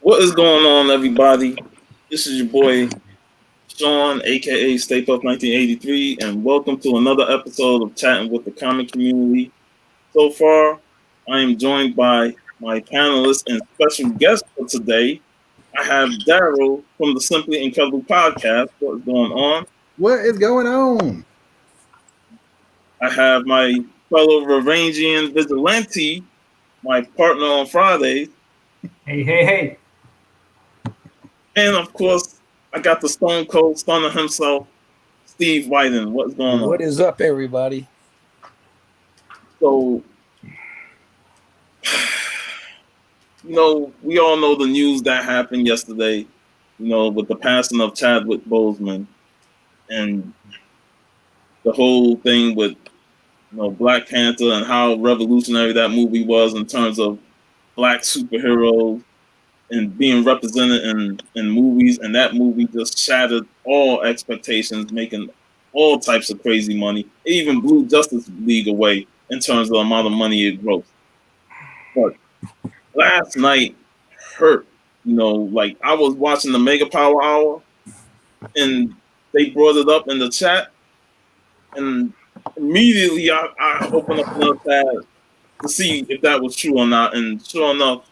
What is going on, everybody? This is your boy Sean, aka Stay Puft 1983, and welcome to another episode of Chatting with the Comic Community. So far, I am joined by my panelists and special guest for today. I have Daryl from the Simply Incredible podcast. What is going on? What is going on? I have my fellow Ravangian vigilante, my partner on Fridays, Hey. and of course, I got the Stone Cold Stunner himself, Steve Whiten. What's going on? What is up, everybody? So, we all know the news that happened yesterday, with the passing of Chadwick Boseman and the whole thing with, Black Panther and how revolutionary that movie was in terms of Black superheroes and being represented in movies. And that movie just shattered all expectations, making all types of crazy money. It even blew Justice League away in terms of the amount of money it grossed. But last night hurt. Like I was watching the Mega Power Hour and they brought it up in the chat, and immediately I opened up another tab to see if that was true or not. And sure enough,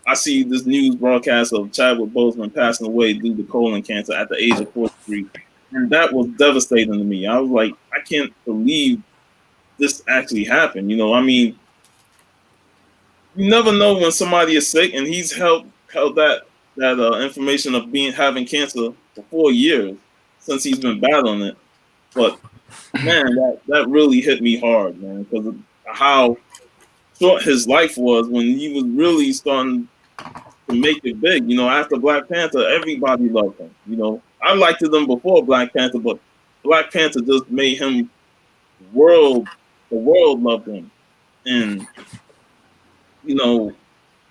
I see this news broadcast of Chadwick Boseman passing away due to colon cancer at the age of 43. And that was devastating to me. I was like, I can't believe this actually happened. You never know when somebody is sick, and he's held that information of having cancer for 4 years since he's been battling it. But man, that really hit me hard, man, because of how short his life was when he was really starting to make it big. After Black Panther, everybody loved him. I liked him before Black Panther, but Black Panther just made him the world loved him. And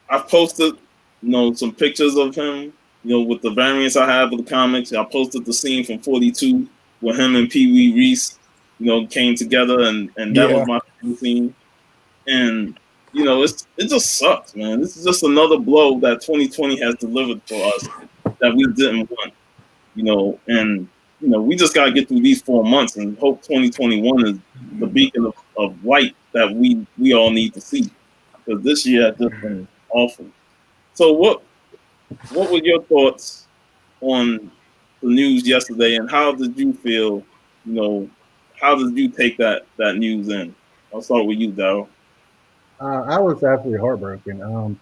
I've posted, some pictures of him, with the variants I have of the comics. I posted the scene from 42 where him and Pee Wee Reese, came together, and that was my favorite scene. And it just sucks, man. This is just another blow that 2020 has delivered for us that we didn't want. And we just gotta get through these 4 months and hope 2021 is the beacon of light that we all need to see. Because this year has just been awful. So what were your thoughts on the news yesterday, and how did you feel? How did you take that news in? I'll start with you, Daryl. I was absolutely heartbroken.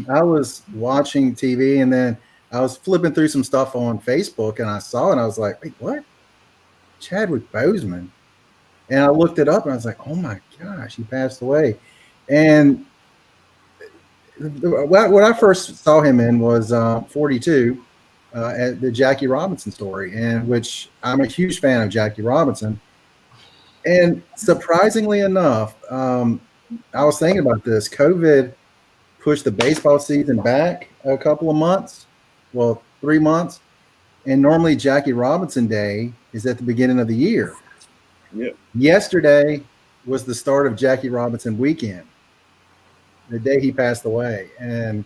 I was watching TV, and then I was flipping through some stuff on Facebook, and I saw it, and I was like, wait, what? Chadwick Boseman. And I looked it up, and I was like, oh my gosh, he passed away. And what I first saw him in was 42, at the Jackie Robinson story, and which I'm a huge fan of Jackie Robinson. And surprisingly enough, I was thinking about this. COVID pushed the baseball season back a couple of months, 3 months. And normally Jackie Robinson Day is at the beginning of the year. Yep. Yesterday was the start of Jackie Robinson weekend, the day he passed away. And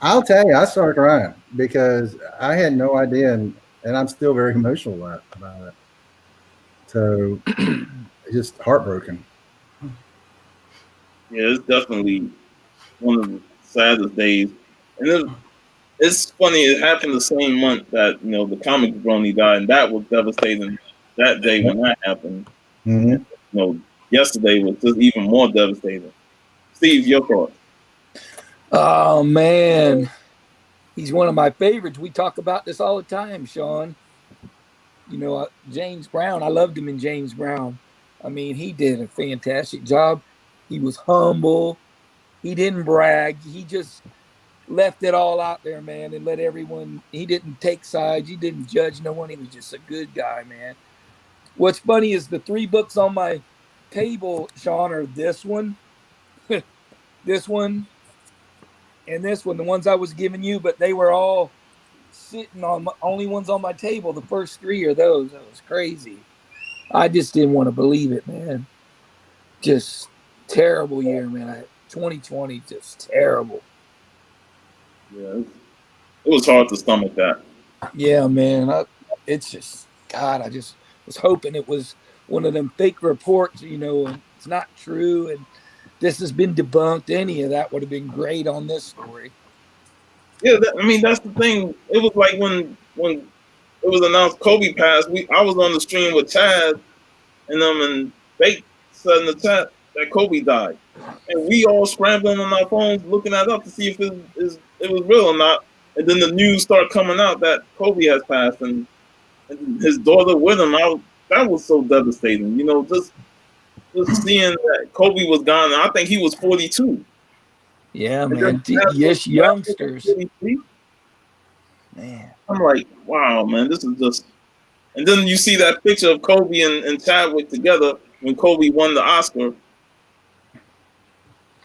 I'll tell you, I started crying because I had no idea, and I'm still very emotional about it. So just heartbroken. Yeah, it's definitely one of the saddest days. And it's funny, it happened the same month that, the comic brony died, and that was devastating that day when that happened. Mm-hmm. Yesterday was just even more devastating. Steve, your thoughts? Oh, man. He's one of my favorites. We talk about this all the time, Sean. James Brown, I loved him in James Brown. I mean, he did a fantastic job. He was humble. He didn't brag. He just left it all out there, man, and let everyone, he didn't take sides. He didn't judge no one. He was just a good guy, man. What's funny is the 3 books on my table, Sean, are this one, this one, and this one, the ones I was giving you, but they were all sitting on only ones on my table. The first 3 are those. That was crazy. I just didn't want to believe it, man. Just terrible year, man. 2020, just terrible. Yeah, it was hard to stomach that. Yeah, man. It's just God. I just was hoping it was one of them fake reports, and it's not true. And this has been debunked. Any of that would have been great on this story. Yeah, I mean that's the thing. It was like when it was announced Kobe passed. I was on the stream with Chad and they said in the chat that Kobe died, and we all scrambling on our phones looking that up to see if it was real or not. And then the news started coming out that Kobe has passed and his daughter with him. That was so devastating. Just seeing that Kobe was gone. And I think he was 42. Yeah, And man. then Yes, youngsters. 43. Man. I'm like, wow, man, this is just. And then you see that picture of Kobe and Chadwick together when Kobe won the Oscar.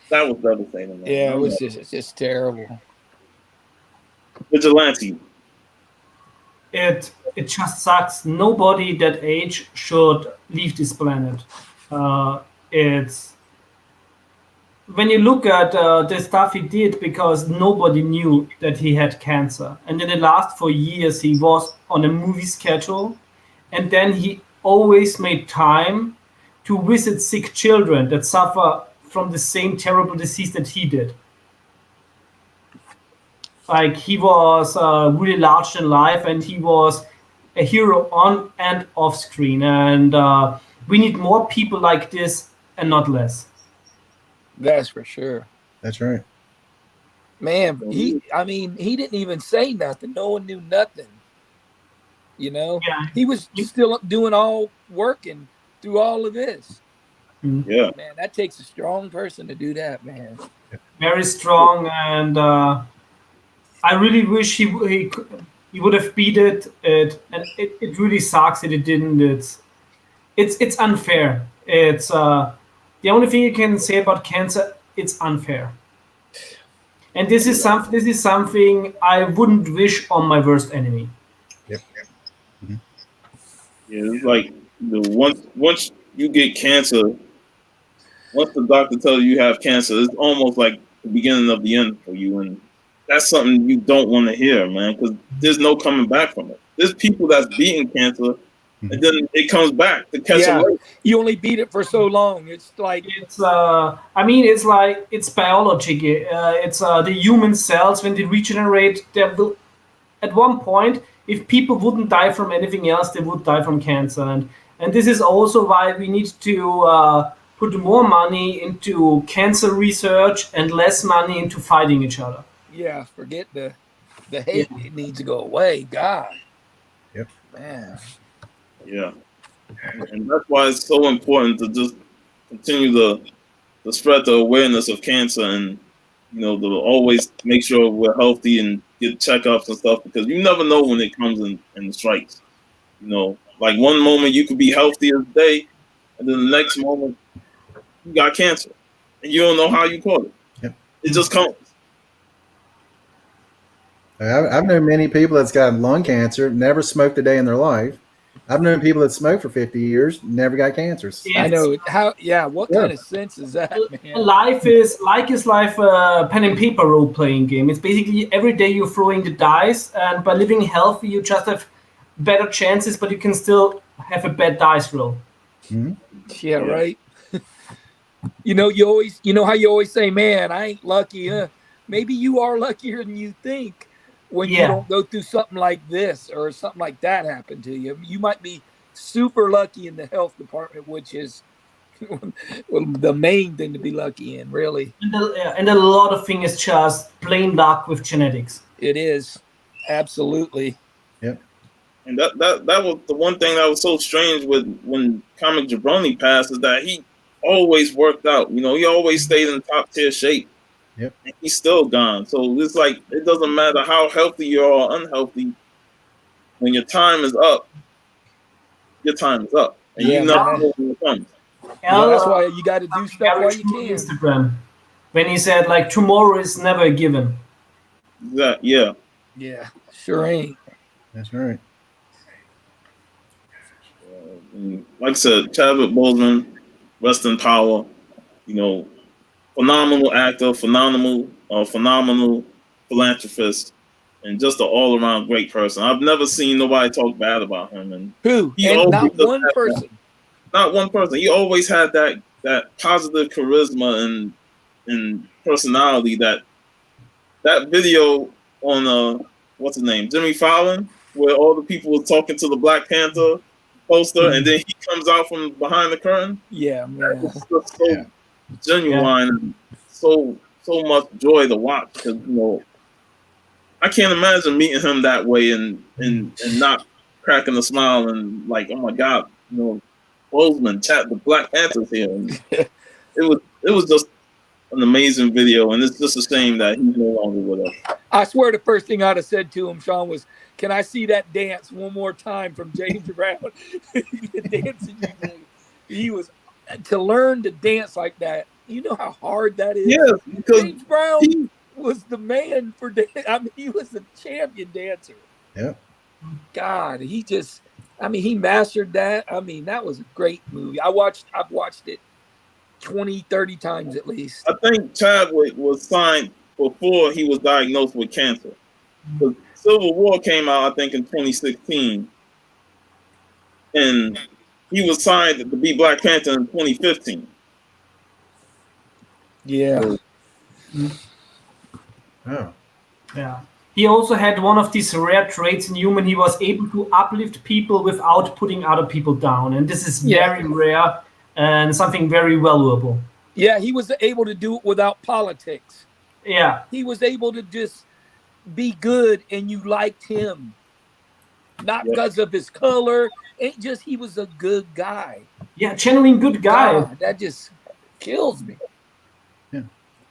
That was devastating. Man. Yeah, it's just terrible. Vigilante. It just sucks. Nobody that age should leave this planet. It's when you look at the stuff he did, because nobody knew that he had cancer, and in the last 4 years he was on a movie schedule, and then he always made time to visit sick children that suffer from the same terrible disease that he did. Like, he was really large in life, and he was a hero on and off screen, and we need more people like this and not less. That's for sure. That's right. Man, he didn't even say nothing. No one knew nothing. Yeah. He was still doing all working through all of this. Yeah. Man, that takes a strong person to do that, man. Very strong, and I really wish he would have beat it. And it really sucks that it didn't. It's unfair. It's the only thing you can say about cancer. It's unfair. And this is something I wouldn't wish on my worst enemy. Yep. Mm-hmm. Yeah, it's like once you get cancer, once the doctor tells you have cancer, it's almost like the beginning of the end for you, and that's something you don't want to hear, man, because there's no coming back from it. There's people that's beating cancer, and then it comes back to catch them later. You only beat it for so long. It's like it's it's biology. It's the human cells, when they regenerate, they will, at one point, if people wouldn't die from anything else, they would die from cancer. And this is also why we need to put more money into cancer research and less money into fighting each other. Yeah, forget the hate. Yeah. It needs to go away. God. Yep. Man. Yeah. And that's why it's so important to just continue to spread the awareness of cancer, and to always make sure we're healthy and get checkups and stuff, because you never know when it comes in strikes. Like one moment you could be healthy as a day, and then the next moment you got cancer, and you don't know how you caught it. Yep. It just comes. I've known many people that's got lung cancer, never smoked a day in their life. I've known people that smoked for 50 years, never got cancers. I know how. Yeah, what kind of sense is that, man? Life is a pen and paper role playing game. It's basically every day you're throwing the dice, and by living healthy, you just have better chances, but you can still have a bad dice roll. Mm-hmm. Yeah, right. You know how you always say, "Man, I ain't lucky." Maybe you are luckier than you think. When you don't go through something like this or something like that happen to you, you might be super lucky in the health department, which is the main thing to be lucky in, really. And a lot of things is just plain luck with genetics. It is, absolutely. Yep. And that was the one thing that was so strange with when Comic Jabroni passed, is that he always worked out. He always stayed in top tier shape. Yep. And he's still gone. So it's like, it doesn't matter how healthy you are or unhealthy. When your time is up, your time is up. And you never know when it comes. That's why you got to do stuff while you can. Instagram, when he said, like, tomorrow is never a given. Yeah. Yeah, sure ain't. That's right. Like I said, Chadwick Boseman, rest in power. Phenomenal actor, phenomenal philanthropist and just an all-around great person. I've never seen nobody talk bad about him. And Who? he And always not just one had person. not one person. He always had that positive charisma and personality. That video on what's his name, Jimmy Fallon, where all the people were talking to the Black Panther poster, and then he comes out from behind the curtain. Yeah, man. It's just so genuine and so much joy to watch. Because I can't imagine meeting him that way and not cracking a smile and like, oh my God, Boseman, chat the Black Panthers here. And it was just an amazing video, and it's just a shame that he's no longer with us. I swear the first thing I'd have said to him, Sean, was, can I see that dance one more time from James Brown? The dancing he was to learn to dance like that. You know how hard that is? Yeah, because James Brown was the man for dance. I mean, he was the champion dancer. Yeah. God, he mastered that. I mean, that was a great movie. I've watched it 20, 30 times at least. I think Chadwick was signed before he was diagnosed with cancer. The Civil War came out, I think, in 2016. And he was signed to be Black Panther in 2015. Yeah. Oh. Yeah. He also had one of these rare traits in human. He was able to uplift people without putting other people down. And this is very rare and something very valuable. Yeah, he was able to do it without politics. Yeah. He was able to just be good and you liked him. Not because of his color. It just he was a good guy. Yeah, genuine good guy. God, that just kills me.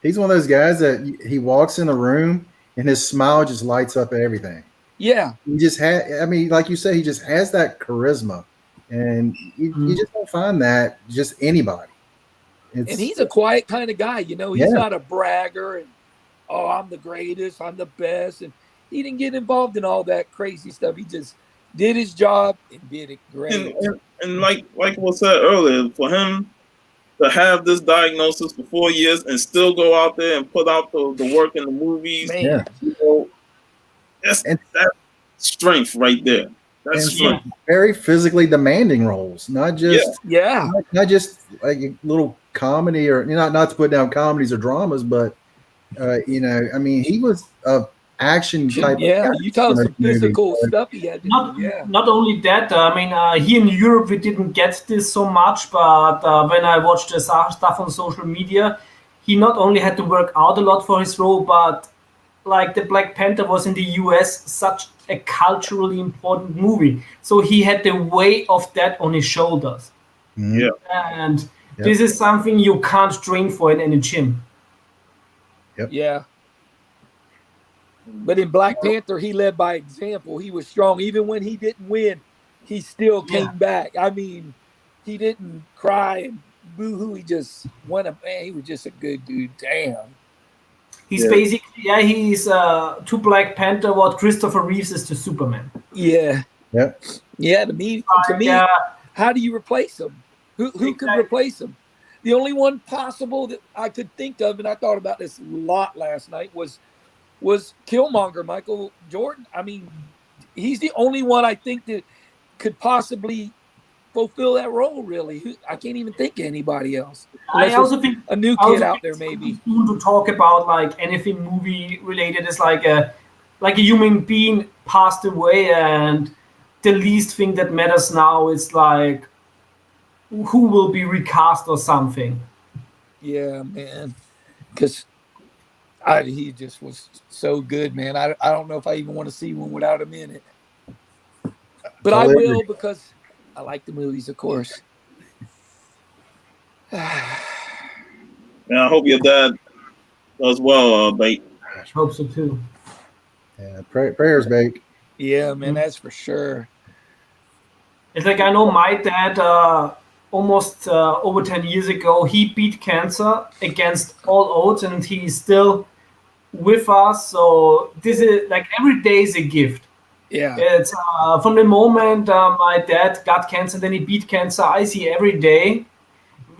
He's one of those guys that he walks in a room and his smile just lights up everything. Yeah. He just like you say, he just has that charisma. And you just don't find that just anybody. And he's a quiet kind of guy, he's not a bragger and I'm the greatest, I'm the best. And he didn't get involved in all that crazy stuff. He just did his job and did it great. And like was said earlier, for him to have this diagnosis for 4 years and still go out there and put out the work in the movies, Man. That's strength right there. That's strength. Very physically demanding roles, not just not just like a little comedy or not to put down comedies or dramas, but he was a action type. Yeah, you tell us some physical stuff he had to do. Not only that, here in Europe we didn't get this so much, but when I watched the stuff on social media, he not only had to work out a lot for his role, but like the Black Panther was in the US such a culturally important movie. So he had the weight of that on his shoulders. Mm-hmm. Yeah. And this is something you can't train for in any gym. Yep. Yeah. But in Black Panther, he led by example. He was strong. Even when he didn't win, he still came back. I mean, he didn't cry and boo-hoo. He just went up. Man, he was just a good dude. Damn. He's basically, he's to Black Panther what Christopher Reeves is to Superman. Yeah. Yep. Yeah, to me, how do you replace him? Who could replace him? The only one possible that I could think of, and I thought about this a lot last night, was Killmonger, Michael Jordan. I mean, he's the only one I think that could possibly fulfill that role, really. I can't even think of anybody else. I also think a new kid out there, maybe. Soon to talk about like anything movie related is like a human being passed away, and the least thing that matters now is like who will be recast or something. Yeah, man. Because he just was so good, man. I don't know if I even want to see one without him in it. But I will, because I like the movies, of course. And I hope your dad does well, Bake. I hope so too. Yeah, prayers, Bake. Yeah, man, that's for sure. It's like I know my dad almost over 10 years ago, he beat cancer against all odds, and he's still with us. So this is like every day is a gift. Yeah. It's from the moment my dad got cancer, then he beat cancer, I see every day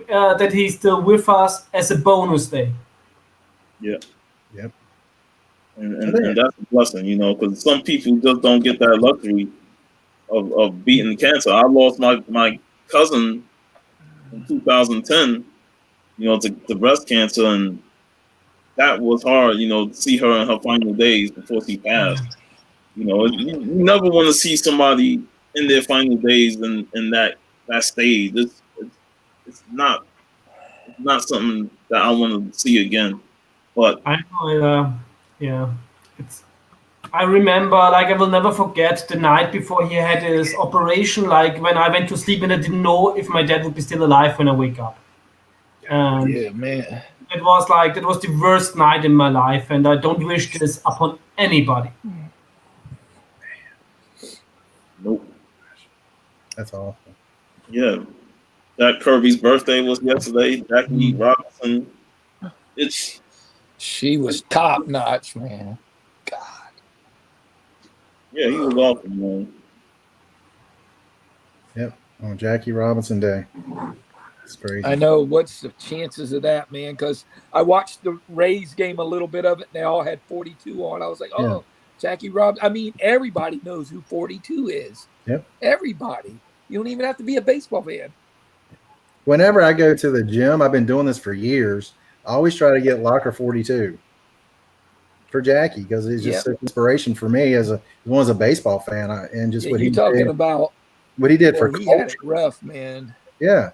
that he's still with us as a bonus day. Yeah. Yep. and that's a blessing, you know, because some people just don't get that luxury of beating cancer. I lost my cousin in 2010, you know, to breast cancer, and that was hard, you know, to see her in her final days before she passed. You know, you never want to see somebody in their final days in that stage. It's not something that I want to see again. But I know, yeah. It's. I remember, like, I will never forget the night before he had his operation. Like, when I went to sleep and I didn't know if my dad would be still alive when I wake up. And Yeah, man. it was like that was the worst night in my life, and I don't wish this upon anybody. nope. That's awful. Yeah. Jack Kirby's birthday was yesterday. Jackie Robinson. She was top notch, man. God. Yeah, he was awesome, man. Yep. On Jackie Robinson Day. It's crazy. I know. What's the chances of that, man? Because I watched the Rays game, a little bit of it, and they all had 42 on. I was like, oh, Yeah. Jackie Rob. I mean, everybody knows who 42 is. Yep. Everybody. You don't even have to be a baseball fan. Whenever I go to the gym, I've been doing this for years. I always try to get locker 42 for Jackie because it's just such inspiration for me as a baseball fan, and just what you're he talking did, about. what he did for He culture. had it rough, man. Yeah.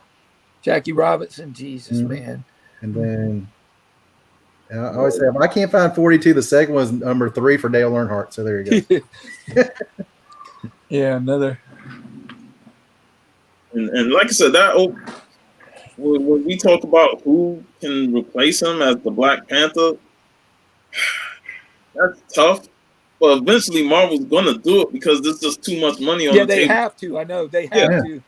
Jackie Robinson, Jesus, Mhm. man. And then I always say, if I can't find 42, the second was number 3 for Dale Earnhardt. So there you go. Yeah, another. And like I said, when we talk about who can replace him as the Black Panther, that's tough. But eventually, Marvel's gonna do it because there's just too much money on the They table. have to. I know they have Yeah. to.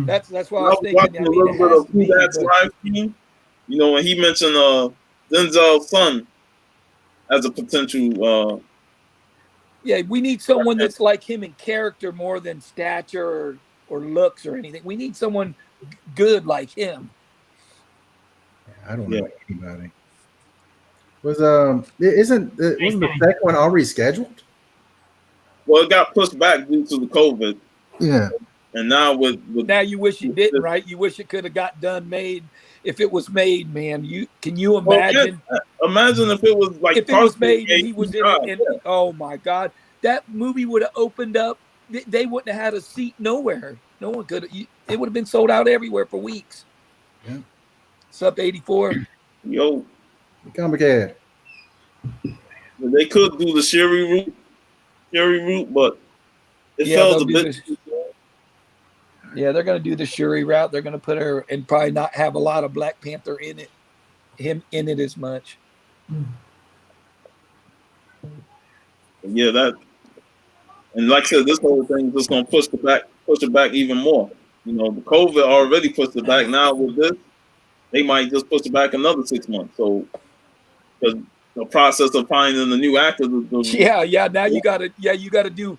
That's why I I was was thinking. watching I a mean, little it bit has of to Who be. That's live stream. You know, when he mentioned Denzel's son as a potential. Yeah, we need someone that's like him in character more than stature or looks or anything. We need someone good like him. I don't Yeah. know anybody. Wasn't the second one already scheduled? Well, it got pushed back due to the COVID, Yeah. and now with Now you wish it didn't, right? You wish it could have got done made. If it was made, man, can you imagine? Imagine if it was like if it was made and he was in it, and oh my God, that movie would have opened up. They wouldn't have had a seat nowhere. No one could. It would have been sold out everywhere for weeks. Yeah. Sup 84. Yo, Complicated. they could do the Sherry route, but it felt a bit. Yeah, they're going to do the Shuri route. They're going to put her and probably not have a lot of Black Panther in it, him in it as much. Yeah, that, and like I said, this whole thing is just gonna push it back even more. You know, the COVID already pushed it back. Now with this, they might just push it back another 6 months. So, because the process of finding the new actor, Yeah. Now you got to do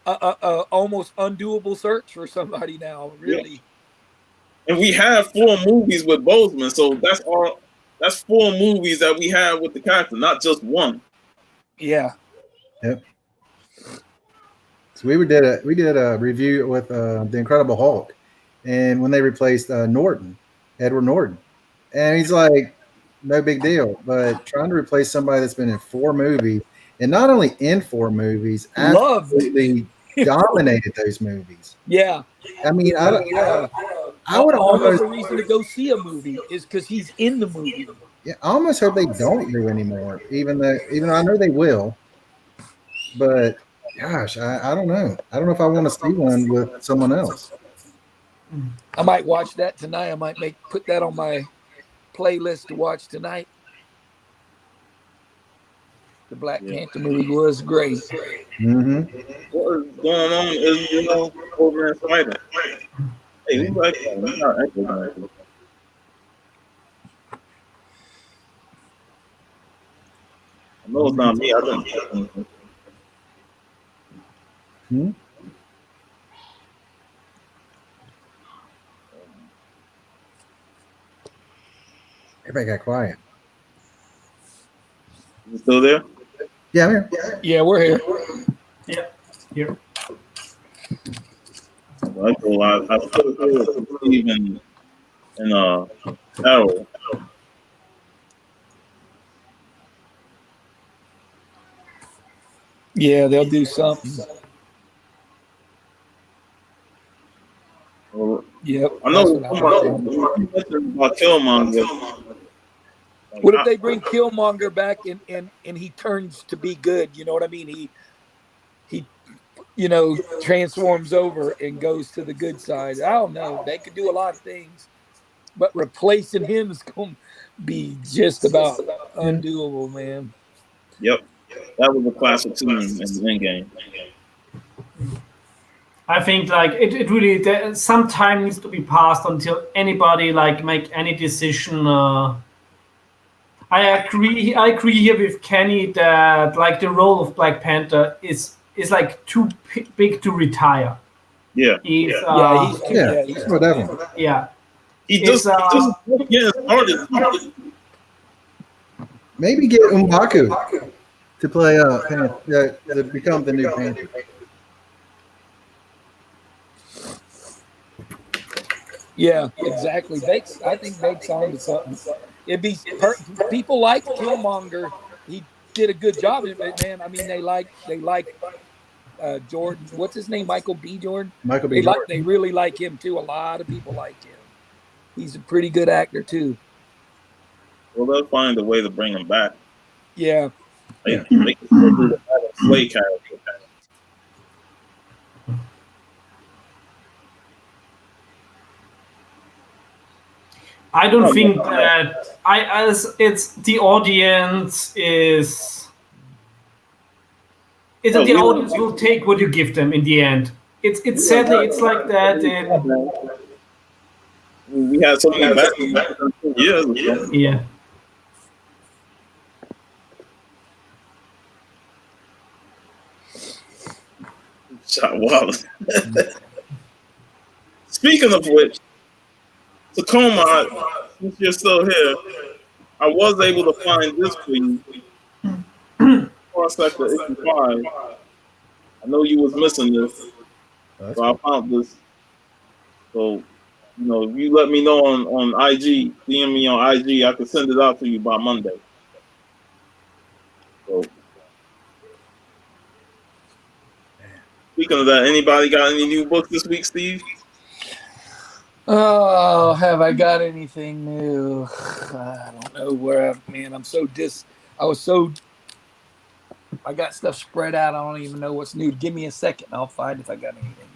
a almost undoable search for somebody now. Really. Yeah. And we have 4 movies with Boseman, so that's all. That's 4 movies that we have with the character, not just one. Yeah. Yep. So we did a review with the Incredible Hulk, and when they replaced Edward Norton, and he's like, no big deal. But trying to replace somebody that's been in 4 movies, and not only in 4 movies, absolutely dominated those movies. Yeah. I mean, I would almost a reason to go see a movie is because he's in the movie. Yeah, I almost hope they don't do anymore. Even though I know they will, but gosh, I don't know. I don't know if I want to see one with someone else. I might watch that tonight. I might put that on my playlist to watch tonight. The Black Panther movie was great. Mm-hmm. What is going on is, over in Spider. Hey, who's that? I know it's not me. I didn't. Everybody got quiet. You still there? Yeah, I'm here. Yeah, we're here. Yeah, here. I still hear Steve and Harold. Yeah, they'll do something. Well, Yep. I That's know what I'm thinking. you mentioned about Killmonger. Like, What if they bring Killmonger back and he turns to be good? You know what I mean? He transforms over and goes to the good side. I don't know. They could do a lot of things, but replacing him is going to be just about undoable, man. Yep, that was a classic scene in the Endgame. I think like it really some time needs to be passed until anybody like make any decision. I agree here with Kenny that like the role of Black Panther is like too big to retire. Yeah, He's Yeah, he's too, Yeah, he's oh, definitely. yeah. he It's, just getting started. Maybe get M'Baku to play to become the new Panther. Yeah, exactly. I think Bake's on to something. It'd be people like Killmonger. He did a good job in it, man. I mean, they like Jordan. What's his name? Michael B. Jordan. Michael B. Jordan. They really like him too. A lot of people like him. He's a pretty good actor too. Well, they'll find a way to bring him back. Yeah. They can still do the Slay character. I don't think that as it's the audience is. It's that the audience will take what you give them in the end. It's sadly it's like that in We had so many back years ago. yeah. Wow. Speaking of which, Tacoma, since you're still here, I was able to find this for you. Sector 85. I know you was missing this, so I found this. So, if you let me know on IG, DM me on IG, I can send it out to you by Monday. So, speaking of that, anybody got any new books this week, Steve? Oh, have I got anything new? I don't know where I got stuff spread out. I don't even know what's new. Give me a second. I'll find if I got anything new.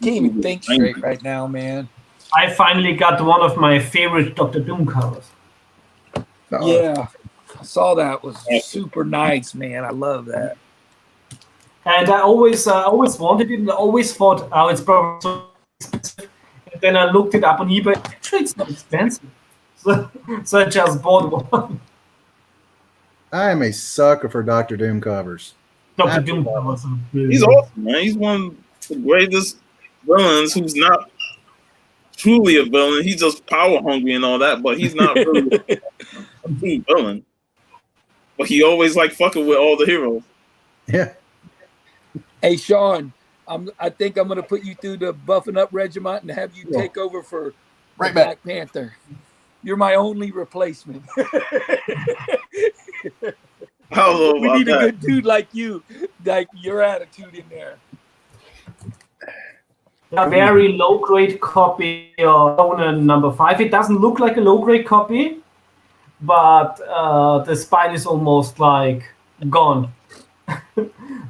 Can't even think straight right now, man. I finally got one of my favorite Doctor Doom covers. Yeah, I saw that. It was super nice, man. I love that. And I always wanted it and I always thought, oh, it's probably so expensive. And then I looked it up on eBay. Actually, it's not expensive. So I just bought one. I am a sucker for Doctor Doom covers. Doctor Doom covers. He's awesome, man. He's one of the greatest villains who's not truly a villain. He's just power hungry and all that, but he's not really a true villain. But he always like fucking with all the heroes. Yeah. Hey, Sean, I think I'm gonna put you through the buffing up regiment and have you take over for Black Panther. You're my only replacement. We need a good dude like you, like your attitude in there. A very low grade copy of Conan #5. It doesn't look like a low grade copy, but the spine is almost like gone.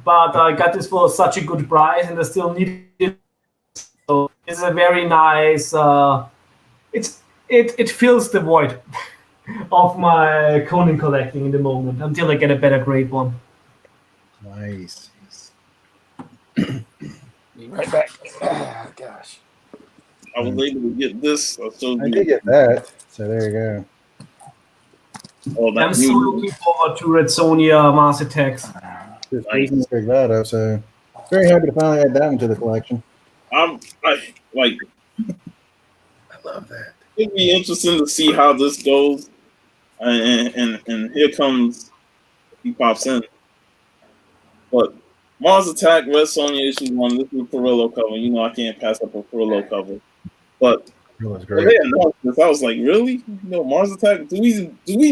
But I got this for such a good price, and I still need it. So it's a very nice. It fills the void of my Conan collecting in the moment until I get a better grade one. Nice. Be right back. Oh, gosh. I was able to get this. I did get that. So there you go. I'm so looking forward to Red Sonja Mars Attacks. Just recently picked that up, so very happy to finally add that one to the collection. I love that. It'd be interesting to see how this goes. And here comes he pops in. But Mars Attack, Red Sonja issue 1. This is a Perillo cover. You know I can't pass up a Perillo cover. But It was when great. they announced this, I was like, really? You know, Mars Attack? Do we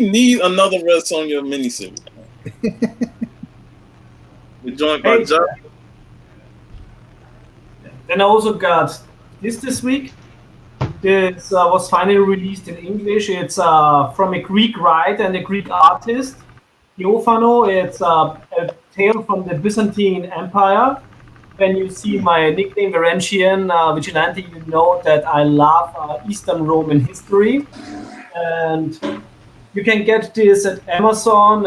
need another Red Sonja miniseries? We're joined by Hey. Jeff. Then I also got this week. This was finally released in English. It's from a Greek writer and a Greek artist, Theophano. It's a tale from the Byzantine Empire. When you see my nickname, Verentian Vigilante, you know that I love Eastern Roman history. And you can get this at Amazon.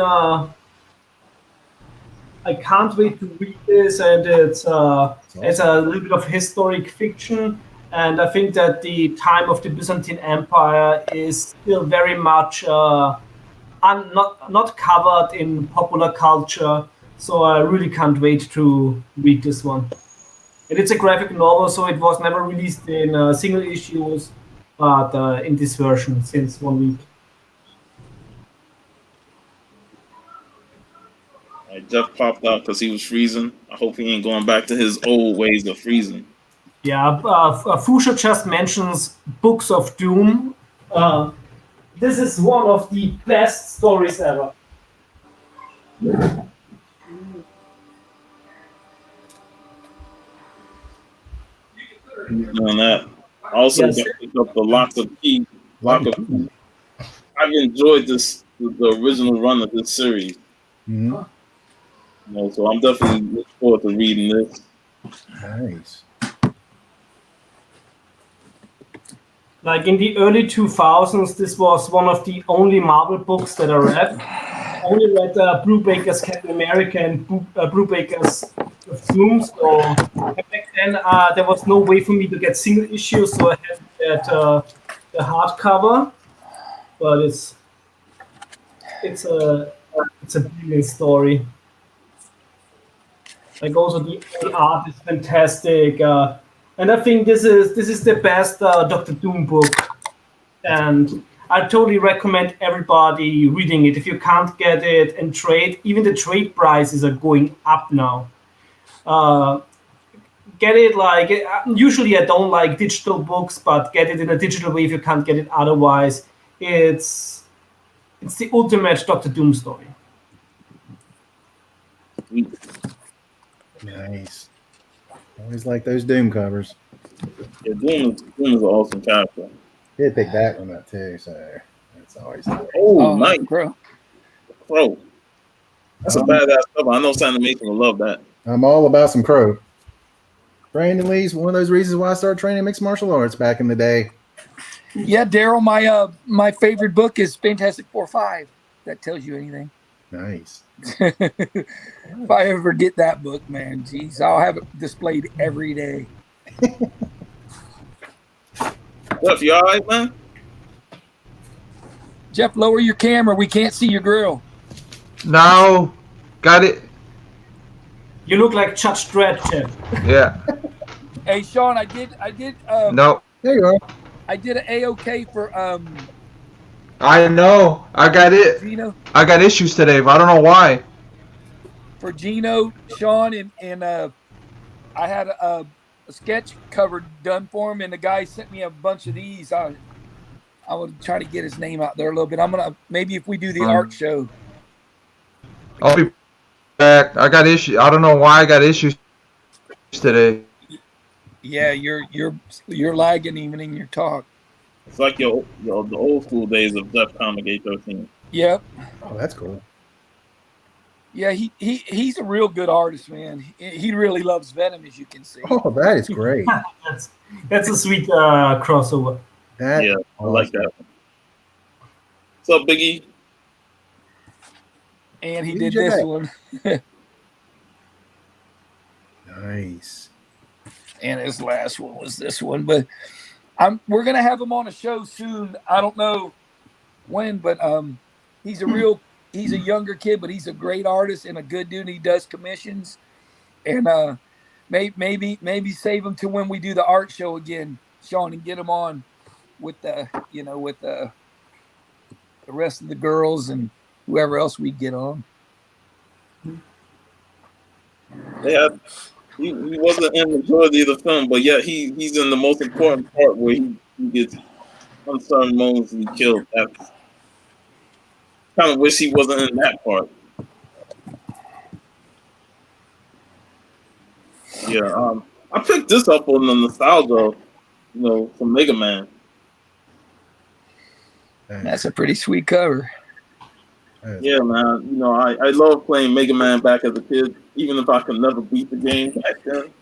I can't wait to read this, and it's a little bit of historic fiction. And I think that the time of the Byzantine Empire is still very much not covered in popular culture. So I really can't wait to read this one. And it's a graphic novel, so it was never released in single issues, but in this version since 1 week. Jeff popped out because he was freezing. I hope he ain't going back to his old ways of freezing. Yeah, Fusha just mentions Books of Doom. This is one of the best stories ever. Doing that. I also Yes. picked up the Lock of Key. I've enjoyed the original run of this series. Mm-hmm. You know, so I'm definitely looking forward to reading this. Nice. Like in the early 2000s, this was one of the only Marvel books that I read. I only read Brubaker's Captain America and Brubaker's Doom. So back then, there was no way for me to get single issues, so I had that the hardcover. But it's a brilliant story. Like also the art is fantastic. And I think this is the best Doctor Doom book, and I totally recommend everybody reading it. If you can't get it in trade, even the trade prices are going up now. Get it like usually I don't like digital books, but get it in a digital way if you can't get it otherwise. It's the ultimate Doctor Doom story. Nice. Always like those Doom covers. Yeah, Doom is an awesome character. Did pick that one up too, so that's always nice. Oh, nice. Bro. Crow. That's a badass cover. I know Santa Mason will love that. I'm all about some Crow. Brandon Lee's one of those reasons why I started training mixed martial arts back in the day. Yeah, Daryl, my favorite book is Fantastic Four 5. That tells you anything. Nice. If I ever get that book, man, geez, I'll have it displayed every day. Jeff, you all right, man? Jeff, lower your camera. We can't see your grill. No, got it. You look like Judge Dredd, Jeff. Yeah. Hey, Sean, I did. No, There you are. I did an A-OK for I know. I got it. Gino. I got issues today, but I don't know why. For Gino, Sean, and I had a sketch cover done for him, and the guy sent me a bunch of these. I would try to get his name out there a little bit. I'm gonna maybe if we do the art show. I'll be back. I got issues. I don't know why I got issues today. Yeah, you're lagging even in your talk. It's like the old school days of Def Comic 813. Yep. Oh, that's cool. Yeah, he's a real good artist, man. He really loves Venom, as you can see. Oh, that is great. That's a sweet crossover. That Yeah, I like that. What's up, Biggie? And he DJ. did this one. Nice. And his last one was this one. But we're gonna have him on a show soon. I don't know when, but he's a younger kid, but he's a great artist and a good dude. He does commissions, and maybe save him to when we do the art show again, Sean, and get him on with the rest of the girls and whoever else we get on. They had he wasn't in the majority of the film, but yet he's in the most important part where he gets unceremoniously killed. That's kind of wish he wasn't in that part. Yeah, I picked this up on the nostalgia, from Mega Man. That's a pretty sweet cover. Yeah, man. I love playing Mega Man back as a kid, even if I could never beat the game back then.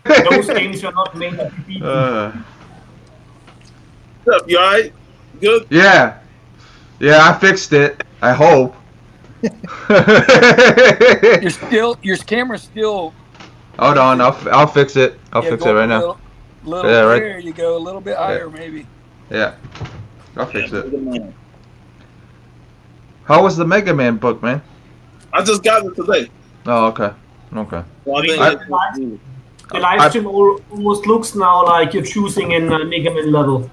Those games are not made to be beaten. What's up, you alright? Good? Yeah, I fixed it. I hope. Your camera's still. Hold on, I'll fix it. I'll fix it right now. Little Yeah, right. There you go. A little bit higher, maybe. Yeah, I'll fix it. Mega Man. How was the Mega Man book, man? I just got it today. Oh, okay. Okay. So I think The live stream almost looks now like you're choosing in Mega Man level.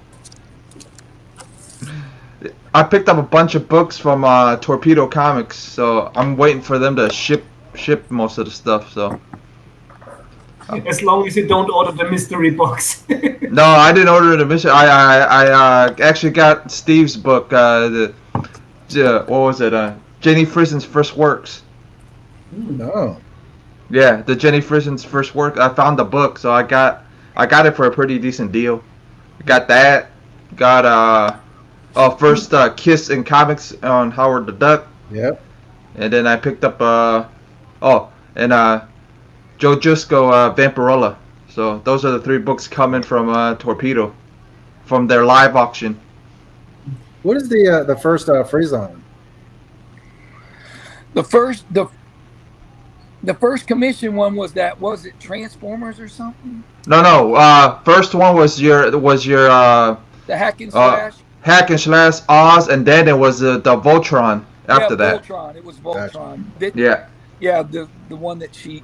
I picked up a bunch of books from Torpedo Comics, so I'm waiting for them to ship most of the stuff. So As long as you don't order the mystery box. no, I didn't order the mission. I actually got Steve's book. What was it? Jenny Frisen's First Works. No. Yeah, the Jenny Frisen's First Work. I found the book, so I got it for a pretty decent deal. Got that. Got first Kiss in Comics on Howard the Duck. Yep. And then I picked up Joe Jusko Vampirella. So those are the 3 books coming from Torpedo, from their live auction. What is the first Friezaun? The first commission one was it Transformers or something? No. First one was your The hack and slash. Hack and Slash Oz, and then it was the Voltron after that. Voltron. It was Voltron. Yeah. Yeah, the one that she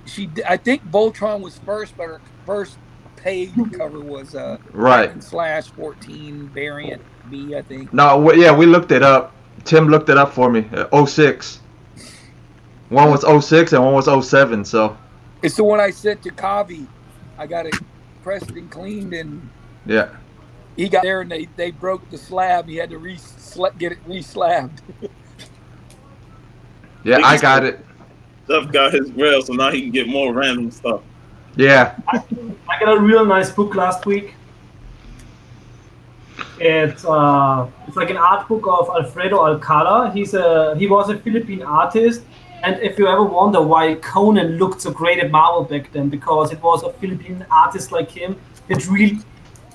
I think Voltron was first, but her first paid cover was Right. Hack and Slash 14 variant B, I think. No, we looked it up. Tim looked it up for me. 06. One was 06 and one was 07. So It's the one I sent to Kavi. I got it pressed and cleaned, and yeah. he got there and they broke the slab. He had to get it re-slabbed. Yeah, I got it. Jeff got his grail, so now he can get more random stuff. Yeah. I got a real nice book last week. It's like an art book of Alfredo Alcala. He was a Philippine artist, and if you ever wonder why Conan looked so great at Marvel back then, because it was a Philippine artist like him that really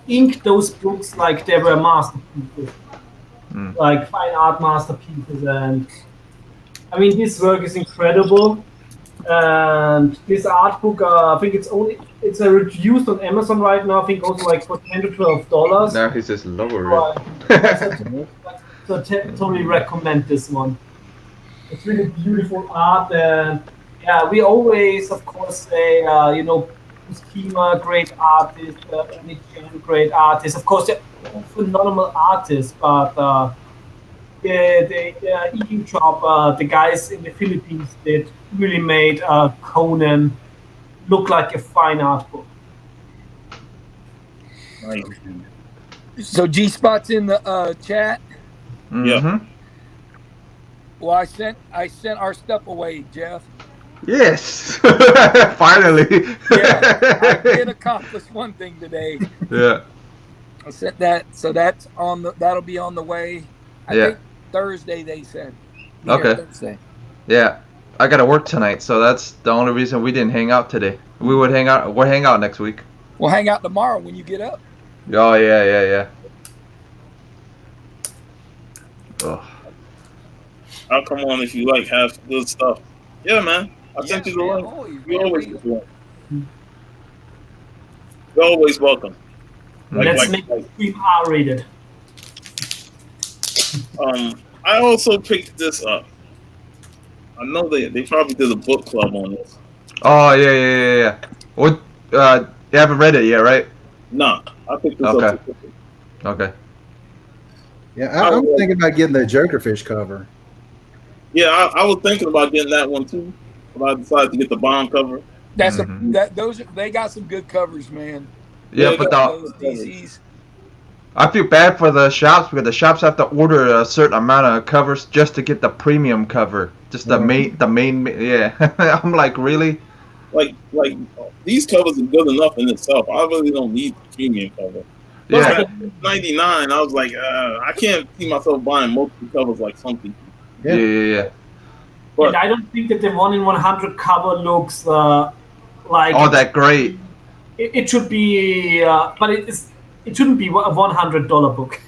inked those books like they were masterpieces, like fine art masterpieces. And I mean, this work is incredible. And this art book, I think it's reduced on Amazon right now. I think also like for $10 to $12. Now he's just lower So totally recommend this one. It's really beautiful art, and yeah, we always, of course, say Schema, great artist, Nick Chen, great artist. Of course, they're all phenomenal artists, but the EU job the guys in the Philippines did really made Conan look like a fine art book. Nice. So G-Spot's in the chat. Mm-hmm. Well, I sent our stuff away, Jeff. Yes. Finally. Yeah, I did accomplish one thing today. Yeah. I sent that, so that'll be on the way. I think Thursday, they said. Okay. Thursday. Yeah. I gotta work tonight, so that's the only reason we didn't hang out today. We'll hang out next week. We'll hang out tomorrow when you get up. Oh yeah. Oh. I'll come on if you like half good stuff. Yeah, man. I sent you the link. You always welcome. You're always welcome. Let's make the stream R-rated. I also picked this up. I know they probably did a book club on this. Oh yeah. What? You haven't read it yet, right? Nah, I picked this up. Okay. Yeah, I'm thinking about getting the Jokerfish cover. Yeah, I was thinking about getting that one too, but I decided to get the Bond cover. That's Mhm. they got some good covers, man. Yeah, Yeah, but Those DCs. I feel bad for the shops because the shops have to order a certain amount of covers just to get the premium cover, just the Yeah. main. Yeah, I'm like, really? like these covers are good enough in itself. I really don't need the premium cover. Plus, Yeah, at $99, I was like, I can't see myself buying multiple covers like some people. yeah, yeah. But And I don't think that the 1 in 100 cover looks like Oh, that great. it should be, but it shouldn't be a $100 book.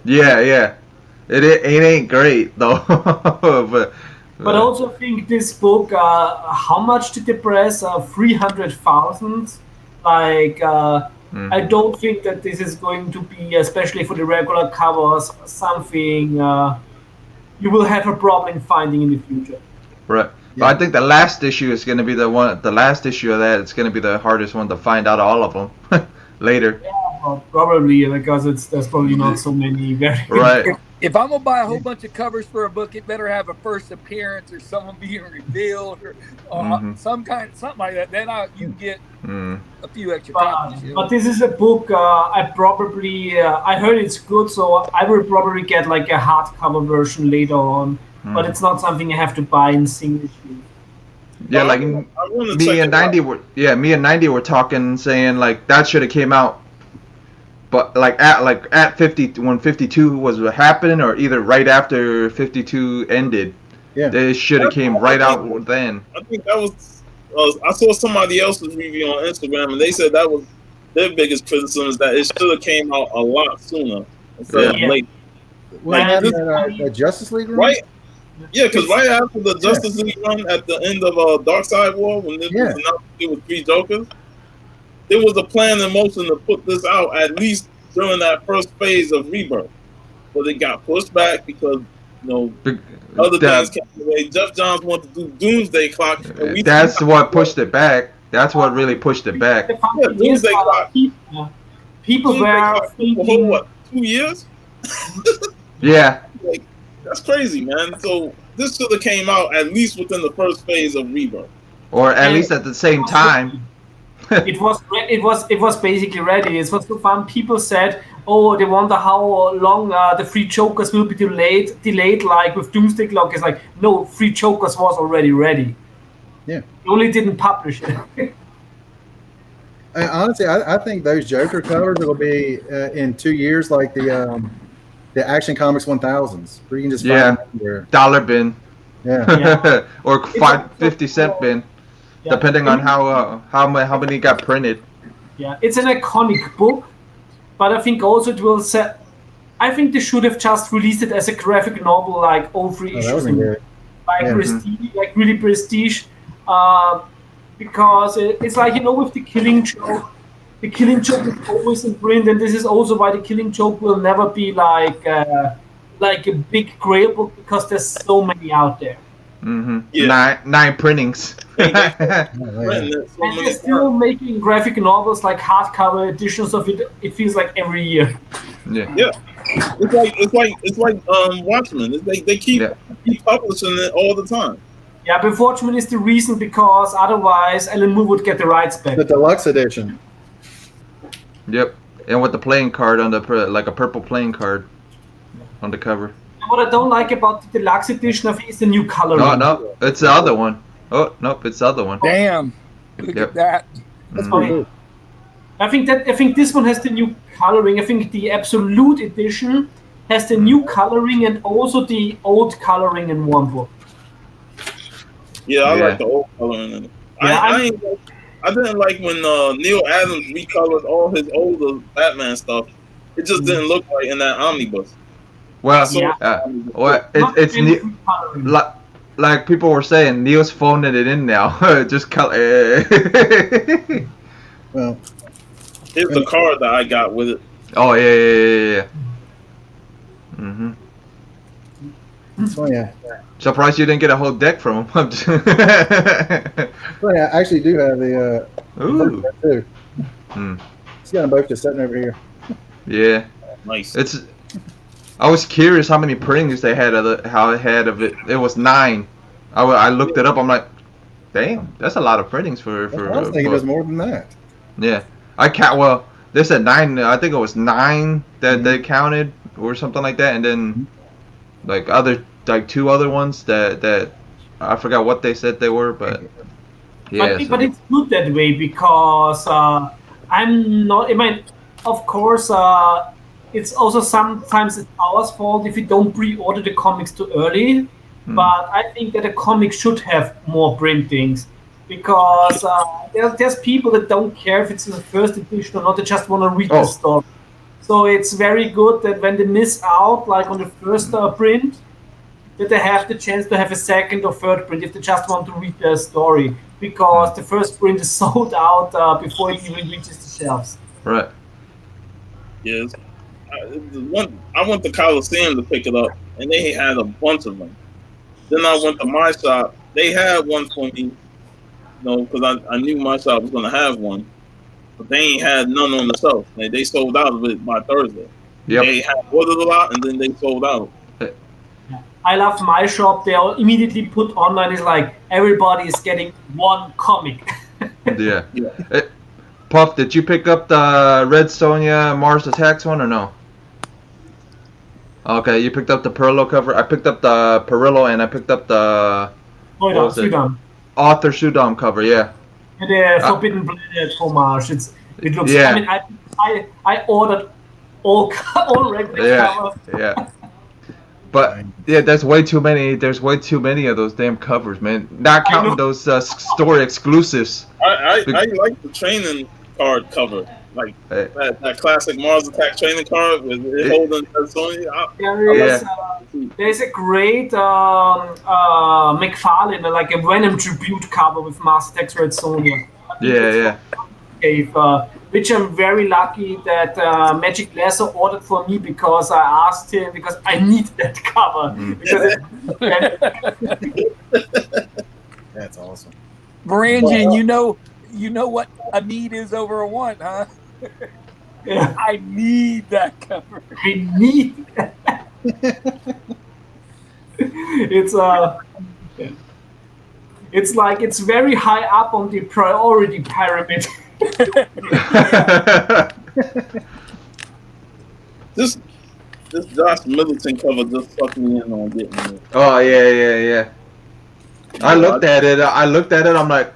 Yeah. It ain't great though, but But I also think this book, how much did the press? 300,000. Like, Mhm. I don't think that this is going to be, especially for the regular covers, something you will have a problem finding in the future. Right. But I think the last issue is going to be the one. The last issue of that is going to be the hardest one to find out all of them later. Well, probably because there's probably not so many very Right. If I'm gonna buy a whole bunch of covers for a book, it better have a first appearance or someone being revealed or Mhm. something like that. Then you get Mm. a few extra copies. You know? But this is a book I probably I heard it's good, so I will probably get like a hardcover version later on. But it's not something I have to buy in single issue. Yeah, like I wanna check me and it out. 90 were talking, saying like that should have came out, but at 50 when 52 was happening, or either right after 52 ended. Yeah. They should have came right out then. I think that was. I saw somebody else's review on Instagram, and they said that was their biggest criticism is that it should have came out a lot sooner instead Yeah. of late. What Yeah, happened this- at Justice League run? Right? Yeah, because right after the Justice League run at the end of Dark Side War, when it was announced it was 3 Jokers, there was a plan in motion to put this out at least during that first phase of Rebirth, but it got pushed back because other things came away. Jeff Johns wanted to do Doomsday Clock. And That's what pushed it back. That's what really pushed it back. The funny thing is, Doomsday Clock. people Doomsday were Clock for thinking, what, 2 years? Yeah. Like, that's crazy, man. So this should have came out at least within the first phase of Rebirth. Or at least at the same time. it was basically ready. It was so fun. People said, "Oh, they wonder how long the Free Jokers will be delayed, like with Doomsday Clock." It's like, no, Free Jokers was already ready. Yeah. They only didn't publish it. Honestly, I think those Joker covers will be in 2 years, like the Action Comics 1000s, where you can just find them everywhere. Dollar bin. Yeah. Or 50-cent bin, Yeah. depending on how many got printed. Yeah, it's an iconic book, but I think also it will set. I think they should have just released it as a graphic novel, like all 3 Oh, that issues, would be good. like Yeah. prestige, like really prestige. Because it's like, with the Killing Joke. The Killing Joke is always in print, and this is also why the Killing Joke will never be like a big grail book, because there's so many out there. Mm-hmm. Yeah. Nine printings. Oh, yeah. And they're still making graphic novels, like hardcover editions of it. It feels like every year. Yeah. It's like Watchmen. They keep publishing it all the time. Yeah, but Watchmen is the reason, because otherwise Alan Moore would get the rights back. The deluxe edition. Yep. And with the playing card on like a purple playing card on the cover. What I don't like about the deluxe edition of it is the new coloring. No, it's the other one. Oh, nope, it's the other one. Damn, look Yep. at that. That's Mhm. pretty cool. I think this one has the new coloring. I think the Absolute edition has the new coloring and also the old coloring in one book. Yeah, I Yeah. like the old coloring in it. Yeah, I didn't like when Neil Adams recolored all his older Batman stuff. It just didn't look right in that omnibus. Well, Yeah. it's Not really ne- good coloring. like people were saying, Neil's phoning it in now. Just color. Well, Here's the card that I got with it. Oh yeah. Mhm. it's funny. Surprised you didn't get a whole deck from him. Funny, I actually do have the Ooh. first too. Hmm. He's got them both just sitting over here. Yeah. Nice. It's I was curious how many printings they had how it had of it. It was 9. I looked it up. I'm like, damn, that's a lot of printings for. I was thinking it was more than that. Yeah, I count. Well, they said 9. I think it was 9 that they counted or something like that, and then like 2 other ones that I forgot what they said they were, but yeah. But it's good that way because I'm not. I mean, of course, it's also sometimes it's our fault if we don't pre-order the comics too early. But I think that a comic should have more printings because there's people that don't care if it's the first edition or not. They just want to read the story. So it's very good that when they miss out, like on the first print, that they have the chance to have a second or third print if they just want to read their story, because the first print is sold out before it even reaches the shelves. Right. Yes. I went to Coliseum to pick it up, and they had a bunch of them. Then I went to my shop. They had one for me, because I knew my shop was going to have one. But they ain't had none on the shelf. They sold out of it by Thursday. Yep. They had ordered a lot, and then they sold out. I love my shop. They all immediately put online is like everybody is getting one comic. Yeah. Puff, did you pick up the Red Sonja Mars Attacks one or no? Okay, you picked up the Perillo cover. I picked up the Perillo and I picked up the Sudan. Arthur Sudam cover. Yeah. And the Forbidden Planet homage. It looks. Yeah. I mean, I ordered all regular covers. Yeah. But yeah, there's way too many. There's way too many of those damn covers, man. Not counting those story exclusives. I like the training card cover, like that classic Mars Attack training card with it holding Sony. There's a great McFarlane, like a Venom tribute cover with Mars Attacks Red Sonja. Yeah. Which I'm very lucky that Magic Lasso ordered for me because I asked him because I need that cover. That's awesome. Brandon, you know what a need is over a want, huh? Yeah. I need that cover. I need that. It's like it's very high up on the priority pyramid. This Josh Middleton cover just fucked me in on getting it. Oh yeah. I looked at it. I'm like,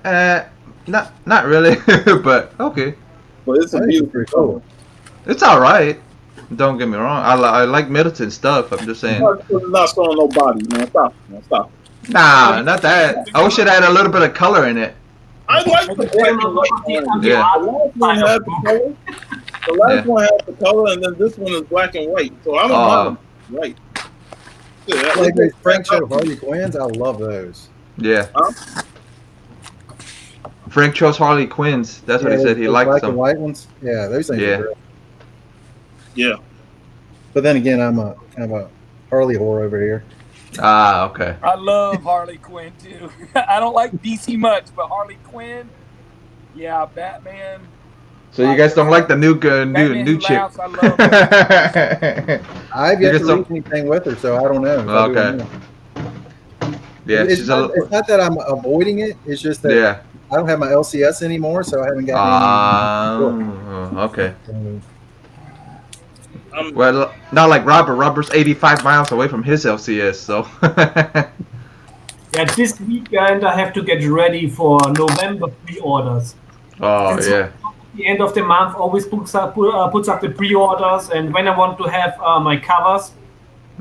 not really, but okay. But it's a beautiful cover. It's all right. Don't get me wrong. I like Middleton stuff. I'm just saying. Not showing no body, man. Stop. Nah, not that. I wish it had a little bit of color in it. I like the black and white. Yeah. The last one had the color. The last one had the color, and then this one is black and white. So I don't know. White. Yeah, Like those Frank Cho Harley Quinns, I love those. Yeah. Huh? Frank chose Harley Quinns. That's what he said. He liked black them. And white ones. Yeah, those things are great. Yeah. But then again, I'm a kind of a Harley whore over here. Ah, okay. I love Harley Quinn too. I don't like DC much, but Harley Quinn, yeah, Batman. So you guys don't like the new chick? I love her. I've yet to read anything with her, so I don't know. Okay. Yeah, it's not that I'm avoiding it. It's just that I don't have my LCS anymore, so I haven't got any. Okay. Well, not like Robert. Robert's 85 miles away from his LCS, so. Yeah, this weekend I have to get ready for November pre-orders. Oh, and so at the end of the month always puts up the pre-orders, and when I want to have my covers,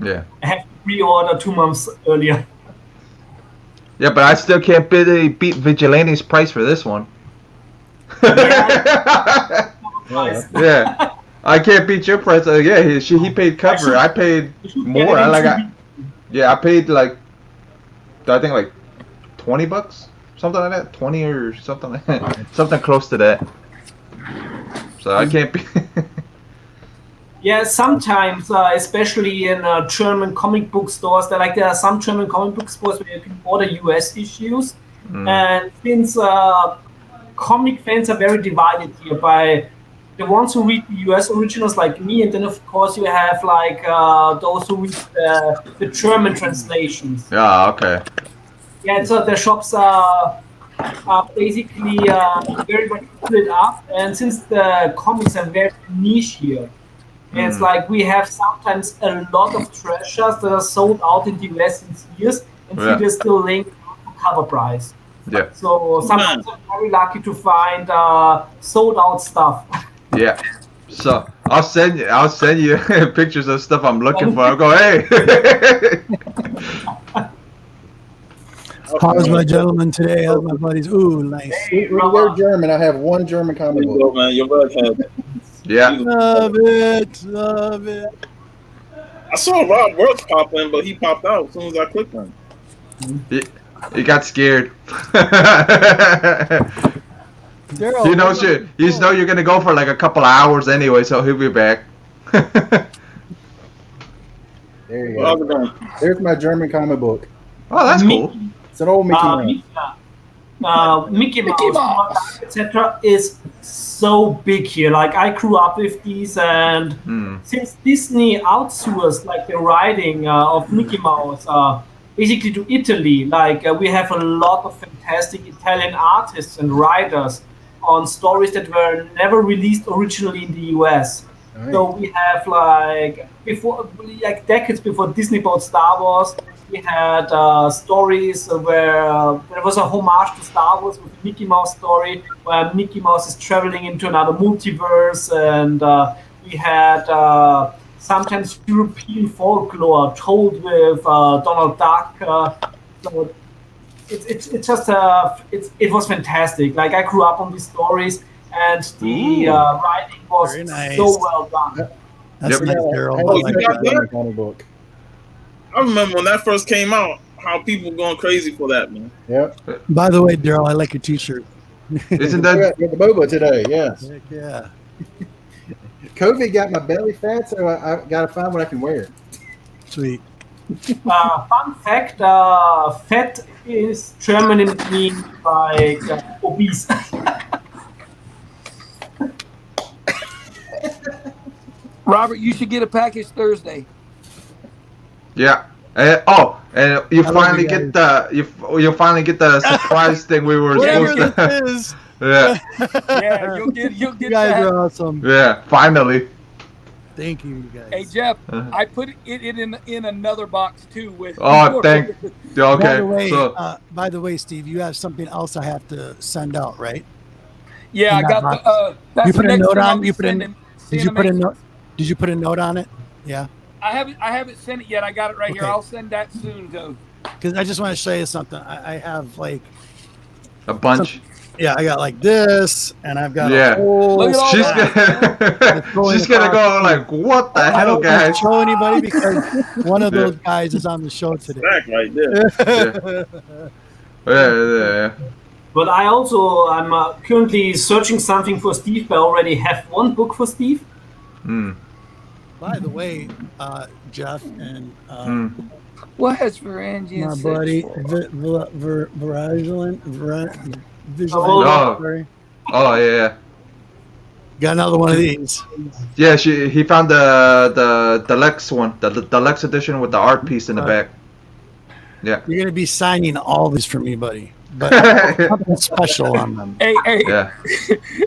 I have to pre-order 2 months earlier. Yeah, but I still can't beat Vigilante's price for this one. Yeah. I can't beat your price. He paid cover. I paid more. I paid like, I think like $20, something like that, 20 or something like that, something close to that. So I can't be. Yeah, sometimes, especially in German comic book stores, there are some German comic book stores where you can order US issues, and since comic fans are very divided here by the ones who read the US originals like me, and then of course you have like those who read the German translations. Yeah, okay. Yeah, so the shops are basically very much split up, and since the comics are very niche here, it's like we have sometimes a lot of treasures that are sold out in the US since years, and Yeah. they're still linked to cover price. Yeah. So sometimes I'm very lucky to find sold out stuff. Yeah. So I'll send you pictures of stuff I'm looking for. I'll go, hey. How's my gentleman today? How's my buddies? Ooh, nice. They're German. I have one German There comic you book. go, man. Your redhead. Yeah. Love it. Love it. I saw Rob Works pop in, but he popped out as soon as I clicked on him. He got scared. Daryl, You know, shit. You know you're gonna go for like a couple of hours anyway, so he'll be back. There you How's go. it going? There's my German comic book. Oh, that's cool. It's an old Mickey Mouse. Mickey Mouse, etc. is so big here. Like I grew up with these, and Hmm. since Disney outsourced like the writing of Mickey Mouse, basically to Italy, like we have a lot of fantastic Italian artists and writers on stories that were never released originally in the US. Nice. So we have like decades before Disney bought Star Wars, we had stories where there was a homage to Star Wars with a Mickey Mouse story where Mickey Mouse is traveling into another multiverse, and we had sometimes European folklore told with Donald Duck. So it's just it was fantastic. Like I grew up on these stories, and the writing was Very nice. so well done. That's Yep. nice, Daryl. I Oh, I you like got that. that? comic book. I remember when that first came out, how people were going crazy for that, man. Yep. By the way, Daryl, I like your T-shirt. Isn't that? Got the boba today. Yes. Heck yeah. COVID got my belly fat, so I got to find what I can wear. Sweet. Fun fact: fat is German and means like obese. Robert, you should get a package Thursday. Yeah. And you love finally you get the you finally get the surprise thing we were Whatever supposed to. this is, Yeah. Yeah, you'll get you guys that. are awesome. Yeah. Finally. Thank you, you guys. Hey Jeff, Uh-huh. I put it in another box too with. Oh, thank. Yeah, okay. By the way, So by the way, Steve, you have something else I have to send out, right? Yeah, I in got that the. That's You put the a next note one I'll on- be you put in- sending- Did you put a sending- note? Did you put a note on it? Yeah. I haven't sent it yet. I got it right here. Okay. I'll send that soon though. Because I just want to show you something. I have like, a bunch. yeah, I got like this, and I've got Yeah. a whole. Look at all She's that. gonna she's gonna go like, what the I hell, don't want to guys? show anybody because one of Yeah. those guys is on the show today. Back right there. Yeah. But I'm currently searching something for Steve, but I already have one book for Steve. Mm, By the way, Jeff and mm. What has Varangian my said buddy for? Verizon, Oh. sorry, Oh yeah. got another one of these. Yeah, he found the deluxe one, the deluxe edition with the art piece in the back. You're gonna be signing all these for me, buddy. But something special on them. Hey, Yeah.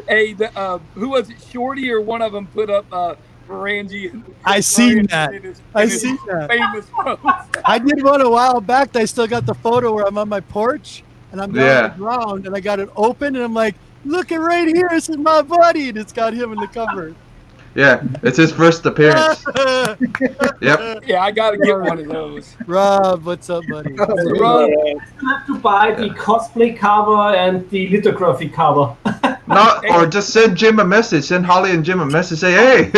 hey, who was it? Shorty or one of them put up Varangian. I seen that. I in his seen that. famous post. I did one a while back. I still got the photo where I'm on my porch and I'm down Yeah. on the ground and I got it open and I'm like, look at right here. This is my buddy, and it's got him in the cover. Yeah, it's his first appearance. Yep. Yeah, I gotta get one of those. Rob, what's up, buddy? Rob, You have to buy the cosplay cover and the lithography cover. No, or just send Jim a message. Send Holly and Jim a message. Say, hey.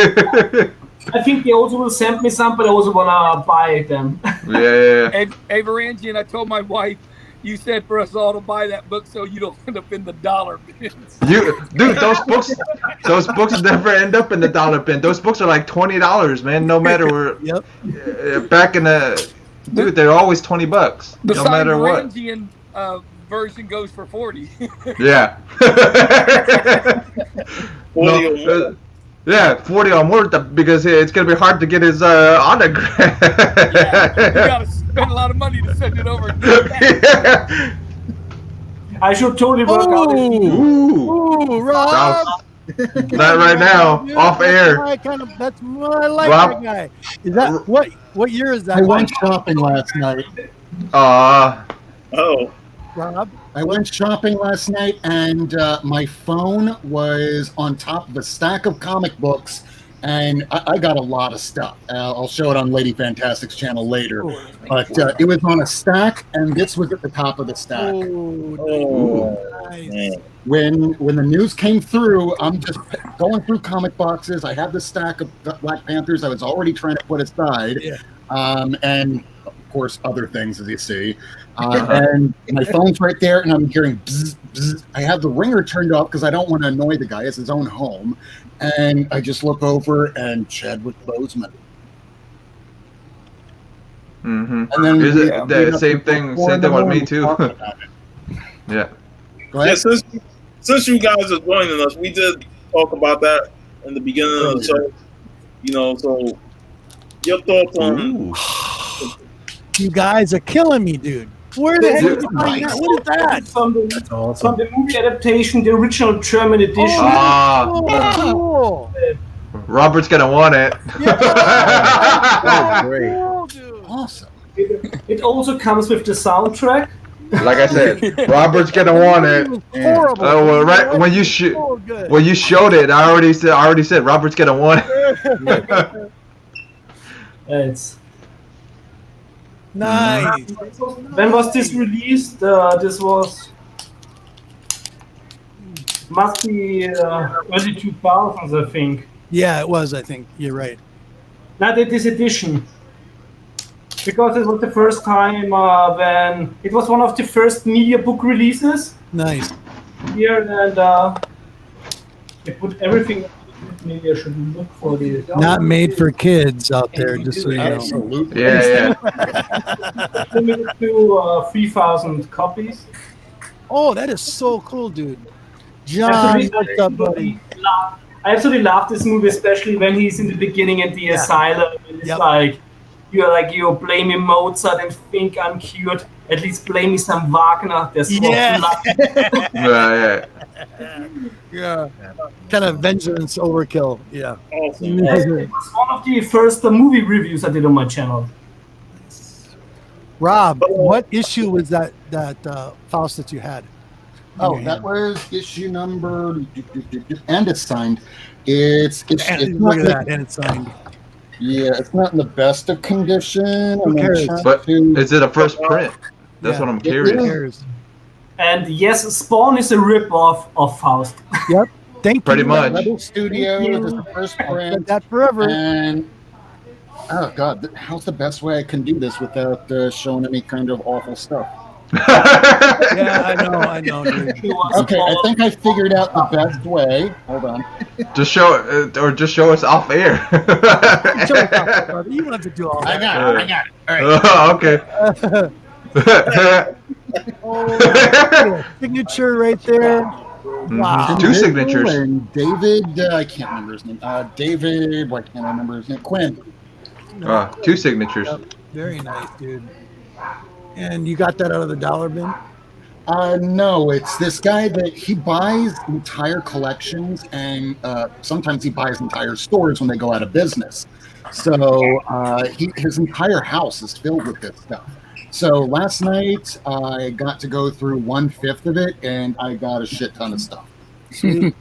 I think they also will send me some, but I also wanna buy them. Yeah. hey, Varangian, I told my wife, you said for us all to buy that book so you don't end up in the dollar bins. Dude, those books never end up in the dollar bin. Those books are like $20, man. No matter where. Yep. Back in dude, they're always $20. The No matter what. Varangian version goes for 40. Yeah. 40 or more. Yeah, 40 or more because it's gonna be hard to get his autograph. Yeah, you gotta spend a lot of money to send it over. Yeah. I should totally work out. Ooh. Ooh, Rob. Not right now, Dude, off air. That's what I like Rob- that guy. Is that what year is that? I went shopping last night. Uh, Oh, Rob? I went shopping last night, and my phone was on top of a stack of comic books, and I got a lot of stuff. I'll show it on Lady Fantastic's channel later. But it was on a stack, and this was at the top of the stack. oh, Nice. man. When the news came through, I'm just going through comic boxes. I have the stack of Black Panthers I was already trying to put aside, Yeah. and of course other things, as you see. And my phone's right there, and I'm hearing bzz, bzz. I have the ringer turned off because I don't want to annoy the guy. It's his own home, and I just look over and Chadwick Boseman. mm-hmm. And then Is it we- the we- same thing? four Same in the thing with me morning too. talking about it. Yeah. Go Yeah, ahead. since you guys are joining us, we did talk about that in the beginning of the show. You know, so your thoughts on Ooh. You guys are killing me, dude. Where the hell did you find Nice. that? What is that? From the, That's from awesome. the movie adaptation, the original German edition. Ah, Oh, cool. Robert's gonna want it. That is great. Cool, dude. Awesome. It also comes with the soundtrack. Like I said, Robert's gonna want it. was horrible. Oh, well, right when you So good. when you showed it, I already said Robert's gonna want it. It's Nice. when was this released? This was must be early 2000s, I think. Yeah, it was. I think you're right. Not this edition, because it was the first time when it was one of the first media book releases Nice. here, and they put everything. Maybe I should look for the. Not made for kids out there, just so you know. Absolutely. Yeah, yeah. Limited to 3,000 copies. Oh, that is so cool, dude. John, what's up, buddy? I absolutely love this movie, especially when he's in the beginning at the Yeah. asylum. And it's Yep. like you're blaming Mozart and think I'm cured. At least play me some Wagner. There's so much Yeah. blood. Yeah, Yeah. Kind of vengeance overkill. Yeah. awesome. It was one of the first movie reviews I did on my channel. Rob, what issue was that Faust that you had? Oh, that was issue number, and it's signed. It's And not look at the- that, and it's signed. Yeah, it's not in the best of condition. I'm cares? trying But to- is it a first print? That's Yeah. what I'm It Who curious. cares? And yes, Spawn is a rip-off of Faust. Thank Pretty you. much. Rebel Studios Thank you. is the first I've said print, that forever. and oh god, how's the best way I can do this without showing any kind of awful stuff? Yeah, I know, dude. He was Okay, I think I figured out the best way. Hold on. Just show it, or just show us off air. Show us out, brother. You don't have to do all I that. got it. I got it. All right. Oh, okay. Oh, yeah. Signature right there. Wow. Two Mitchell signatures. And David, I can't remember his name. David, why can't I remember his name? Quinn. Two signatures. Very nice, dude. And you got that out of the dollar bin? No, it's this guy that he buys entire collections, and sometimes he buys entire stores when they go out of business. So his entire house is filled with this stuff. So last night I got to go through 1/5 of it, and I got a shit ton of stuff. We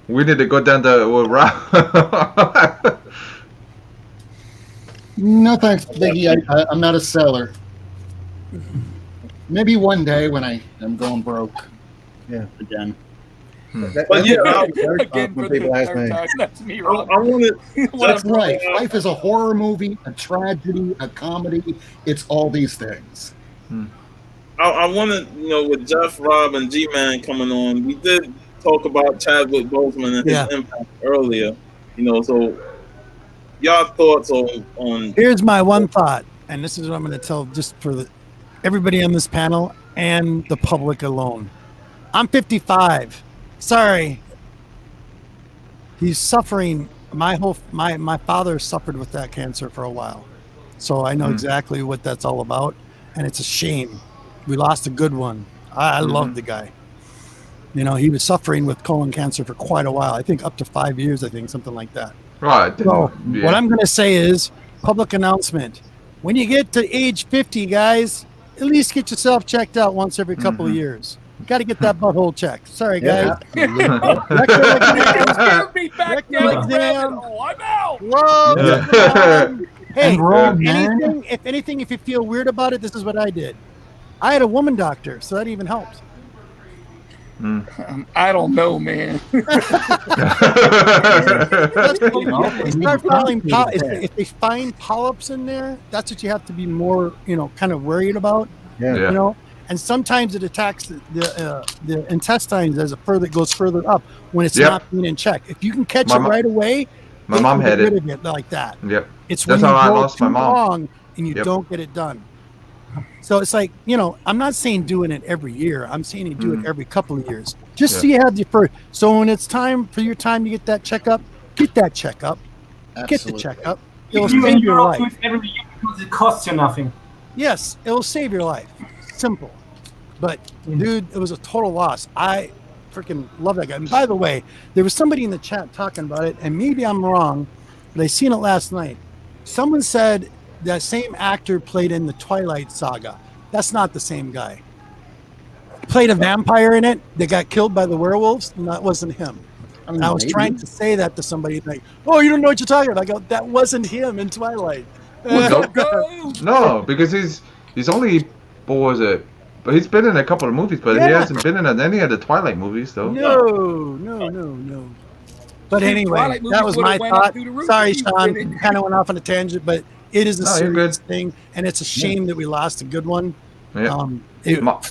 need to go down the route. No thanks, Biggie. I'm not a seller. Maybe one day when I am going broke. Yeah. Again. But yeah, Again, for when the people ask third me. time. That's me, I Rob. wanted That's life. Life is a horror movie, a tragedy, a comedy. It's all these things. I wanted, with Jeff, Rob, and G-Man coming on, we did talk about Chadwick Boseman and his Yeah. impact earlier. So y'all thoughts on Here's my one thought, and this is what I'm going to tell just for everybody on this panel and the public alone. I'm 55. Sorry. He's suffering. My father suffered with that cancer for a while, so I know exactly what that's all about, and it's a shame. We lost a good one. I love the guy. You know, he was suffering with colon cancer for quite a while. I think up to 5 years. I think something like that. Right. So what I'm going to say is public announcement. When you get to age 50, guys, at least get yourself checked out once every couple of years. Got to get that butthole checked. Sorry, guys. I'm out. Whoa. Yeah. Hey, Wrong, if anything, if you feel weird about it, this is what I did. I had a woman doctor, so that even helped. I don't know, man. If they find polyps in there, that's what you have to be more, kind of worried about. Yeah. Yeah. You know, and sometimes it attacks the intestines as it goes further up when it's not being in check. If you can catch it right away, my mom had get it. rid of like that. Yep. It's That's when you how I go lost my too mom. long and you don't get it done. So it's like, I'm not saying doing it every year. I'm saying you do it every couple of years. Just so you have your first. So when it's time for your time to get that checkup, get that checkup. Absolutely. Get the checkup. It'll You save in your Europe do life. it every year because it costs you nothing. Yes, it'll save your life. Simple. But dude, it was a total loss. I freaking love that guy. And by the way, there was somebody in the chat talking about it, and maybe I'm wrong, but I seen it last night. Someone said that same actor played in the Twilight Saga. That's not the same guy. He played a vampire in it that got killed by the werewolves, and that wasn't him. And I was trying to say that to somebody, like, oh, you don't know what you're talking about. I go, that wasn't him in Twilight. No, because he's only, what was it? But he's been in a couple of movies, but he hasn't been in any of the Twilight movies, though. No. But anyway, Twilight movies that was would've my went up thought. through the roof Sorry, if he was Sean, in it. kind of went off on a tangent, but it is a No, you're serious good. thing, and it's a shame that we lost a good one. Yeah. It- Mom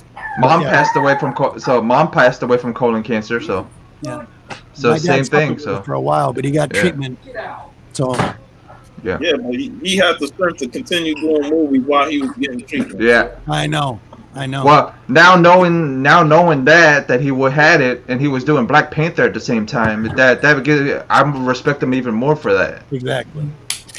Yeah. passed away from mom passed away from colon cancer, so yeah. so My dad same suffered thing. with it So for a while, but he got Yeah. treatment. So Yeah, but he had the strength to continue doing movies while he was getting treatment. yeah. I know. Well, now knowing that he had it and he was doing Black Panther at the same time, that would give I respect him even more for that. Exactly.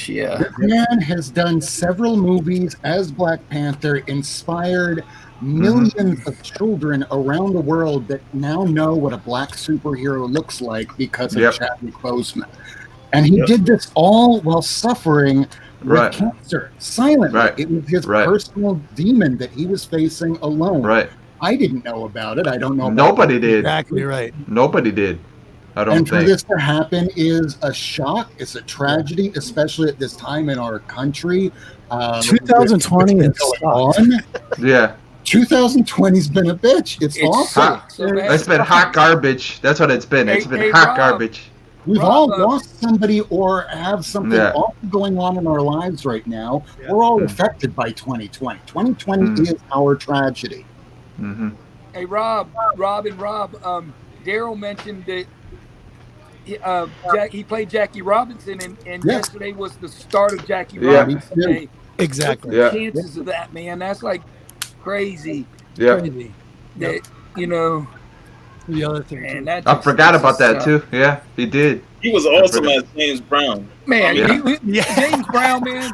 Yeah. This man has done several movies as Black Panther, inspired millions of children around the world that now know what a black superhero looks like because of Yep. Chadwick Boseman. And he did this all while suffering with Right. cancer, silently. Right. It was his Right. personal demon that he was facing alone. Right. I didn't know about it. I don't know about Nobody did. Exactly right. Nobody did. I don't and for think. this to happen is a shock. It's a tragedy, especially at this time in our country. 2020 what's been is going on. Yeah. 2020's been a bitch. It's awful. hot. It's been hot garbage. That's what it's been. It's been Hey, hot Rob. garbage. We've Rob, all lost somebody or have something Yeah. awful going on in our lives right now. We're all affected by 2020. 2020 is our tragedy. Hmm. Hey, Rob, Daryl mentioned that he played Jackie Robinson, and Yeah. yesterday was the start of Jackie Yeah. Robinson Day. Exactly. Yeah. The chances of that, man, that's like crazy. Yeah. Crazy. That The other thing. man, too. that I just- forgot about that sucks. too. Yeah, he did. He was awesome as James Brown. Man, Yeah. James Brown, man.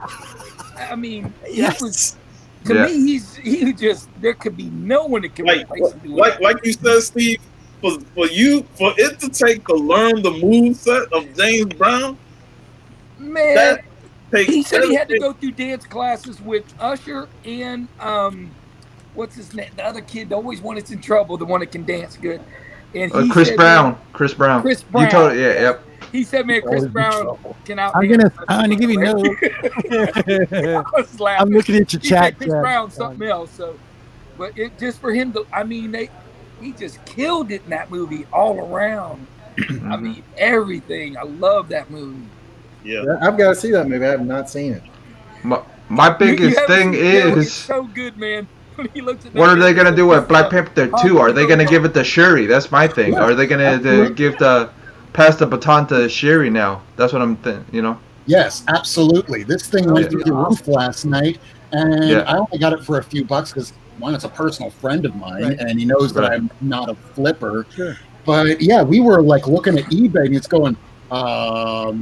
I mean, he was, Yes. to Yeah. me, he just there could be no one that can replace him. doing that. Like you said, Steve, for it to take to learn the move set of James Brown, Man, that takes he said he had to everything. go through dance classes with Usher and what's his name? The other kid that always when it's in trouble, the one that can dance good. And he Chris said, Brown. Chris Brown. Chris You Brown. told it. Yeah. Yep. He said, "Man, Chris Brown can out." I'm gonna give you another. I was laughing. I'm looking at your He chat. said Chris Brown something else. So, but it just for him to, I mean, he just killed it in that movie all around. I mean, everything. I love that movie. Yeah. Yeah, I've got to see that movie. I have not seen it. My biggest haven't thing seen it? It's is, so good, man. When he looks at what that are they gonna do with Black picture, Panther 2? Are they gonna give it to Shuri? That's my thing. Yeah, Are they gonna pass the baton to Shuri now? That's what I'm thinking. You know. Yes, absolutely. This thing went Yeah. through the roof last night, and Yeah. I only got it for a few bucks because one, it's a personal friend of mine, Right. and he knows that Right. I'm not a flipper. Sure. But yeah, we were like looking at eBay and it's going,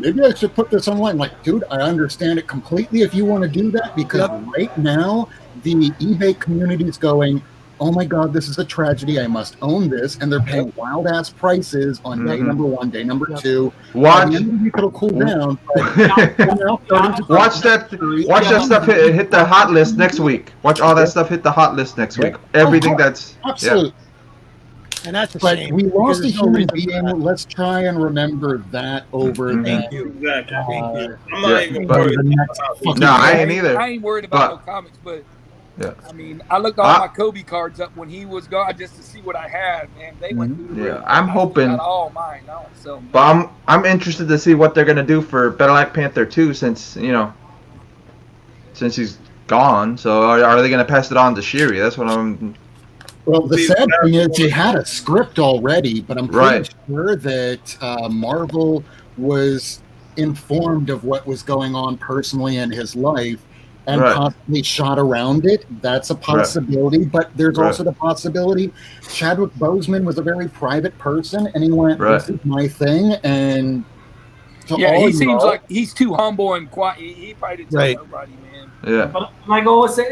maybe I should put this online. Like, dude, I understand it completely if you want to do that, because right now the eBay community is going, oh my God, this is a tragedy. I must own this. And they're paying wild ass prices on day number 1, day number 2. Watch. By the end of the week, it'll cool down. But Watch that stuff hit the hot list next week. Watch all that stuff hit the hot list next week. Everything that's absolutely. And that's a But shame. we lost a because there's no human reason for being. that. Let's try and remember that over Thank the, you. Exactly. Thank you. I'm not even but- worried the next about fucking- No, I ain't either. I ain't worried about But- no comics, but Yeah. I mean, I looked all my Kobe cards up when he was gone just to see what I had, man. They went through the Yeah, roof. I'm I hoping- got all mine. I don't sell them. But I'm interested to see what they're gonna do for Black Panther 2 since he's gone. So are they gonna pass it on to Shuri? That's what I'm. Well, the sad thing is they had a script already, but I'm pretty Right. sure that Marvel was informed of what was going on personally in his life and Right. possibly shot around it. That's a possibility, but there's Right. also the possibility Chadwick Boseman was a very private person, and he went, Right. "This is my thing," and to Yeah, all he seems y'all- like he's too humble and quiet. He probably didn't tell Right. nobody, man. Yeah. But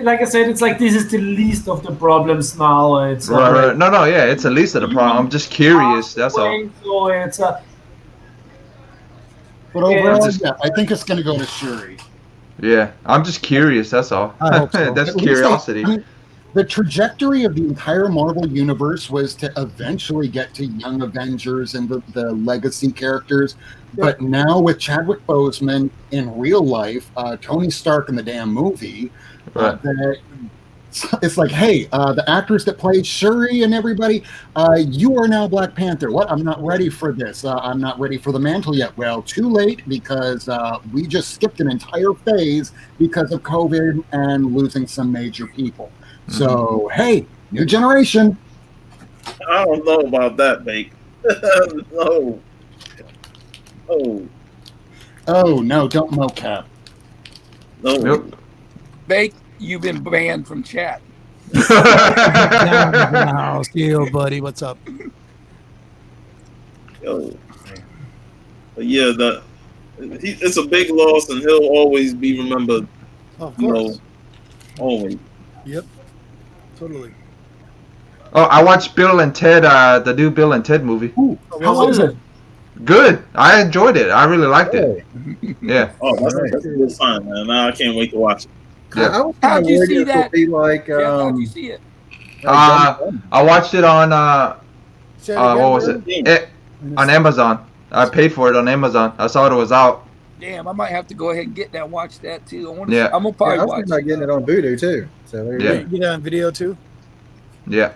like I said, it's like this is the least of the problems now. It's Right. No. Yeah, it's the least of the problem. I'm just curious. That's all. So it's But overall, Just- yeah, I think it's going to go to Shuri. Yeah, I'm just curious. That's all. I hope so. That's At least curiosity. I mean, the trajectory of the entire Marvel universe was to eventually get to Young Avengers and the legacy characters. But now with Chadwick Boseman in real life, Tony Stark in the damn movie, Right. it's like, hey, the actors that played Shuri and everybody, you are now Black Panther. What? I'm not ready for this. I'm not ready for the mantle yet. Well, too late, because we just skipped an entire phase because of COVID and losing some major people. So, hey, new generation. I don't know about that, Bake. No. Oh, Oh, no, don't mocap. no. Yep. Bake, you've been banned from chat. Down in the house. Yo, buddy, what's up? Yo. But yeah, it's a big loss, and he'll always be remembered. Of You know, course. always. Yep. Totally. Oh, I watched Bill and Ted, the new Bill and Ted movie. How was it? Good. I enjoyed it. I really liked it. Yeah. Oh, that's a good sign, man. Now I can't wait to watch it. Yeah. I was How'd kind of you worried see it would that? be like, Jeff, how'd you see it? I watched it on Say it again, what was Bill? it? On Amazon. I paid for it on Amazon. I saw it was out. Damn, I might have to go ahead and get that. Watch that too. Yeah. I'm gonna Yeah, probably I was watch thinking about getting it on Voodoo too. So there you Yeah. go. Get it on video too. Yeah.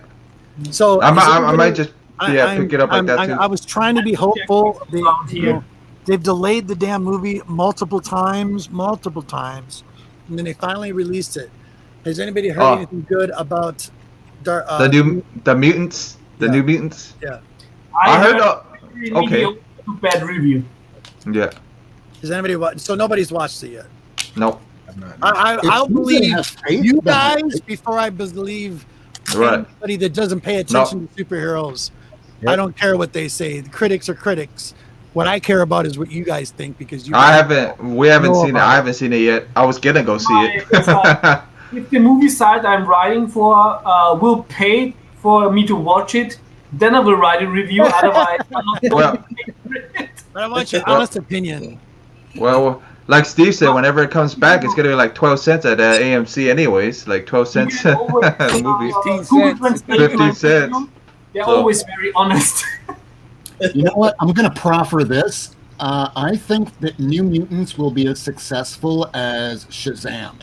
So I is might everybody- just pick it up like that too. I was trying to be hopeful. Around here. They've delayed the damn movie multiple times, and then they finally released it. Has anybody heard Oh. anything good about the mutants? The yeah. new mutants? I heard Really okay. mediocre to bad review. Yeah. Has anybody watched? So nobody's watched it yet. Nope. I'm not- I'll If you didn't believe have faith you behind guys it- before I believe Right. anybody that doesn't pay attention to superheroes. Yep. I don't care what they say. The critics are critics. What I care about is what you guys think, because you. We haven't know seen it. about I haven't seen it yet. I was gonna go see it. It's If the movie site I'm writing for will pay for me to watch it, then I will write a review. Otherwise, I'm not going Well- to pay for it. But I want your honest opinion. Well, like Steve said, whenever it comes back, it's gonna be like 12 cents at AMC anyways. Like 12 cents You can always, movie. 15 Google cents. Translate 15 my cents. opinion. They're So- always very honest. You know what? I'm going to proffer this. I think that New Mutants will be as successful as Shazam.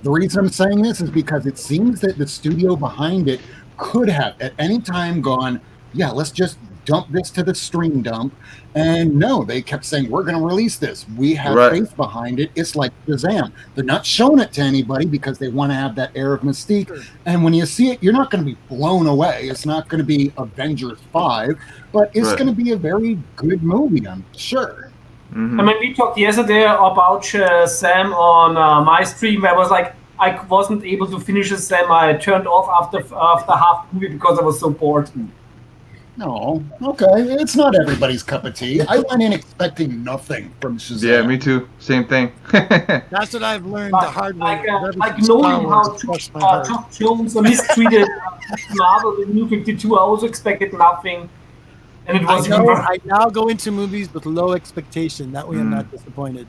The reason I'm saying this is because it seems that the studio behind it could have at any time gone, yeah, let's just dump this to the stream dump. And no, they kept saying, we're going to release this. We have Right. faith behind it. It's like Shazam. They're not showing it to anybody because they want to have that air of mystique. And when you see it, you're not going to be blown away. It's not going to be Avengers 5, but it's Right. going to be a very good movie, I'm sure. Mhm. I mean, we talked yesterday about Sam on my stream. I was like, I wasn't able to finish Sam. I turned off after half the movie because I was so bored. No, okay. It's not everybody's cup of tea. I went in expecting nothing from Shazam. Yeah, me too. Same thing. That's what I've learned the hard way. Like knowing how Crushed my heart. Geoff Jones mistreated Marvel with New 52, I also expected nothing. And it was I now go into movies with low expectation. That way I'm not disappointed.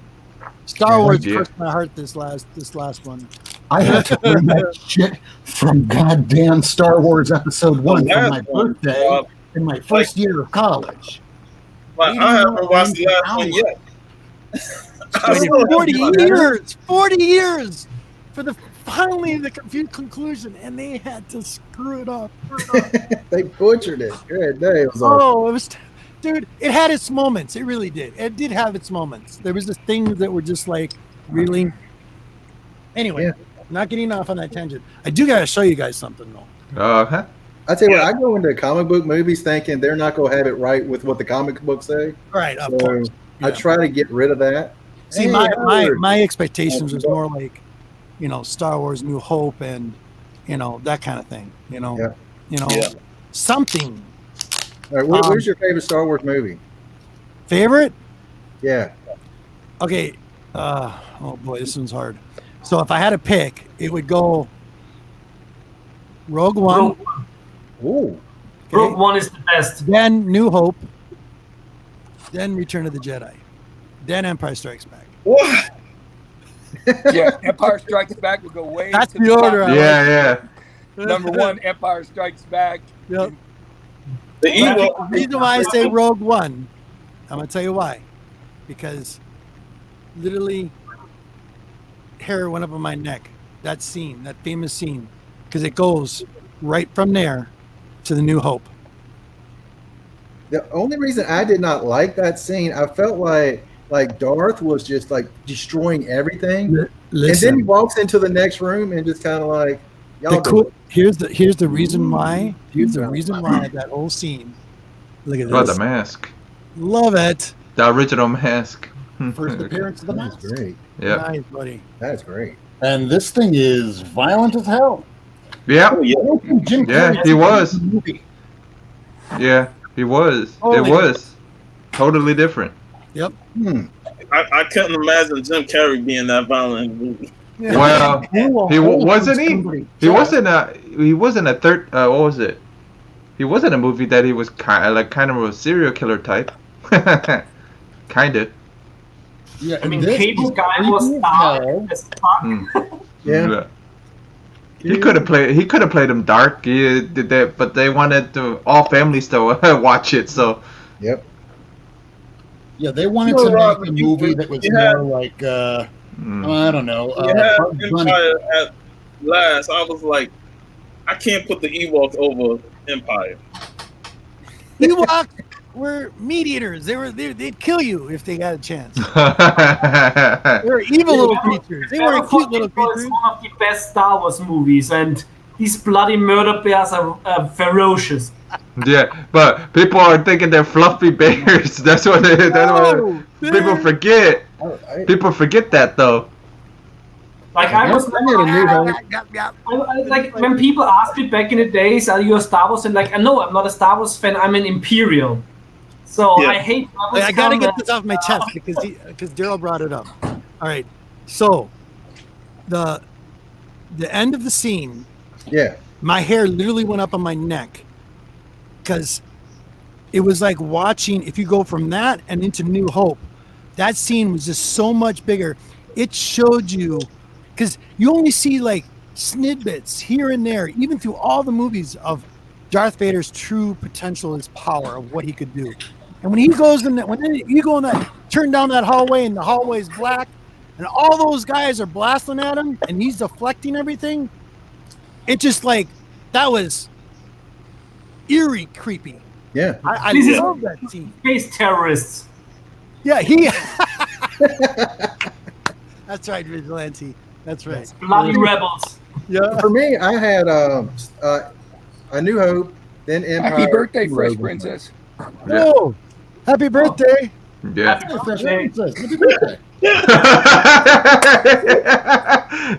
Star Wars crushed my heart this last one. I had to learn that shit from goddamn Star Wars Episode 1 for my birthday in my first year of college. But I haven't watched the last one yet. I Waited still 40 haven't. years! 40 years! For finally the conclusion, and they had to screw it up. They butchered it. Good day. It was Oh, it was, dude. It had its moments. It really did. It did have its moments. There was the things that were just like, really. Anyway, not getting off on that tangent. I do gotta show you guys something though. Uh-huh. I tell you what, I go into comic book movies thinking they're not going to have it right with what the comic books say. Right, of So course. I try to get rid of that. See, Hey, my expectations was more like, Star Wars, New Hope, and that kind of thing. Something. All right, what's your favorite Star Wars movie? Favorite? Yeah. Okay. Oh boy, this one's hard. So if I had to pick, it would go Rogue One. Ooh. Rogue One is the best. Then New Hope. Then Return of the Jedi. Then Empire Strikes Back. What? Yeah, Empire Strikes Back will go way. That's to the top. order. Yeah. Number one, Empire Strikes Back. Yep. The evil. The reason why I say Rogue One, I'm gonna tell you why. Because literally, hair went up on my neck. That scene, that famous scene, because it goes right from there to the New Hope. The only reason I did not like that scene, I felt like Darth was just like destroying everything, and then he walks into the next room and just kind of like, y'all. Here's the reason why. Here's the reason why that whole scene. Look at Oh, this. the mask. Love it. The original mask. First appearance of the That's mask. great. Yeah. Nice, buddy. That's great. And this thing is violent as hell. Yeah. Oh, yeah. I don't think Jim Yeah, Carrey he was. in the movie. Yeah, he was. Oh, It my was totally different. Yep. I couldn't imagine Jim Carrey being that violent in the movie. Well, wasn't he? Somebody- He wasn't a third. What was it? He wasn't a movie that he was kind of a serial killer type. Kind of. Yeah, I mean, and this Cable is Guy was creepy as dark hell. as fuck. Yeah. He could have played him dark. He did that, but they wanted all families to watch it. So Yep. Yeah, they wanted You know, to Rob, make a you- movie that was you had- more like, mm. I don't know. You had Bugs Bunny. Empire at last. I was like, I can't put the Ewoks over Empire. Ewoks were meat eaters. They'd kill you if they got a chance. They were evil little creatures. They weren't cute little It's creatures. one of the best Star Wars movies, and these bloody murder bears are ferocious. Yeah, but people are thinking they're fluffy bears. That's what No, people they're- forget. I People forget that though. Like I was, I made a new home. like when people asked me back in the days, "Are you a Star Wars?" and like, no, I'm not a Star Wars fan. I'm an Imperial. So Yeah. I hate. I gotta get this off my chest because Daryl brought it up. All right, so the end of the scene, Yeah. my hair literally went up on my neck because it was like watching. If you go from that and into New Hope, that scene was just so much bigger. It showed you because you only see like snippets here and there, even through all the movies of Darth Vader's true potential, his power of what he could do. And when he goes in that, when you go in that, turn down that hallway and the hallway is black, and all those guys are blasting at him, and he's deflecting everything. It just like that was eerie, creepy. Yeah. I This is- love that scene. Space terrorists. Yeah, he. That's right, Vigilante. That's right. Bloody rebels. Yeah. For me, I had A New Hope, then Empire. Happy birthday, then Fresh Rogue One. Princess. Oh, happy birthday! Yeah. Hey, Fresh Princess, happy birthday.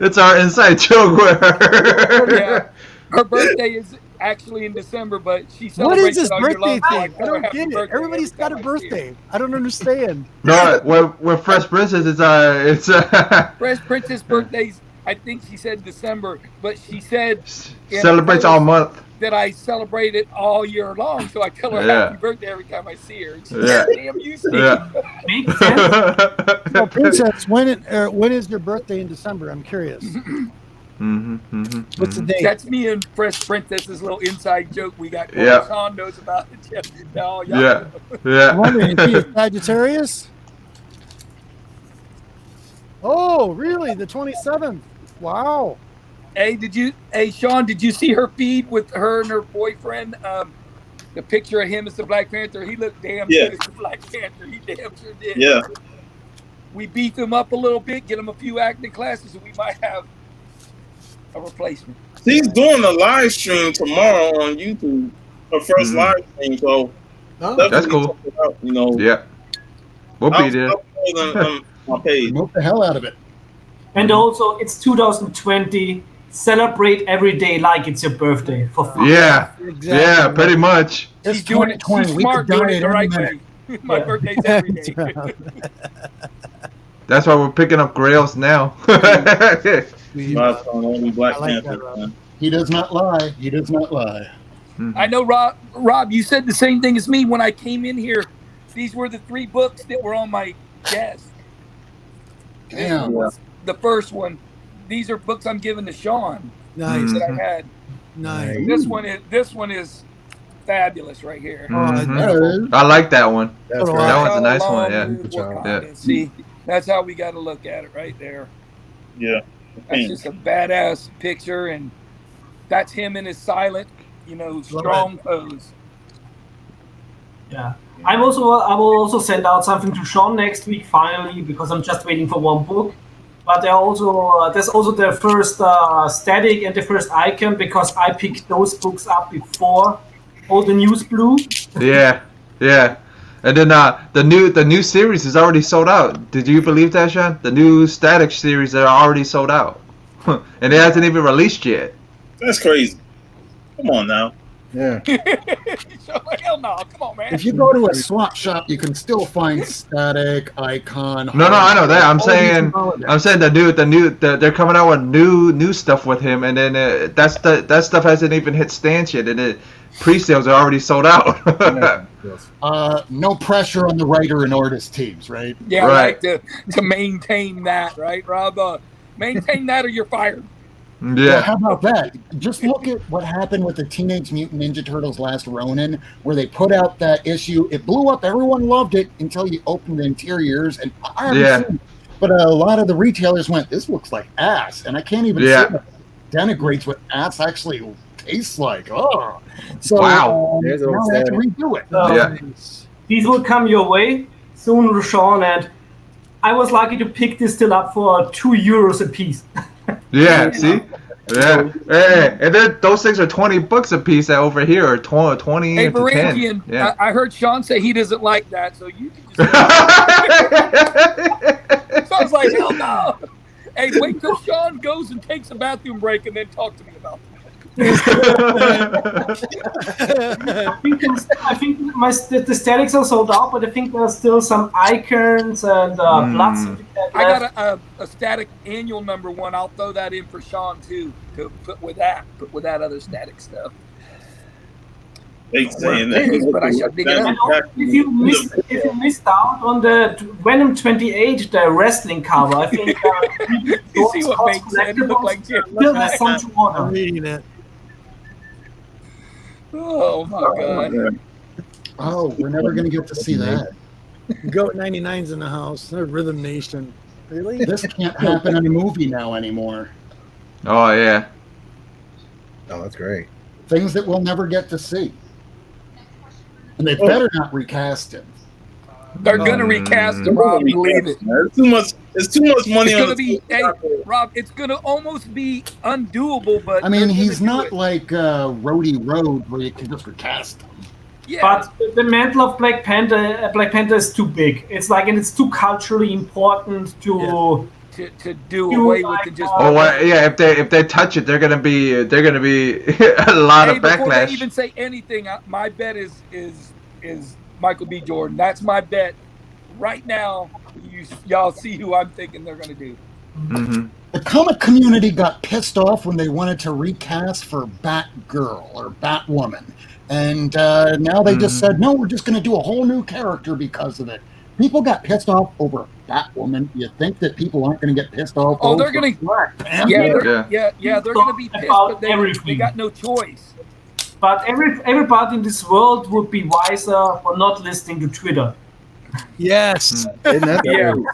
It's our inside joke with her. Yeah. Her birthday is actually in December, but she What celebrates is this it all year birthday long. so thing? I tell her don't happy get it. birthday Everybody's every got a time I see her. birthday. I don't understand. No, with Fresh Princess, it's Fresh Princess birthdays, I think she said December, but she said celebrates all month. that I celebrate it all year long. So I tell her Yeah. happy birthday every time I see her. And she's Yeah. like, damn you, Steve. Yeah. Makes sense. So, Princess, when is your birthday in December? I'm curious. What's the date? That's me and Fresh Princess's little inside joke we got. Yeah. Sean knows about it. No, y'all Yeah. know. I'm wondering, is he a Sagittarius? Oh, really? The 27th. Wow. Hey, Sean, did you see her feed with her and her boyfriend? The picture of him as the Black Panther. He looked damn good as the Black Panther. He damn sure did. Yeah. We beef him up a little bit, get him a few acting classes, and we might have a replacement. She's doing a live stream tomorrow on YouTube. Her first live stream, so That's definitely cool. check it out, you know. Yeah. We'll be there. I'll put it on my page. Promote the hell out of it. And also, it's 2020. Celebrate every day like it's your birthday for fun. Yeah. Exactly. Yeah, pretty much. She's doing it. 2020. She's We smart could doing die it the at right any way. My Yeah. birthday's every day. That's why we're picking up Grails now. Last on only Black I like Panther. that, Rob. man. He does not lie. He does not lie. I know, Rob, you said the same thing as me when I came in here. These were the 3 books that were on my desk. This Damn. was the first one. These are books I'm giving to Sean Nice. that I had. Nice. This one is fabulous right here. Mhm. There it is. I like that one. That's That great. That one's a How nice long one, yeah. live Good job. Wakanda. Yeah. See, that's how we got to look at it right there. Yeah. That's just a badass picture, and that's him in his silent, strong pose. Yeah. I will also send out something to Sean next week finally because I'm just waiting for one book. But there's also the first static and the first icon because I picked those books up before all the news blew. Yeah. Yeah. And then the new series is already sold out. Did you believe that, Sean? The new Static series are already sold out. And it hasn't even released yet. That's crazy. Come on now. Yeah. So, hell no, come on, man. If you go to a swap shop, you can still find Static, Icon. No, I know that. I'm all these saying holidays. they're coming out with new stuff with him, and then that stuff hasn't even hit stands yet, and pre-sales are already sold out. No pressure on the writer and artist teams, right? Yeah, Right. right. To maintain that, right, Rob? Maintain that or you're fired. Well, Yeah. how about that? Just look at what happened with the Teenage Mutant Ninja Turtles Last Ronin, where they put out that issue. It blew up. Everyone loved it until you opened the interiors. And I haven't Yeah. seen it. But a lot of the retailers went, this looks like ass. And I can't even Yeah. say that denigrates what ass actually tastes like. Oh. So Wow. There's now old they have to Static. redo it. Yeah. These will come your way soon, Sean, and I was lucky to pick this still up for €2 a piece. Yeah. See. Yeah. Hey, and then those things are $20 a piece. Over here are 20 Hey, to 10. Varangian, Yeah. I heard Sean say he doesn't like that, so you can just. So I was like, hell no. Hey, wait till Sean goes and takes a bathroom break and then talk to me about it. I think the statics are sold out, but I think there's still some icons and blood certificate I left. got a static annual number 1. I'll throw that in for Sean too to put with that other static stuff. They saying that. Please, but I should dig it up. And also, if you missed out on the Venom 28, the wrestling cover, I think You see what makes it look like Jim? still has some to I'm order. reading it. Oh my god. Oh, we're never going to get to see that. Goat 99's in the house. They're Rhythm Nation. Really? This can't happen in a movie now anymore. Oh yeah. Oh, that's great. Things that we'll never get to see. And they better not recast him. They're gonna recast him, Rob. Believe it. It's too much. It's too much money It's on gonna the be, hey, Rob. It's gonna almost be undoable, but I mean, they're gonna he's do not it. like Rhodey Road where you can just recast him. Yeah, But the mantle of Black Panther is too big. It's like, and it's too culturally important to to do away with and just. Oh yeah, if they touch it, they're gonna be a lot Hey, of before they backlash. even say anything, my bet is Michael B. Jordan. That's my bet right now. Y'all see who I'm thinking they're gonna do. Hmm. The comic community got pissed off when they wanted to recast for Batgirl or Batwoman. And now they just said, no, we're just going to do a whole new character because of it. People got pissed off over Batwoman. You think that people aren't going to get pissed off Oh, over they're gonna- Black Panther? Yeah, they're gonna be pissed, but they got no choice. But everybody in this world would be wiser for not listening to Twitter. Yes. Isn't that the Yeah. truth?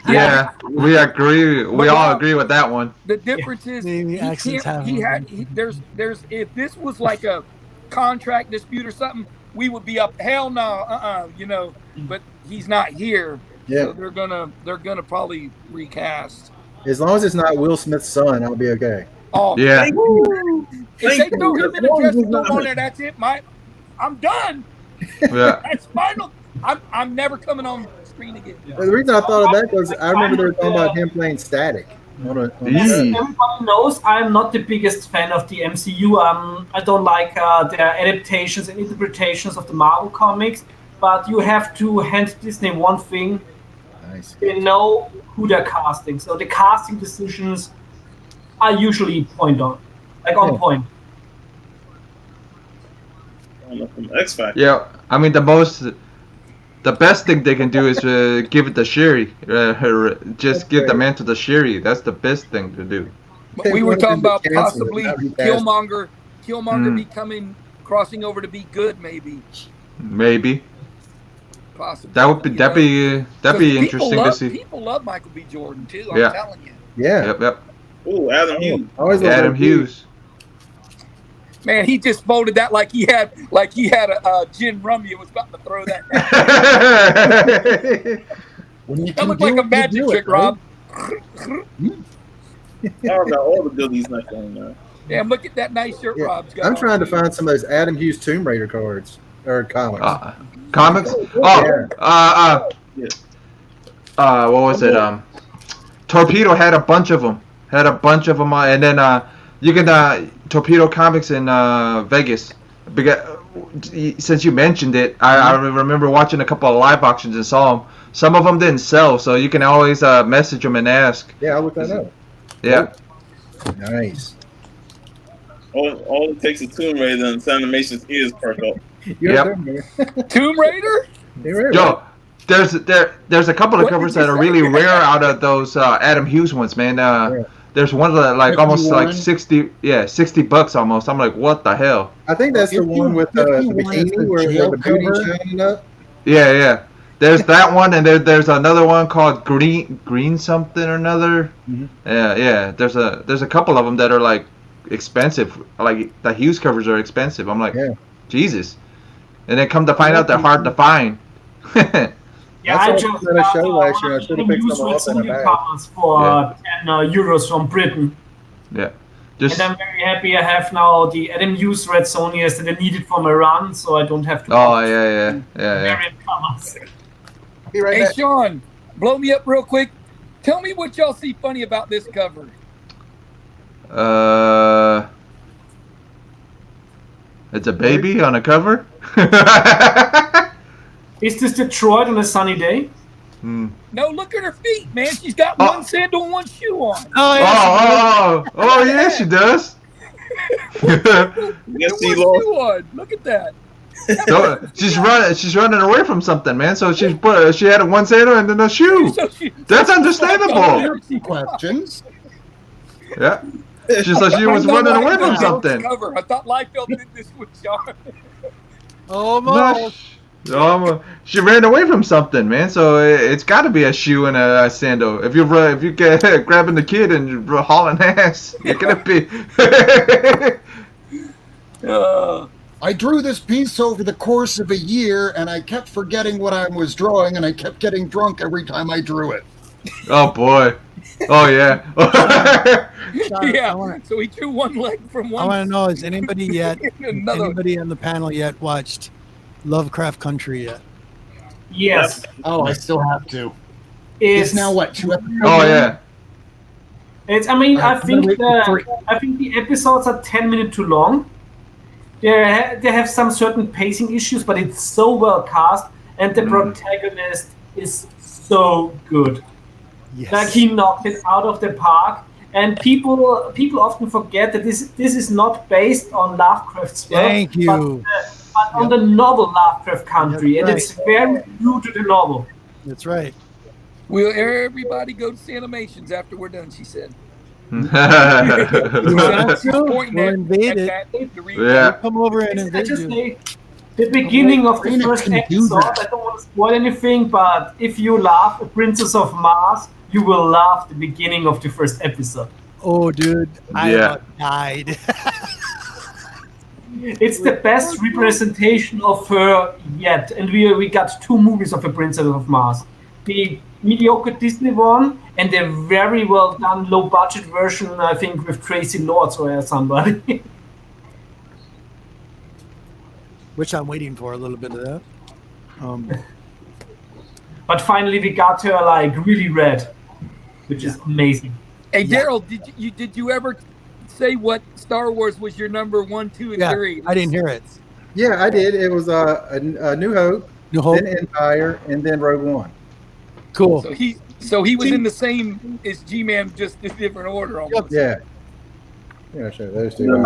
Yeah, we agree. We But all Rob- agree with that one. The difference is Maybe he accents can't. have There's if this was like a contract dispute or something, we would be up. Hell no, you know. But he's not here, Yeah. so they're gonna probably recast. As long as it's not Will Smith's son, I'll be okay. Oh Yeah. Thank you. If they throw him in a As long as dressing it's not- room on there, that's it. I'm done. Yeah. That's final. I'm never coming on screen again. The reason I thought of that was I remember they were talking about him playing Static. On a Yeah. show. Everybody knows I'm not the biggest fan of the MCU. I don't like their adaptations and interpretations of the Marvel comics. But you have to hand Disney one thing: Nice. they know who they're casting. So the casting decisions are usually on Yeah. point. From X Factor. Yeah, I mean the best thing they can do is give it to Shuri. Just give the mantle to Shuri. That's the best thing to do. But we were talking about Cancel it, possibly not recast. Killmonger becoming crossing over to be good, maybe. Maybe Possibly. that would be You that'd know? be that'd 'Cause be people interesting love, to see. People love Michael B. Jordan too. Yeah. I'm telling you, Yeah. Yep. Ooh, Adam Hughes. I always loved Adam him. Hughes. man, he just folded that like he had a gin rummy and was about to throw that. When you That can looked do like a it, you magic do it, trick, right? Rob. Y'all got all the goodies next time, man. Damn, look at that nice shirt Yeah. Rob's got. I'm on. trying to find some of those Adam Hughes Tomb Raider cards or comics. Comics. What was it? Torpedo had a bunch of them. And then you can Torpedo Comics in Vegas. Because since you mentioned it, I remember watching a couple of live auctions and saw them. Some of them didn't sell, so you can always message them and ask. Yeah, I'll look that up. Yeah. Nice. All it takes is Tomb Raider and Sanimation's ears perk up. You're Yep. good, man. Tomb Raider. You're right. Yo, there's a couple of What covers did you that are say? really rare out of those Adam Hughes ones, man. There's one that like almost like 51. $60 almost. I'm like, what the hell? I think that's the If one you- with if the you wanted bikini the where jail the booty's cover- shining up. Yeah. There's that one, and there's another one called Green something or another. Mhm. Yeah. There's a couple of them that are like expensive. Like the Hughes covers are expensive. I'm like, Yeah. Jesus. And then come to find out they're hard to find. Yeah, I I saw just them at a got show last year. I should have picked used some up in a bag. covers for 10 euros from Britain. Yeah. Just And I'm very happy I have now the Adam Hughes Red Sonias that I needed for my run, so I don't have to yeah. variant covers. Be right Hey back. Sean, blow me up real quick. Tell me what y'all see funny about this cover. It's a baby on a cover. Is this Detroit on a sunny day? No, look at her feet, man. She's got Oh. one sandal and one shoe on. Oh, yeah. Oh, yeah, she does. Yes, And he one lost. shoe on. Look at that. No, she's running away from something, man. So she had a one sandal and then a shoe. So she- That's understandable. Questions. Yeah. She's like she was I thought running away Liefeld from did something. this cover. I thought Liefeld did this with Sean. Almost. She ran away from something, man. So it's got to be a shoe and a sandal. If you get grabbing the kid and you're hauling ass, you're gonna be. I drew this piece over the course of a year, and I kept forgetting what I was drawing, and I kept getting drunk every time I drew it. Oh boy. Oh yeah. Sean, Yeah. I want So he drew one leg from one. to know, has anybody Another. anybody on the panel yet watched Lovecraft Country yet? Yes. Oh, I still have to. It's It's now what, 2 episodes? Oh yeah. It's. I mean, I I'm think gonna wait for the episodes are 10 minutes too long. They have some certain pacing issues, but it's so well cast, and the protagonist is so good. Yes. Like he knocked it out of the park. And people often forget that this is not based on Lovecraft's work, Thank you. but on the novel Lovecraft Country, Yep, and it's very true to the novel. That's right. Will everybody go to Animations after we're done? She said. You want She's to? pointing We'll at invade it. that to read. Yeah. Come over and I invade just you. say the beginning of the Phoenix first can do episode. that. I don't want to spoil anything, but if you love A Princess of Mars, you will love the beginning of the first episode. Oh, dude, I Yeah. about died. It's the best representation of her yet, and we got 2 movies of A Princess of Mars. The mediocre Disney one and the very well done low budget version, I think, with Tracy Lords or somebody. Which I'm waiting for a little bit of that. But finally, we got her like really red, which is amazing. Hey, Yeah. Daryl, did you ever say what Star Wars was your number 1, 2, and Yeah, 3? I didn't hear it. Yeah, I did. It was a New Hope, New Hope. then Empire, and then Rogue One. Cool. So he was in the same as G-Man, just in different order almost. Yeah. Yeah, I'll show you those two.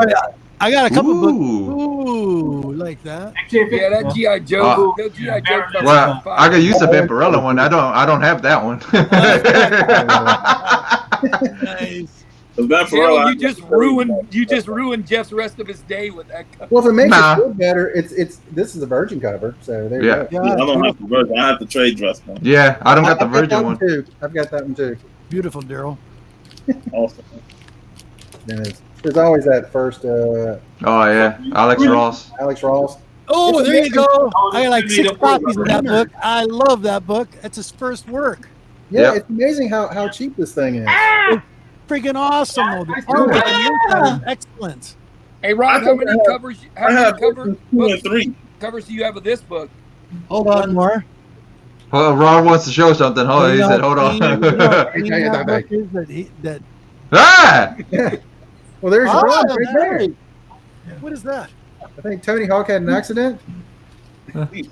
I got a couple books. Ooh. Ooh, like that. Actually, Yeah, that G.I. Joe. That G.I. Joe. Well, Well, I could use the Vampirella one. I don't have that one. Nice. The Daryl, Vampirella, you just ruined Jeff's rest of his day with that. Well, if it makes Nah. it feel better, it's this is a virgin cover, so there you Yeah. go. Yeah, I don't have the virgin. I have the trade dress one. Yeah, I don't got the I've got virgin that one. too. I've got that one too. Beautiful, Daryl. Awesome. There's always that first Oh yeah, Alex Ross. Alex Ross. Oh, It's there you amazing. go. Oh, I got like it's 6 really copies of that important. book. I love that book. It's his first work. Yeah, Yep. it's amazing how cheap this thing is. Freaking awesome, though. The Yeah. artwork on the inside is excellent. Hey, Ron, how many covers? How I many have covers versions 2 and 3. covers do you have of this book? Hold on, more. Well, Ron wants to show something. Hold on, he said, "Hold on." Ah! Well, there's your Ah, brother right there. hey. What is that? I think Tony Hawk had an accident. Right.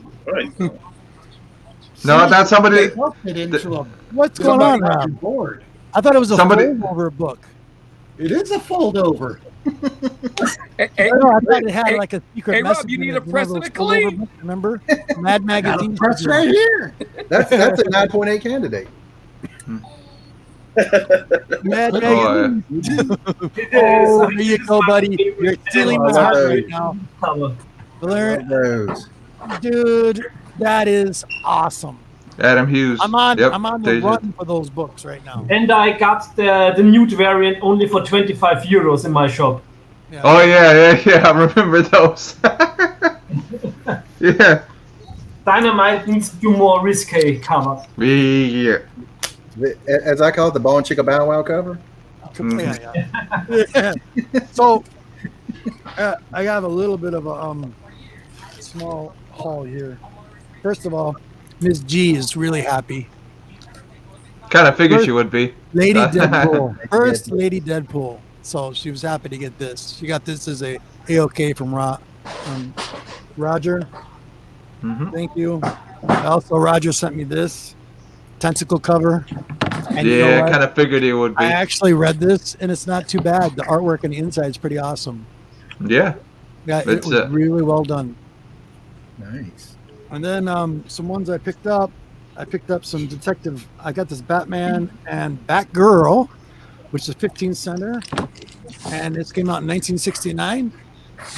No, that's somebody. Help it into a What's going on, Rob? board. I thought it was a Somebody- fold-over book. It is a fold over. Hey, No, I thought it had hey, like a secret hey, Rob, message. you in need it. a You know press and those a fold-over clean. books, remember? Mad Magazine. Press right here. That's a 9.8 candidate. Mad Oh, Magazine. It Oh, is. there you go, buddy. You're stealing my heart right now. Cover. Learn, Those. dude, that is awesome. Adam Hughes. I'm on Yep, the Deja. run for those books right now. And I got the nude variant only for 25 euros in my shop. Yeah. Oh yeah. I remember those. Yeah. Dynamite needs to do more risque covers. Yeah. As I call it, the Ball and Chicka Bow Wow cover. Yeah. So I have a little bit of a small haul here. First of all, Ms. G is really happy. Kind of figured she would be. Lady Deadpool. First Lady Deadpool. So she was happy to get this. She got this as a AOK from Roger. Mhm. Thank you. Also, Roger sent me this tentacle cover. And you know Yeah, what? kind of figured it would be. I actually read this, and it's not too bad. The artwork on the inside is pretty awesome. Yeah. Yeah, it It's, was really well done. Nice. And then some ones I picked up. I picked up some detective. I got this Batman and Batgirl, which is 15 center, and this came out in 1969.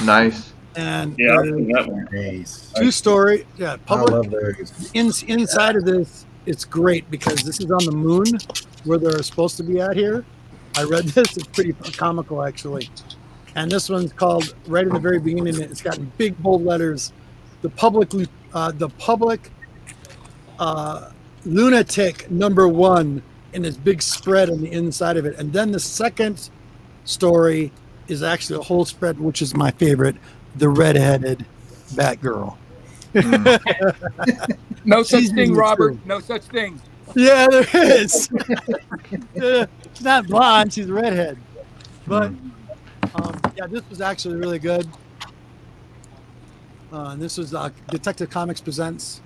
Nice. And Yeah, I've seen that one. Nice. 2-story. Yeah, I public. love those. Inside of this, it's great because this is on the moon where they're supposed to be at here. I read this. It's pretty comical, actually. And this one's called, right in the very beginning, it's got in big bold letters, the public lunatic #1 in this big spread on the inside of it. And then the second story is actually a whole spread, which is my favorite, the redheaded Batgirl. No such She's thing, in it Robert. too. No such thing. Yeah, there is. She's not blonde; she's a redhead. But yeah, this was actually really good. This was Detective Comics Presents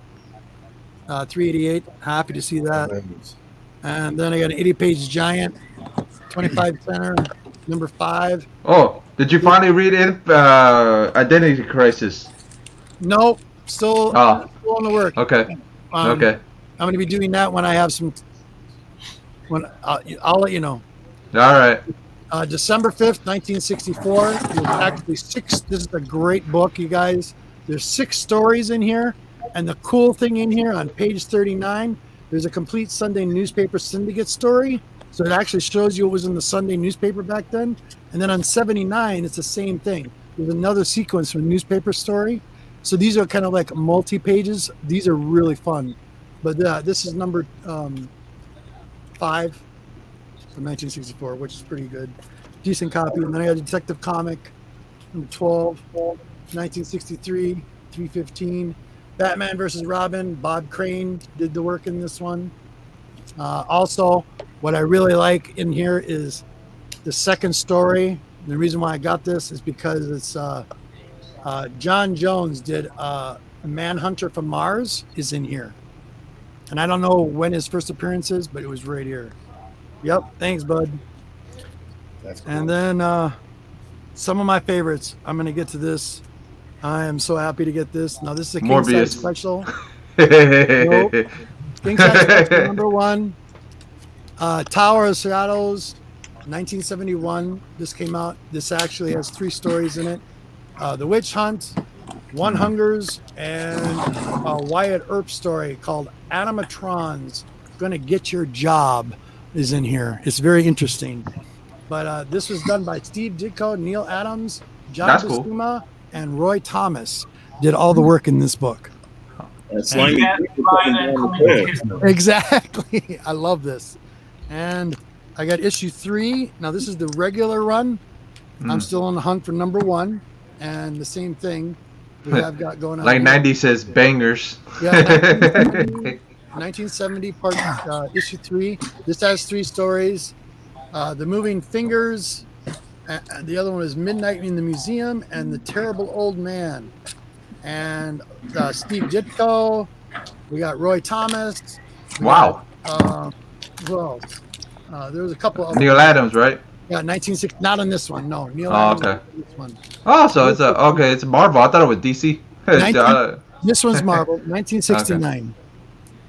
388. Happy to see that. And then I got an 80-page giant, 25 center, number 5. Oh, did you finally read it? Identity Crisis. Nope, still on the work. Okay. Okay. I'm going to be doing that when I have some. When I'll let you know. All right. December 5th, 1964. There's actually 6. This is a great book, you guys. There's 6 stories in here. And the cool thing in here on page 39, there's a complete Sunday newspaper syndicate story. So it actually shows you what was in the Sunday newspaper back then. And then on 79, it's the same thing. There's another sequence from a newspaper story. So these are kind of like multi-pages. These are really fun. But this is number 5. 1964, which is pretty good. Decent copy. And then I got Detective Comic, number 12, 1963, 315. Batman versus Robin. Bob Crane did the work in this one. Also, what I really like in here is the second story. The reason why I got this is because it's John Jones did Manhunter from Mars is in here. And I don't know when his first appearance is, but it was right here. Yep. Thanks, bud. That's cool. And then some of my favorites. I'm going to get to this. I am so happy to get this. Now, this is a King Size Morbius. special. Nope. King Size special number 1. Tower of Shadows, 1971. This came out. This actually has 3 stories in it. The Witch Hunt, One Hungers, and a Wyatt Earp story called Animatrons Gonna Get Your Job is in here. It's very interesting. But this was done by Steve Ditko, Neil Adams, John That's cool. Buscema, and Roy Thomas did all the work in this book. And slimy Yeah, people Brian coming and down comic the book hill. history. Exactly. I love this. And I got issue 3. Now this is the regular run. I'm still on the hunt for number 1. And the same thing we have got going on. Like here. 90 says bangers. Yeah, 1970 part issue 3. This has 3 stories. The Moving Fingers. The other one is Midnight in the Museum and The Terrible Old Man. And Steve Ditko. We got Roy Thomas. We Wow. got, who else? There was a couple of Neil Adams, right? Yeah, 1960. Not on this one. No, Neil. Oh, Adams okay. on this one. Oh, so it's Marvel. I thought it was DC. 19 This one's Marvel, 1969.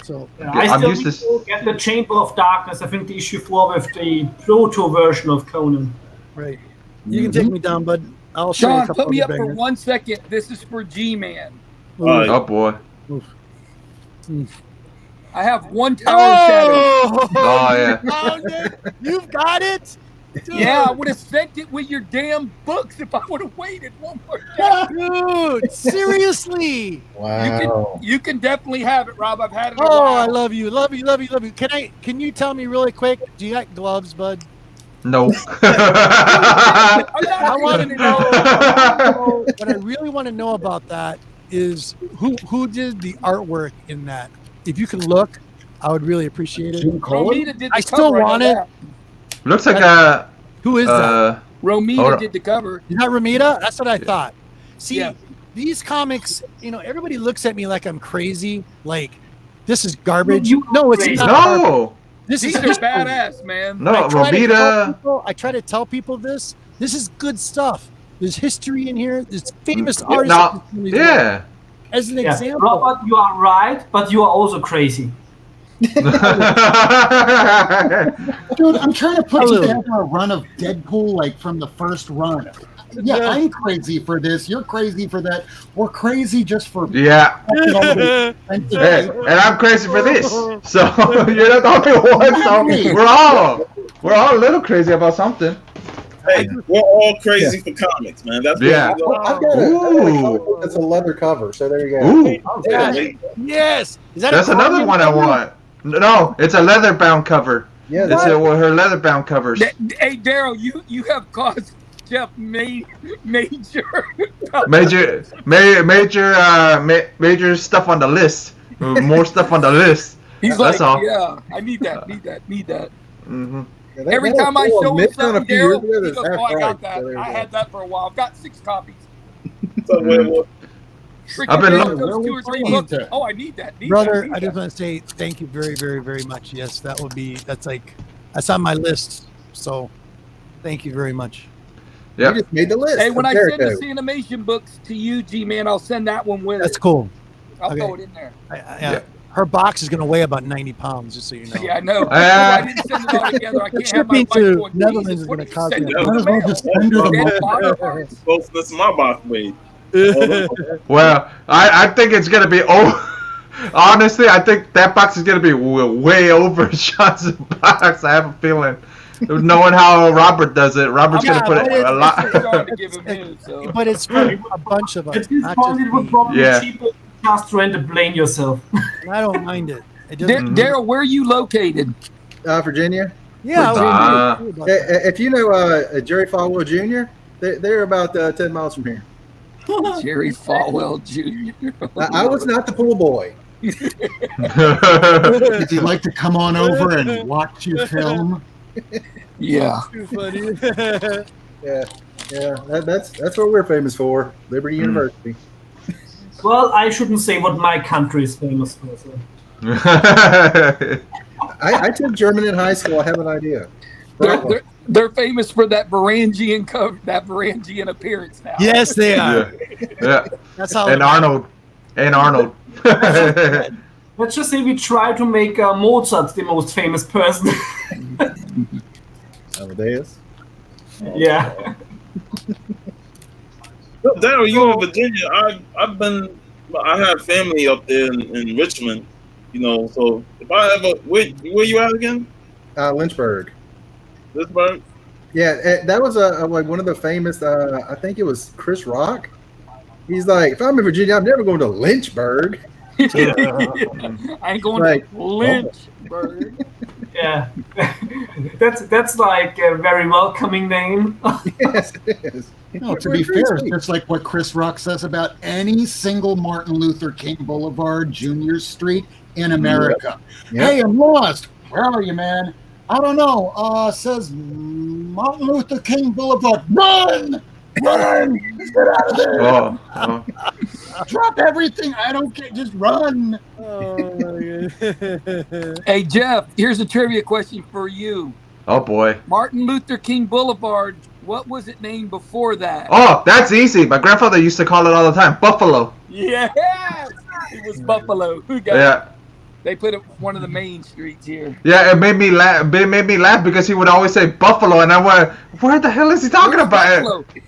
So Yeah, Okay, I I'm still used need to to get the Chamber of Darkness. I think the issue 4 with the proto version of Conan. right, you can take me down, bud. I'll show you a Sean, couple put me other up for bangers. 1 second. This is for G-Man. Oh boy. I have 1 Tower of Shadows. Oh yeah. Found it. You've got it. Dude. Yeah, I would have sent it with your damn books if I would have waited one more day. Dude, seriously. Wow. You can definitely have it, Rob. I've had it. A Oh, while. I love you, love you, love you, love you. Can you tell me really quick? Do you got gloves, bud? No. I want to know. What I really want to know about that is who did the artwork in that. If you can look, I would really appreciate it. Jim Cohen? Romita did the I still cover, want know it. that. Looks like Who is that? Hold Romita on. did the cover. Is that Ramita? That's what I thought. See, Yeah. these comics, everybody looks at me like I'm crazy. Like, this is garbage. You No, it's crazy. not. Garbage. no. This These is are history. badass, man. No, I try to tell people this. This is good stuff. There's history in here. There's famous Yeah, artists. no, in these yeah. works. As an Yeah, example. Robert, you are right, but you are also crazy. Dude, I'm trying to put Hello. together a run of Deadpool like from the first run. Yeah, I'm crazy for this. You're crazy for that. We're crazy just for Yeah. Hey, and I'm crazy for this. So you're not the only one. So we're all a little crazy about something. Hey, we're all crazy for comics, man. That's Yeah. what we are. I've got Ooh. it's a leather cover, so there you go. Ooh. Yeah. Hey, Yes. Is that That's a another Conan one I cover? want. No, it's a leather bound cover. Yeah, It's her leather bound covers. Hey, Daryl, you have caused Jeff major Major stuff on the list. More stuff on the list. He's That's like, all. yeah, I need that. Mm-hmm. Yeah, that- Every that time I was show him Midtown a something, few years Daryl, ago, he that's goes, half "Oh, I got right. that. So there you I go. had that for a while. I've got 6 copies." So, wait, Ricky I've been Daryl looking- goes 2 or 3 Really books. cool. Oh, I need that. Brother, need I just that. want to say thank you very, very, very much. Yes, that's on my list. So thank you very much. Yep. You just made the list. Hey, when of I send Jericho. the animation books to you, G-Man, I'll send that one with That's it. cool. I'll okay. throw it in there. Yeah. Her box is going to weigh about 90 pounds, just so you know. Yeah, I know. Ah. I didn't send it all together. I The can't have my shipping wife to going, Netherlands Jesus, is what gonna did you cost send me me? a Might as well just send her the Dead money. bottle parts. closeness to my box weight. Well, I think it's gonna be honestly, I think that box is gonna be way over Sean's box. I have a feeling. Knowing how Robert does it, Robert's Yeah, gonna put but a lot. Sean to give him his, so. But it's for a bunch of us. At this Not point, just it would me. probably Yeah. be cheaper to just rent a plane yourself. And I don't mind it. It doesn't. Daryl, where are you located? Virginia. Yeah. Ah. If you know Jerry Falwell Jr., they're about 10 miles from here. Jerry Falwell Jr. I was not the pool boy. If you'd like to come on over and watch your film, Yeah. Too funny. Yeah, that's what we're famous for. Liberty University. Well, I shouldn't say what my country is famous for. So. I took German in high school. I have an idea. They're famous for that Varangian appearance now. Yes, they are. yeah. That's how. And Arnold. Let's just say we try to make Mozart the most famous person. Amadeus. Yeah. Well, Daryl, you in Virginia? I have family up there in Richmond. You know, so if I ever, where you at again? Lynchburg. Pittsburgh. Yeah, that was like one of the famous. I think it was Chris Rock. He's like, if I'm in Virginia, I'm never going to Lynchburg. I ain't going Right. to Lynchburg. Yeah. that's like a very welcoming name. Yes, it is. no, to We're be pretty fair, it's sweet. just like what Chris Rock says about any single Martin Luther King Boulevard, Junior Street in America. Yep. Hey, I'm lost. Where are you, man? I don't know. Says Martin Luther King Boulevard. Run! Run! Get out of there! Oh. Drop everything. I don't care. Just run. Oh my God. Hey, Jeff, here's a trivia question for you. Oh boy. Martin Luther King Boulevard, what was it named before that? Oh, that's easy. My grandfather used to call it all the time. Buffalo. Yes! It was Buffalo. Who got it? Yeah. They put it one of the main streets here. Yeah, it made me laugh. It made me laugh because he would always say Buffalo, and I went, "Where the hell is he talking Where's about Buffalo? it?"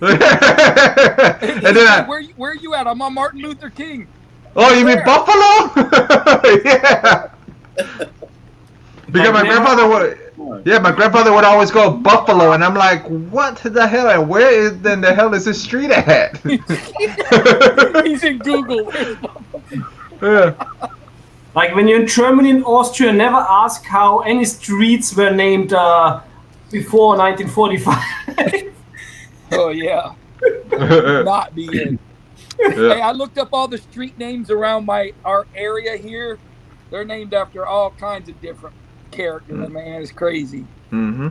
And and then, I, where are you at? I'm on Martin Luther King. oh, you mean Where? Buffalo? Yeah. Because my grandfather would, yeah, my grandfather would always go Buffalo, and I'm like, "What the hell? And where is then the hell is this street at?" He's in Google. Yeah. Like when you're in Germany and Austria, never ask how any streets were named before 1945. Oh yeah, not be in. Yeah. Hey, I looked up all the street names around our area here. They're named after all kinds of different characters. Man, it's crazy. Mm-hmm.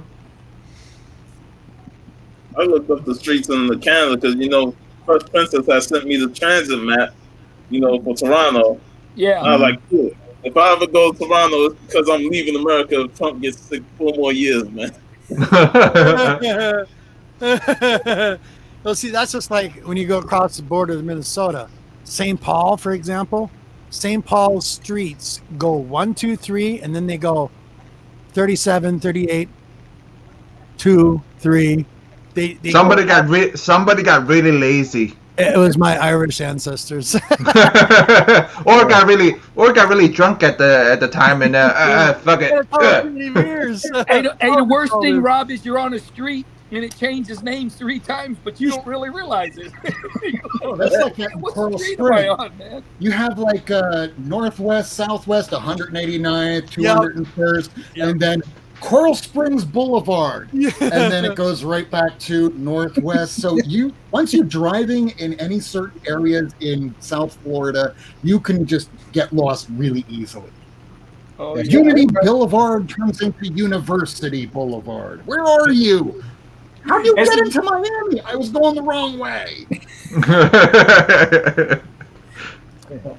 I looked up the streets in the Canada because First Princess has sent me the transit map. For Toronto. Yeah. I was like, cool. If I ever go to Toronto, it's because I'm leaving America. If Trump gets sick 4 more years, man. Well, see, that's just like when you go across the border to Minnesota. St. Paul, for example, St. Paul's streets go 1, 2, 3, and then they go 37, 38, 2, 3. They somebody got really lazy. It was my Irish ancestors. or got really drunk at the time and fuck it. Hey, the worst thing, Rob, is you're on a street and it changes names 3 times, but you don't really realize it. Oh, that's like that in What Coral street am I Springs. on, man? You have like northwest, southwest, 189th, 201st, and then Coral Springs Boulevard, and then it goes right back to northwest. So once you're driving in any certain areas in South Florida, you can just get lost really easily. Oh, Yeah. yeah. Unity Boulevard turns into University Boulevard. Where are you? How do you As- get into Miami? I was going the wrong way.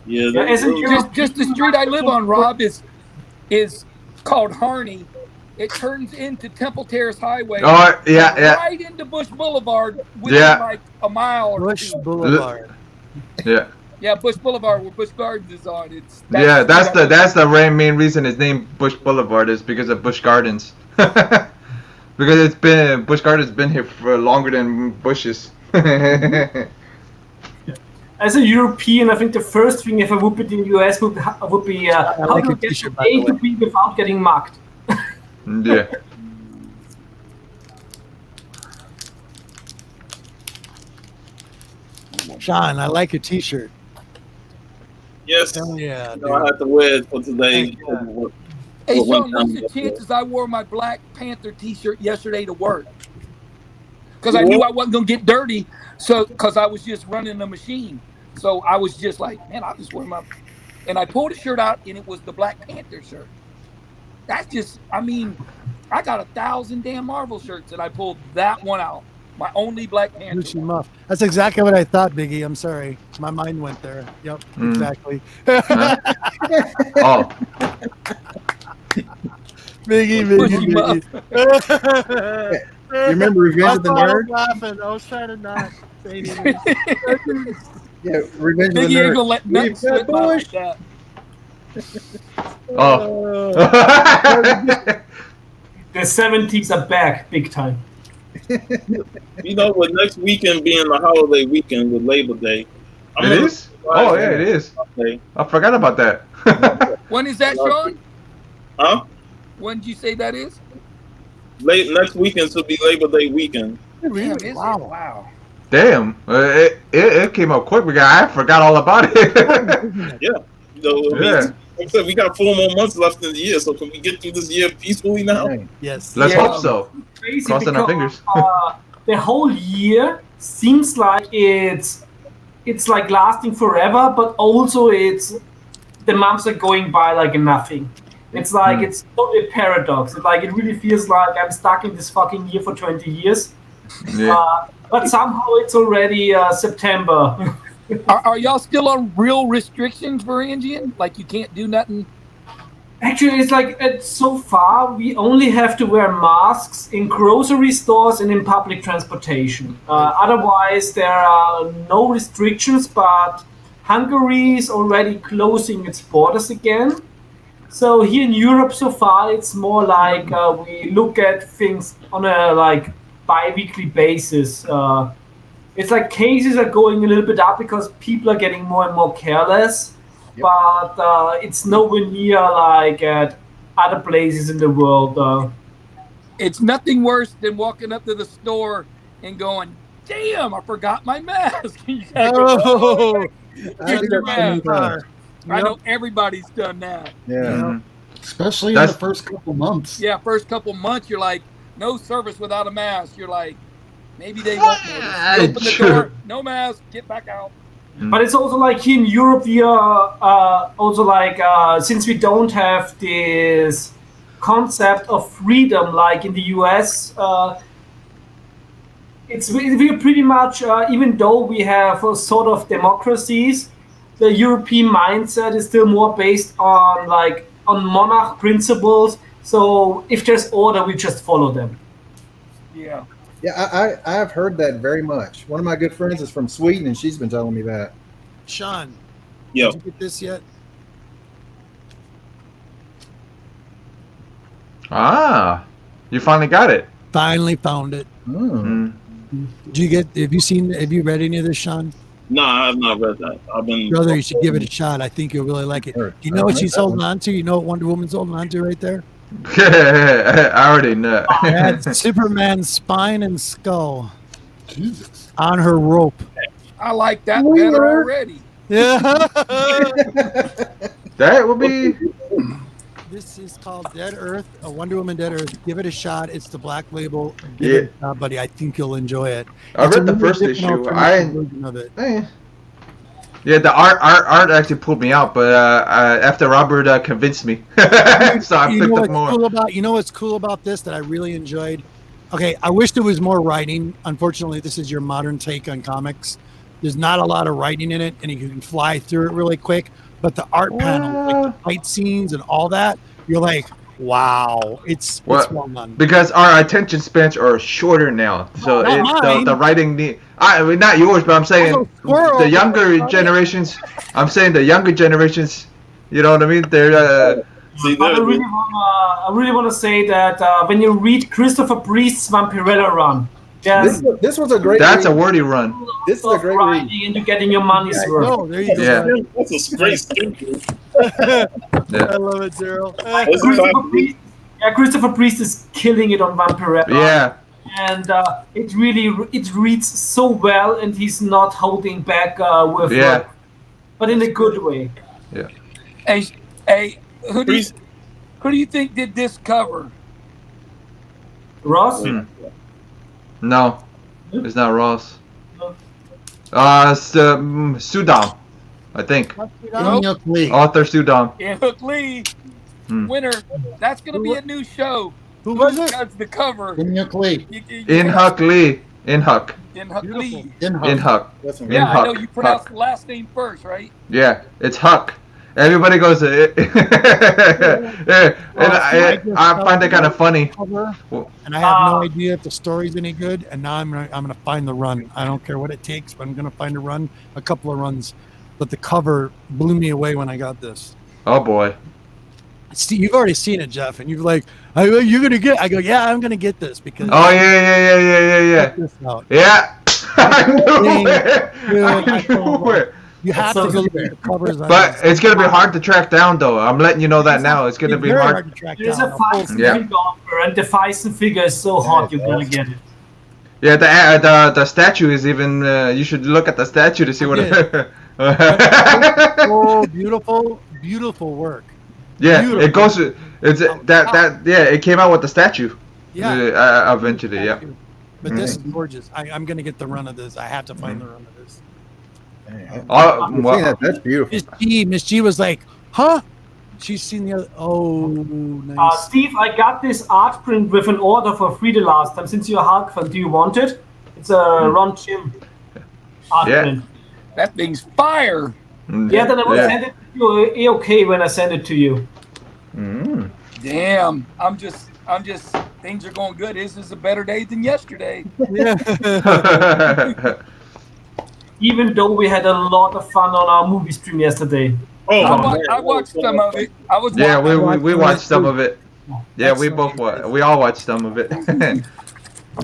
Yeah, Yeah, as in Just the street I live on, Rob, is called Harney. It turns into Temple Terrace Highway. Oh, yeah. Right into Bush Boulevard within Yeah. like a mile or Bush two. Boulevard. Yeah. Yeah, Bush Boulevard where Bush Gardens is on. Yeah, that's the main reason it's named Bush Boulevard is because of Bush Gardens. Because Bush Gardens been here for longer than Bush's. As a European, I think the first thing if I would be in the US would be how like to your get t-shirt, from by the A to way. B without getting mugged. Yeah. Sean, I like your T-shirt. yes. Hell yeah, You know, I dude. had to wear it for today. Yeah. Hey, Well, one Sean, what's time the yesterday. chances I wore my Black Panther T-shirt yesterday to work? Because I knew I wasn't gonna get dirty, so because I was just running the machine. So I was just like, man, I'll just wear my. And I pulled the shirt out, and it was the Black Panther shirt. That's just, I mean, I got 1,000 damn Marvel shirts, and I pulled that one out. My only Black Panther. Gucci muff. That's exactly what I thought, Biggie. I'm sorry. My mind went there. Yep, Mm. exactly. Oh. Biggie, Bushy Biggie. You remember Revenge of the I was Nerd? laughing. I was trying to not say anything. Yeah, Revenge of the Biggie ain't Nerd. gonna let nothing We've got slip by like Bush. that. Oh. The 70s are back big time. You know, with next weekend being the holiday weekend with Labor Day. I'm It gonna is? Oh, yeah, it is. Okay. I forgot about that. When is that, Sean? Huh? When did you say that is? Next weekend should be Labor Day weekend. Damn, is it? Wow. Wow. Damn. It came up quick. I forgot all about it. You know, I mean, Yeah. like I said, we got 4 more months left in the year, so can we get through this year peacefully now? Dang. Yes. Let's Yeah. hope so. Crazy Crossing our because, fingers. the whole year seems like it's like lasting forever, but also it's the months are going by like nothing. It's like it's totally a paradox. It's like it really feels like I'm stuck in this fucking year for 20 years. Yeah. But somehow it's already September. Are y'all still on real restrictions for Indian? Like you can't do nothing? Actually, it's like so far we only have to wear masks in grocery stores and in public transportation. Otherwise, there are no restrictions. But Hungary is already closing its borders again. So here in Europe, so far, it's more like we look at things on a like bi-weekly basis. It's like cases are going a little bit up because people are getting more and more careless. Yep. But it's nowhere near like at other places in the world. It's nothing worse than walking up to the store and going, "Damn, I forgot my mask." You gotta go, Oh, I do that so many times. I know everybody's done that. Yeah. Especially in That's- the first couple months. Yeah, first couple months, you're like, no service without a mask. You're like, maybe they won't notice. You open the door, no mask, get back out. But it's also like here in Europe, we are also like since we don't have this concept of freedom like in the US. We're pretty much even though we have a sort of democracies, the European mindset is still more based on like on monarch principles. So if there's order, we just follow them. Yeah. Yeah, I've heard that very much. One of my good friends is from Sweden, and she's been telling me that. Sean, Yo, did you get this yet? Ah. You finally got it. Finally found it. Hmm. Did you get? Have you read any of this, Sean? no, I have not read that. I've been Brother, you should give it a shot. I think you'll really like it. Sure. You know what I've she's read that holding one. on to? You know what Wonder Woman's holding on to right there? I already know. That's Superman's spine and skull Jesus. on her rope. I like that Weird. better already. Yeah. That would be. This is called Dead Earth, a Wonder Woman Dead Earth. Give it a shot. It's the Black Label. Give it a shot, buddy. I think you'll enjoy it. I It's read a the really first different issue. alternative version of it. Yeah, the art actually pulled me out, but after Robert convinced me, so I picked up more. You know what's cool about this that I really enjoyed? Okay, I wish there was more writing. Unfortunately, this is your modern take on comics. There's not a lot of writing in it, and you can fly through it really quick. But the art panel, like the fight scenes and all that, you're like, wow, it's well done. Because our attention spans are shorter now, so the writing need. I mean, not yours, but I'm saying the younger generations. I'm saying the younger generations. You know what I mean? They're. I really want to say that when you read Christopher Priest's Vampirella run, this was a great. That's a wordy run. This is a great read. And you're getting your money's worth. Oh, there you go. Yeah. That's a great story. I love it, Zero. Christopher Priest is killing it on Vampirella. Yeah. And it reads so well, and he's not holding back with Yeah. but in a good way. Yeah. Hey, who do you think did this cover? Ross? No, it's not Ross. No. It's Sudam, I think. Inhyuk Lee. Author Sudam. Inhyuk Lee, winner. That's gonna be a new show. Who was it? That's the cover. Inhyuk Lee. Inhyuk Lee. Inhyuk. Inhyuk Lee. Inhyuk. Yeah, I know you pronounce the last name first, right? Yeah, it's Huck. Everybody goes. I find it kind of funny. And I have no idea if the story's any good. And now I'm gonna find the run. I don't care what it takes, but I'm gonna find a couple of runs. But the cover blew me away when I got this. Oh boy. Steve, you've already seen it, Jeff, and you're like, "You're gonna get." I go, "Yeah, I'm gonna get this because." Oh yeah. Check this out. Yeah. I knew it. You have to go look at the covers. But it's gonna be hard to track down, though. I'm letting you know that now. It's gonna be hard to track There's down. a Feisen offer, and the Feisen figure is so hot, you're gonna get it. Yeah, the statue is even. You should look at the statue to see what. Oh, beautiful work. Yeah, Beautiful. it goes. It's that. Yeah, it came out with the statue. Yeah. Eventually, yeah. But this is gorgeous. I'm gonna get the run of this. I have to find the run of this. That's beautiful. Miss G was like, huh? She's seen the other. Oh, nice. Steve, I got this art print with an order for free the last time. Since you're a Hulk fan, do you want it? It's a Ron Jim art print. That thing's fire. Yeah, then I will send it to you. Okay, when I send it to you. Damn, I'm just. Things are going good. This is a better day than yesterday. Yeah. Even though we had a lot of fun on our movie stream yesterday. I watched some of it. We watched some of it. Yeah, we both watched. We all watched some of it. We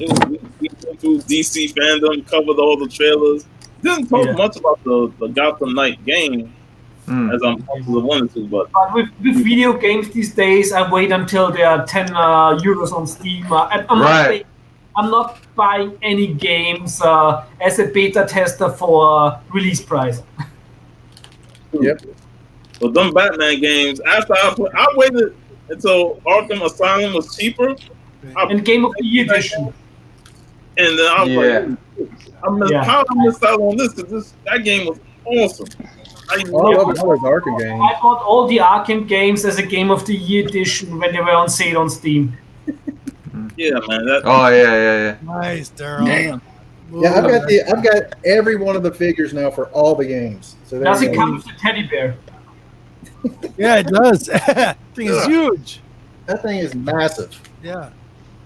went through DC fandom, covered all the trailers. Didn't talk much about the Gotham Knight game, as I'm wanted to, but with video games these days, I wait until they are 10 euros on Steam. I'm not buying any games as a beta tester for release price. Yep. So them Batman games, after I waited until Arkham Asylum was cheaper. And Game of the Year edition. And then I was like, how I missed out on this? Because that game was awesome. I love Arkham games. I bought all the Arkham games as a Game of the Year edition when they were on sale on Steam. Yeah, man. Yeah. Nice, Daryl. Damn. Yeah, I've got every one of the figures now for all the games. So does it come with the teddy bear? Yeah, it does. That thing is huge. That thing is massive. Yeah.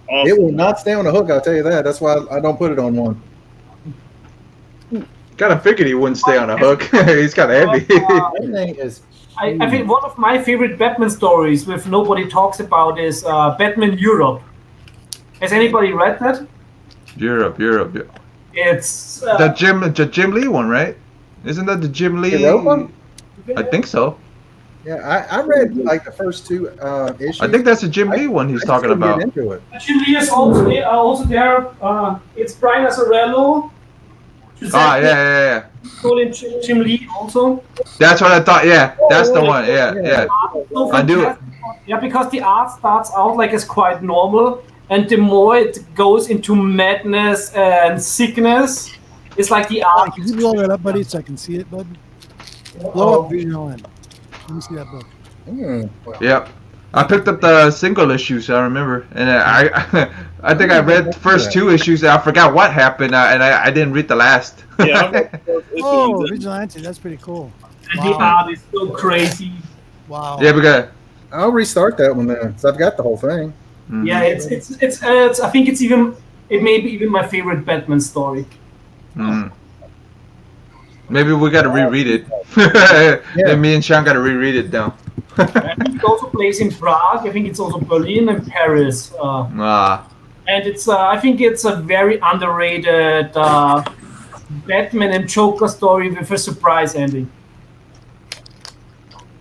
Awesome. It will not stay on a hook, I'll tell you that. That's why I don't put it on one. Kind of figured he wouldn't stay on a hook. He's kind of heavy. That thing is. I think one of my favorite Batman stories, which nobody talks about, is Batman Europe. Has anybody read that? Europe. Yeah. It's the Jim Lee one, right? Isn't that the Jim Lee? Europa? I think so. Yeah, I read like the first two issues. I think that's the Jim Lee one he's talking about. Get into it. Jim Lee is also there. It's Brian Azzarello. Yeah. Jim Lee also. That's what I thought. Yeah, that's the one. Yeah. I do it. Yeah, because the art starts out like it's quite normal, and the more it goes into madness and sickness, it's like the art. Can you blow that up, buddy, so I can see it, bud? Blow Up Vigilant. Let me see that book. Yep. I picked up the single issues. I remember, and I think I read the first 2 issues. And I forgot what happened, and I didn't read the last. Yeah, I read the first issue Oh, and then- Vigilante. That's pretty cool. And the art is so crazy. Wow. Yeah, because I'll restart that one then, because I've got the whole thing. Yeah, it's I think it may be even my favorite Batman story. maybe we gotta reread it. Yeah. Me and Sean gotta reread it now. I think it also plays in Prague. I think it's also Berlin and Paris. And it's I think it's a very underrated Batman and Joker story with a surprise ending.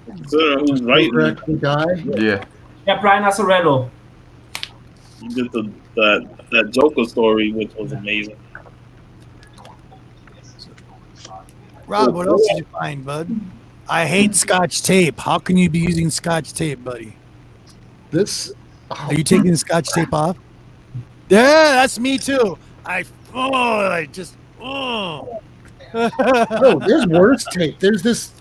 Considering who's writing it, The guy. Yeah. Yeah, Brian Azzarello. you did that Joker story, which was amazing. Rob, what else did you find, bud? I hate Scotch tape. How can you be using Scotch tape, buddy? This. Are you taking the Scotch tape off? Yeah, that's me too. Oh. Oh, there's worse tape. There's this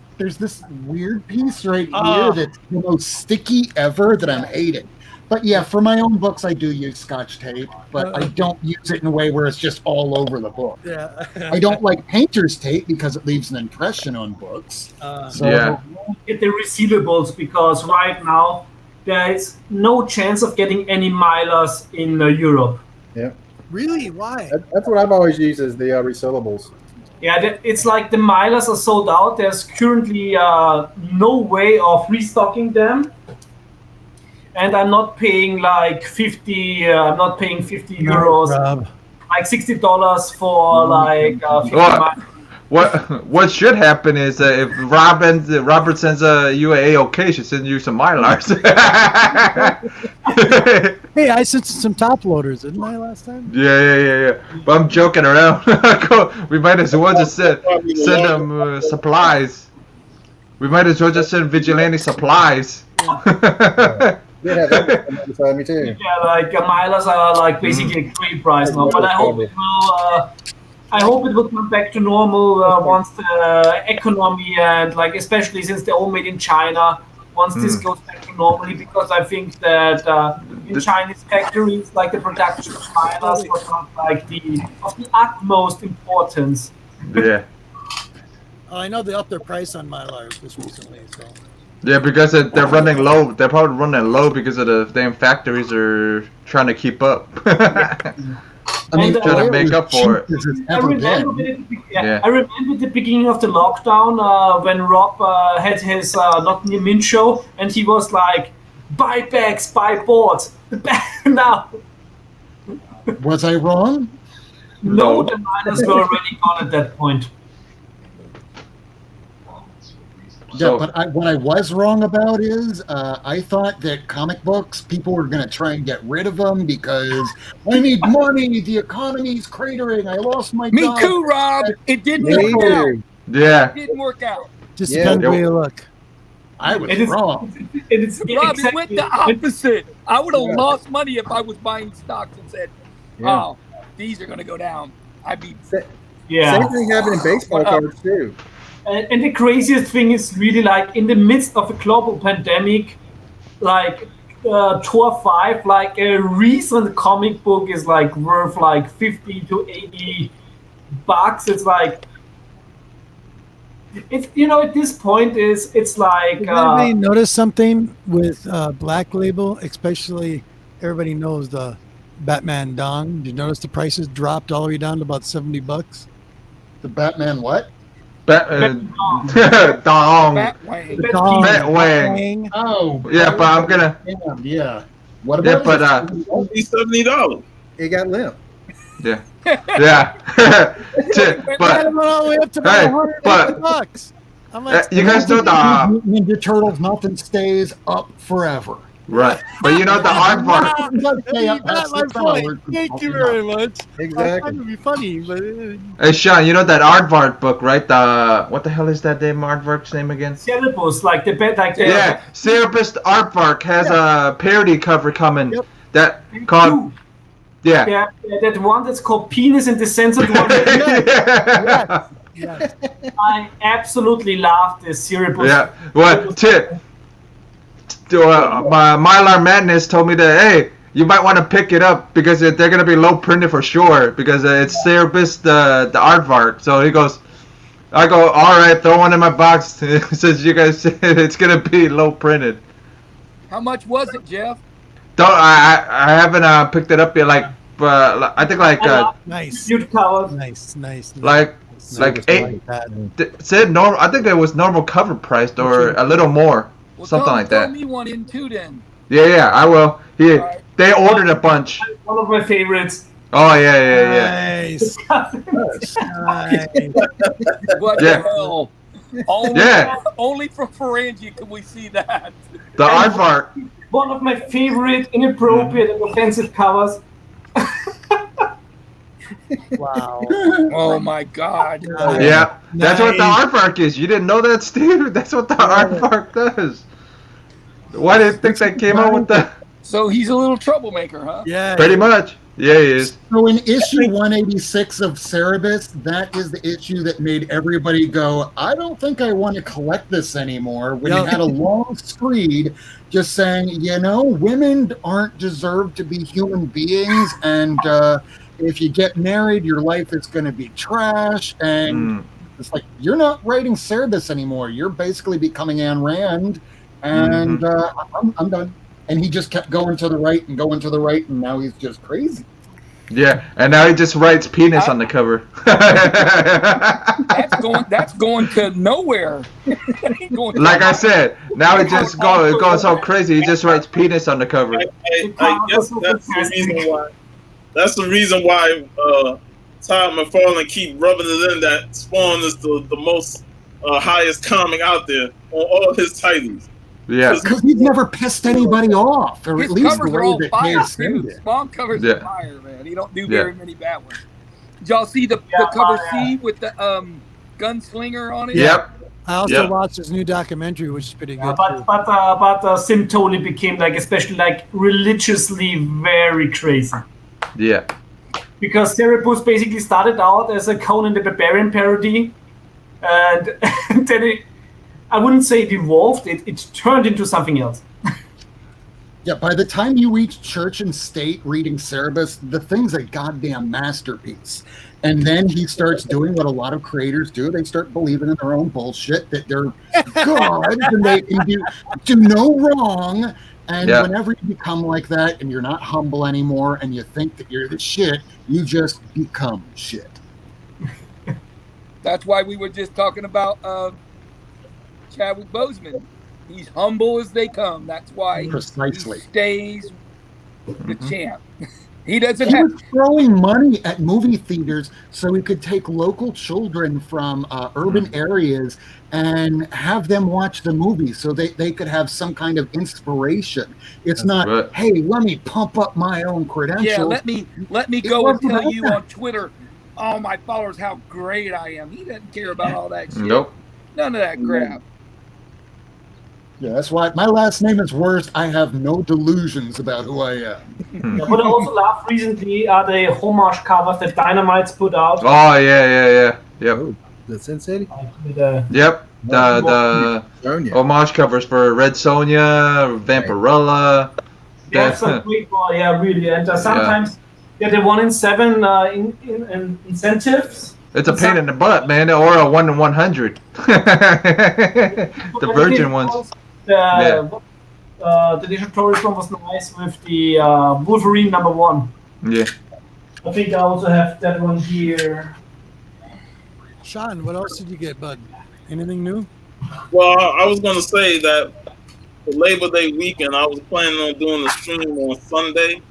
weird piece right here that's the most sticky ever that I'm hating. But yeah, for my own books, I do use Scotch tape, but I don't use it in a way where it's just all over the book. Yeah. I don't like painter's tape because it leaves an impression on books. So Yeah. Get the receivables because right now there is no chance of getting any milers in Europe. Really? Why? That's what I've always used as the resealables. Yeah, it's like the milers are sold out. There's currently no way of restocking them. And I'm not paying like 50. I'm not paying 50 euros, Rob. like $60 for like 50 What? milers. What should happen is if Robert sends you a AOK, she should send you some Mylars. Hey, I sent some top loaders, didn't I, last time? Yeah. But I'm joking around. We might as well just send them supplies. We might as well just send vigilante supplies. You have that beside me too. Yeah, like milers are like basically a free price now. But I hope it will. I hope it will come back to normal once the economy and like especially since they're all made in China. Once this goes back to normally, because I think that in Chinese factories, like the production of milers was not like of the utmost importance. Yeah. I know they upped their price on Mylar just recently, so. Yeah, because they're running low. They're probably running low because of the damn factories are trying to keep up. I mean, And, Trying to make up for it. as it's I ever remember, been. Yeah. I remember the beginning of the lockdown when Rob had his Not Near Min show, and he was like, "Buy bags, buy boards." Now, Was I wrong? no, No. the miners were already gone at that point. So- Yeah, but what I was wrong about is I thought that comic books, people were going to try and get rid of them because I need money. The economy's cratering. I lost my Me job. too, Rob. It didn't Me work out. too. Yeah. It didn't work out. Just Yeah. depends where you look. I was It is- wrong. It's Rob, it went the opposite. I would have Yeah. lost money if I was buying stocks and said, Yeah. "Oh, these are going to go down." I'd be Yeah. Same thing happened in baseball cards too. And the craziest thing is really like in the midst of a global pandemic, like Tor 5, like a recent comic book is like worth like 50 to 80 bucks. It's like, it's, you know, at this point it's like, Did anybody notice something with Black Label? Especially, everybody knows the Batman Dong. Did you notice the prices dropped all the way down to about $70? The Batman what? Dong. Batwang. The Dong. Batwang. Oh. Yeah, but I'm gonna. Yeah. What Yeah, about but Only $70. It got limp. yeah. But It went all the way up to about Hey, $180. I'm like, you guys know the Ninja Turtles, nothing stays up forever. right. But you know the aardvark. It does stay up That's past my $6. point. Thank you very much. I Exactly. thought it would be funny, but Hey Sean, you know that aardvark book, right? The what the hell is that name? Aardvark's name again? Cerebus, like the bed, like the Yeah, Cerebus Aardvark has a parody cover coming. Yep. That called yeah. that one that's called Penis and the Censored One. Yeah. Yes. I absolutely love the Cerebus. Yeah. Well, my Mylar Madness told me that, hey, you might want to pick it up because they're going to be low printed for sure because it's Cerebus the aardvark. So he goes, I go, all right, throw one in my box since you guys said it's going to be low printed. How much was it, Jeff? I haven't picked it up yet. Like, I think like Nice. Cute covers. Nice. like eight. Said normal. I think it was normal cover priced or a little more, Well, something like throw that. me one in too, then. Yeah, I will. Yeah, Alright. they ordered a bunch. One of my favorites. Oh yeah. Nice. Nice. What Yeah. the hell? Only, Yeah. only from Ferengi can we see that. The aardvark. One of my favorite inappropriate and offensive covers. Wow. Oh my God. Yeah, that's what the Nice. aardvark is. You didn't know that, Steve? That's what the aardvark does. Why did you think they came out with that? So he's a little troublemaker, huh? Yeah. Pretty much. Yeah, he is. So in issue 186 of Cerebus, that is the issue that made everybody go, I don't think I want to collect this anymore. When you Yeah. had a long screed just saying, women aren't deserved to be human beings, and if you get married, your life is going to be trash. And it's like, you're not writing Cerebus anymore. You're basically becoming Ayn Rand, and I'm done. And he just kept going to the right and going to the right, and now he's just crazy. Yeah, and now he just writes penis on the cover. That's going to nowhere. Going to Like I said, now it just goes so crazy. He just writes penis on the cover. I guess that's the reason why. That's the reason why Todd McFarlane keep rubbing it in that Spawn is the most highest comic out there on all his titles. Yeah. Because he's never pissed anybody off, or His at least the covers are way all that fire Hayes too. did. Spawn covers Yeah. are fire, man. He don't do Yeah. very many bad ones. Did y'all see the cover C with the gunslinger on it? Yep. I also Yeah. watched his new documentary, which is pretty good. too. But Sim totally became like, especially like religiously very crazy. Yeah. Because Cerebus basically started out as a Conan the Barbarian parody, and then I wouldn't say it evolved, it turned into something else. Yeah, by the time you reach Church and State reading Cerebus, the thing's a goddamn masterpiece. And then he starts doing what a lot of creators do. They start believing in their own bullshit, that they're gods and they can do no wrong. And Yeah. whenever you become like that and you're not humble anymore and you think that you're the shit, you just become shit. That's why we were just talking about Chadwick Boseman. He's humble as they come. That's why Precisely. he stays the champ. He doesn't He have. was throwing money at movie theaters so he could take local children from urban areas and have them watch the movie so they could have some kind of inspiration. It's not, right. hey, let me pump up my own credentials. Yeah, let me It go and wasn't tell about you that. on Twitter, all my followers, how great I am. He doesn't care about all that shit. Nope. None of that crap. Yeah, that's why my last name is Worst. I have no delusions about who I am. Yeah, what I also love recently are the homage covers that Dynamite's put out. Oh yeah. Yep. The Sin City? Yep. The Sonya. homage covers for Red Sonja, Vampirella. They have some great one, yeah, really. And sometimes the 1 in 7 in incentives. It's a pain in the butt, man, or a 1 in 100. The virgin ones. The Digital Tourist one was nice with the Wolverine #1. Yeah. I think I also have that one here. Sean, what else did you get, bud? Anything new? Well, I was going to say that for Labor Day weekend, I was planning on doing a stream on Sunday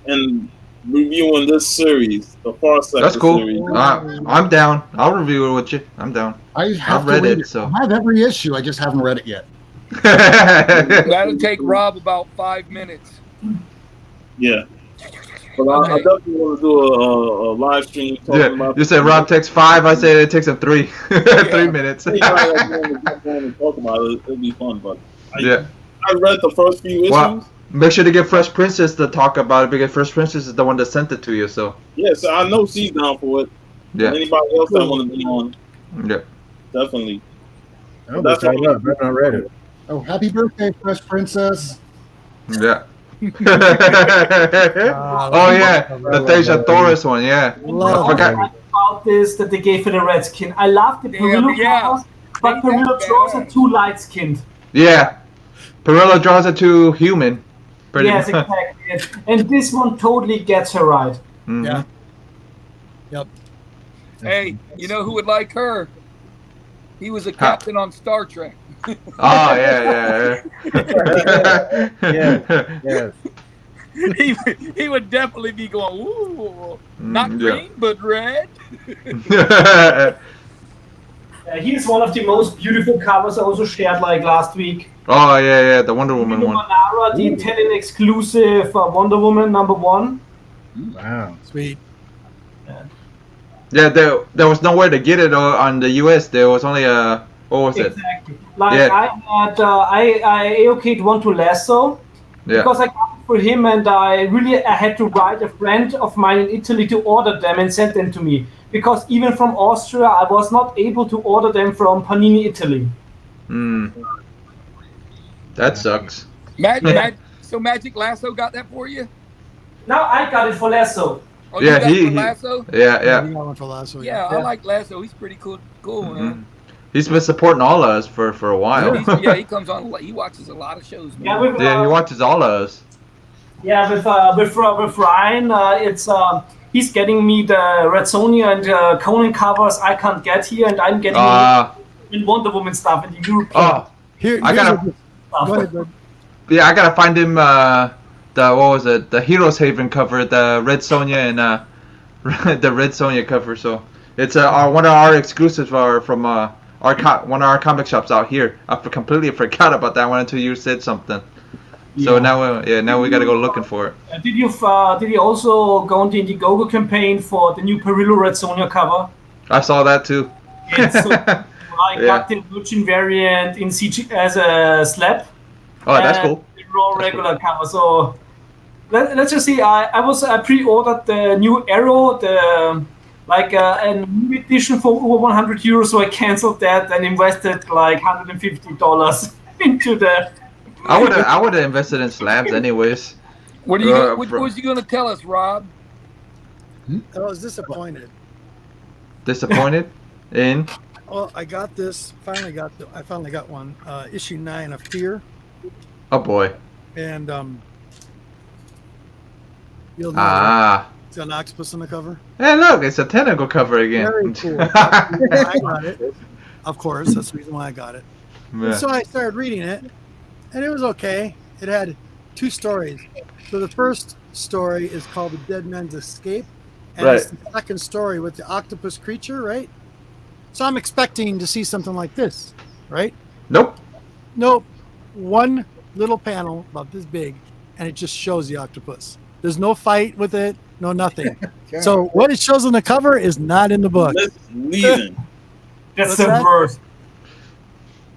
and reviewing this series, the Far Sector That's cool. series. I'm down. I'll review it with you. I'm down. I have I've to read read it, so. I have every issue. I just haven't read it yet. That'll take Rob about 5 minutes. Yeah. But I Okay. definitely want to do a live stream talking Yeah, about you said Rob takes 5. I say it takes him 3. 3 minutes. Anybody that's willing to jump on and talk about it, it'll be fun. But Yeah. I read the first few issues. Wow. Make sure to get Fresh Princess to talk about it because Fresh Princess is the one that sent it to you. So Yeah, so I know she's down for it. yeah. Anybody else that want to be on? Yeah. Definitely. Oh, that's all up. I've not read it. Oh, happy birthday, Fresh Princess. Yeah. Oh yeah, the Thasia Torres one. Yeah. Love I forgot. it. About this that they gave for the red skin. I love the Perillo covers, but Ain't that Perillo draws bad? are too light skinned. Yeah. Perillo draws it to human. Pretty Yes, much. exactly. And this one totally gets her right. Mhm. Yeah. Yep. Hey, you know who would like her? He was a captain on Star Trek. Oh yeah. Yeah. Yes. he would definitely be going, ooh, not Yeah. green, but red. Here's one of the most beautiful covers I also shared like last week. Oh yeah, the Wonder Woman one. Manara, the Italian exclusive Wonder Woman #1. Wow. Sweet. Yeah, there was nowhere to get it on the US. There was only a what was it? Exactly. Like Yeah. I had, I AOK'd one to Lasso Yeah. because I got it for him, and I had to write a friend of mine in Italy to order them and send them to me because even from Austria I was not able to order them from Panini Italy. That sucks. So Magic Lasso got that for you? Now I got it for Lasso. Oh, Yeah, you got it he- for Lasso? Yeah. You got one for Lasso. Yeah, I like Lasso. He's pretty cool, man. He's been supporting all of us for a while. He comes on. He watches a lot of shows, man. Yeah, with, Yeah, he watches all of us. Yeah, with Ryan, it's he's getting me the Red Sonja and Conan covers I can't get here, and I'm getting in Wonder Woman stuff in the European Oh, Here, I here's gotta- a- stuff. go ahead, bud. yeah, I gotta find him. The what was it? The Heroes Haven cover, the Red Sonja and the Red Sonja cover. So it's one of our exclusives from one of our comic shops out here. I completely forgot about that one until you said something. So now we gotta go looking for it. Did you also go on the Indiegogo campaign for the new Perillo Red Sonja cover? I saw that too. It's, I got the Virgin variant in CG as a slab. Oh, that's and cool. The raw regular cover. So let's just see. I pre-ordered the new Arrow, the a new edition for over 100 euros. So I canceled that and invested like $150 into the. I would have invested in slabs anyways. What was you gonna tell us, Rob? I was disappointed. Disappointed in. Well, I got this. I finally got one. Issue 9 of Fear, Oh boy. and you'll know it's got an octopus on the cover. Hey, look, it's a tentacle cover again. Very cool. I got it. Of course, that's the reason why I got it. Yeah. And so I started reading it, and it was okay. It had 2 stories. So the first story is called The Dead Man's Escape, and it's the second story with the octopus creature, right? So I'm expecting to see something like this, right? Nope. Nope. One little panel about this big, and it just shows the octopus. There's no fight with it, no nothing. So what it shows on the cover is not in the book. Misleading. That's What's the that? worst.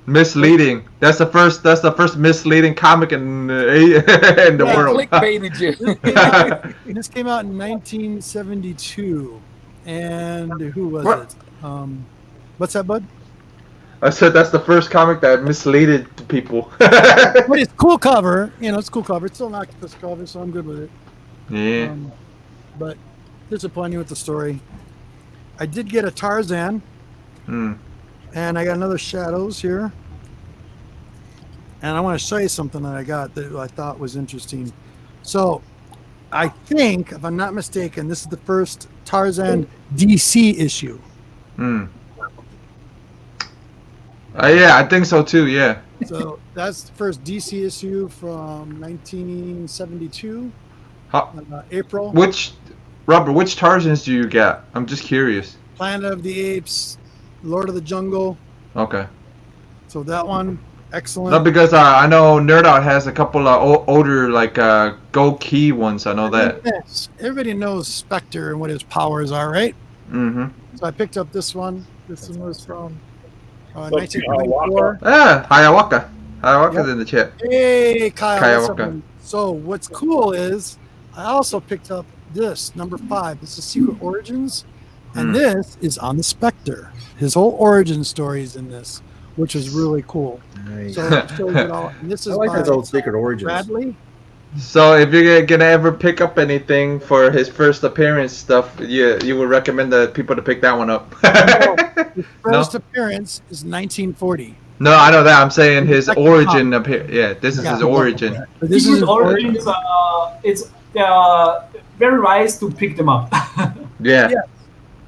Misleading. That's the first misleading comic in the world. Clickbaited you. And this came out in 1972, and who was What? it? What's that, bud? I said that's the first comic that misleaded people. But it's cool cover. It's cool cover. It's still an octopus cover, so I'm good with it. Yeah. But disappointing with the story. I did get a Tarzan, and I got another Shadows here. And I want to show you something that I got that I thought was interesting. So, I think, if I'm not mistaken, this is the first Tarzan DC issue. Yeah, I think so too. Yeah. So that's the first DC issue from 1972, April. Which Tarzans do you get? I'm just curious. Planet of the Apes, Lord of the Jungle. Okay. So that one, excellent. No, because I know Nerd Out has a couple of older Gold Key ones. I know that. Yes. Everybody knows Spectre and what his powers are, right? Mm-hmm. So I picked up this one. This one was from 1924. Hiawatha. Hiawatha's Yep. in the chat. Hey, Kyle. what's up, Kyle, man? So what's cool is I also picked up this, number 5. This is Secret Origins. And this is on the Spectre. His whole origin story is in this, which is really cool. Nice. So it shows it all. And this I is like by those old Secret Origins. Bradley. So if you're gonna ever pick up anything for his first appearance stuff, you would recommend the people to pick that one up. His first appearance is 1940. No, I know that. I'm saying his Second origin appear. Yeah, this is his origin. But this is Secret his origin. Origins. It's very wise to pick them up. Yeah. Yeah.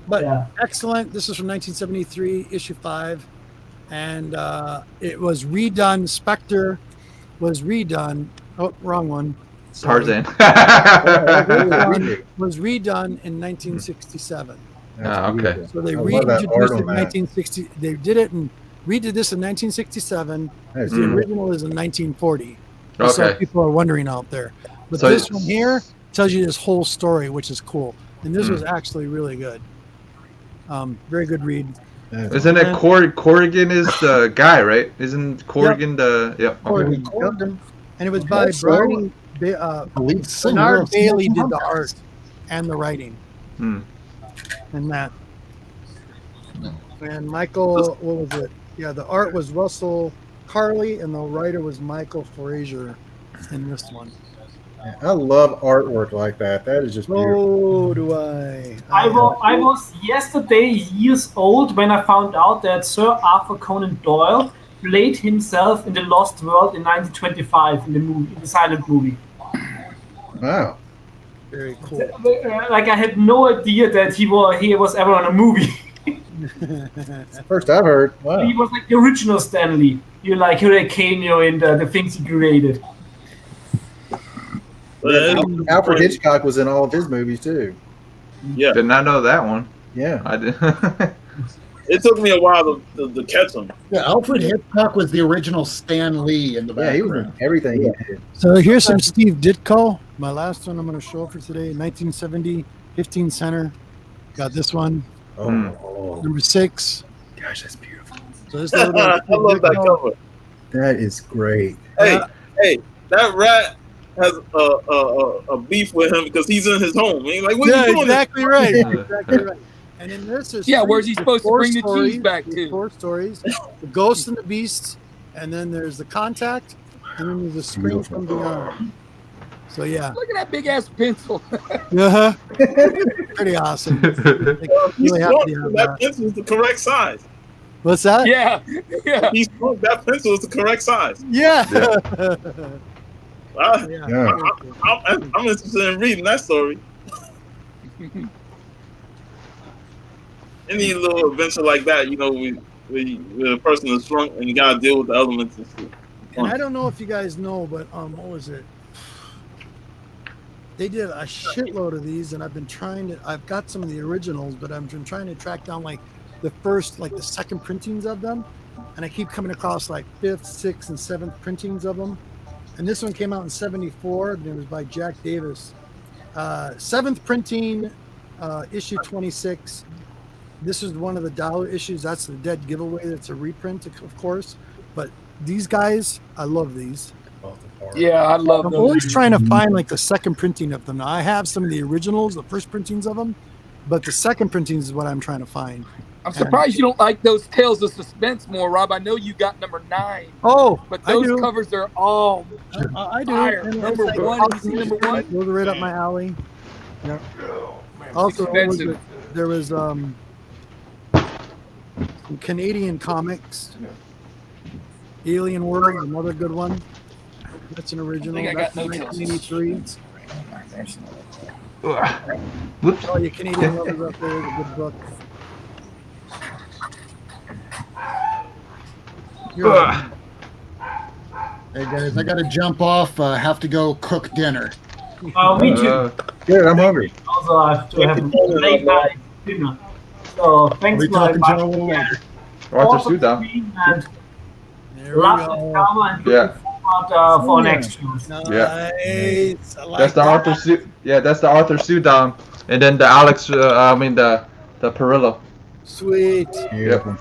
But Yeah. excellent. This is from 1973, issue 5. And it was redone. Spectre was redone. Oh, wrong one. Sorry. Tarzan. Was redone in 1967. Ah, okay. beautiful. So they I love that reintroduced art it on in that. 1960. They did it and redid this in 1967. That is The beautiful. original is in 1940. So Okay. people are wondering out there. But So this it's- one here tells you this whole story, which is cool. And this Mm. was actually really good. Very good read. That is Isn't it Corrigan is the guy, right? Isn't Corrigan the? Yep. Okay. Corrigan. And it was by So- Barney. Lead singer Bernard of Bailey Smoking did the Pumpkins. art and the writing. Hmm. And that. And Michael, what was it? Yeah, the art was Russell Carley, and the writer was Michael Frazier in this one. I love artwork like that. That is just beautiful. Oh, do I? I was yesterday years old when I found out that Sir Arthur Conan Doyle played himself in The Lost World in 1925 in the silent movie. Wow. Very cool. Like I had no idea that he was ever on a movie. It's the first I've heard. Wow. He was like the original Stan Lee. You like hear a cameo in the things he created. Alfred Hitchcock was in all of his movies too. Yeah, Did not know that one. Yeah. I did. it took me a while to catch him. Yeah, Alfred Hitchcock was the original Stan Lee in the Yeah, he was background. in everything he did. So here's some Steve Ditko. My last one I'm going to show for today, 1970, 15 center. Got this one, Oh, Hmm. number 6. gosh, that's beautiful. So this is a little bit I of Steve love that Ditko. cover. That is great. Hey, hey, that rat has a beef with him because he's in his home. He's like, what are Yeah, you doing? exactly right. Exactly right. And in this is Yeah, where's he there's supposed to 4 bring the cheese stories, back there's to? 4 stories: the Ghost and the Beast, and then there's the Contact, and then there's the Scream from Beyond. So yeah, Look at that big ass pencil. uh-huh. Pretty awesome. He's Really happy to drunk. have That that. pencil is the correct size. What's that? Yeah, yeah. He's drunk. That pencil is the correct size. Yeah. Yeah. Yeah. I'm interested in reading that story. Any little adventure like that, you know, where a person is drunk and you gotta deal with the elements and stuff. And I don't know if you guys know, but what was it? They did a shitload of these, and I've been trying to. I've got some of the originals, but I've been trying to track down like the second printings of them, and I keep coming across like 5th, 6th, and 7th printings of them. And this one came out in '74, and it was by Jack Davis. 7th printing, issue 26. This is one of the dollar issues. That's the Dead Giveaway. That's a reprint, of course. But these guys, I love these. Yeah, I love I'm those. always trying to find like the second printing of them. Now, I have some of the originals, the first printings of them, but the second printings is what I'm trying to find. I'm surprised you don't like those Tales of Suspense more, Rob. I know you got number 9, Oh, but I those do. covers are all I do. fire. And Number it's 1, you see number 1? Those are right up my alley. Yeah. Also, what was Expensive. it? There was some Canadian comics. Alien World, another good one. That's an original. I think I That's got from no Tales of 1983. Whoops. Oh, your Canadian lovers up there is a good book. You're welcome. Hey guys, I got to jump off. Have to go cook dinner. Me too. Good, I'm hungry. Also, I have to have a late night dinner. So thanks We'll be talking to you a little later. Arthur Sudan. And There we love go. and cover and Yeah. looking forward for next shows. Nice. Yeah. I like That's the that. Arthur that's the Arthur Sudan, and then the Alex. The Perillo. Sweet. Beautiful.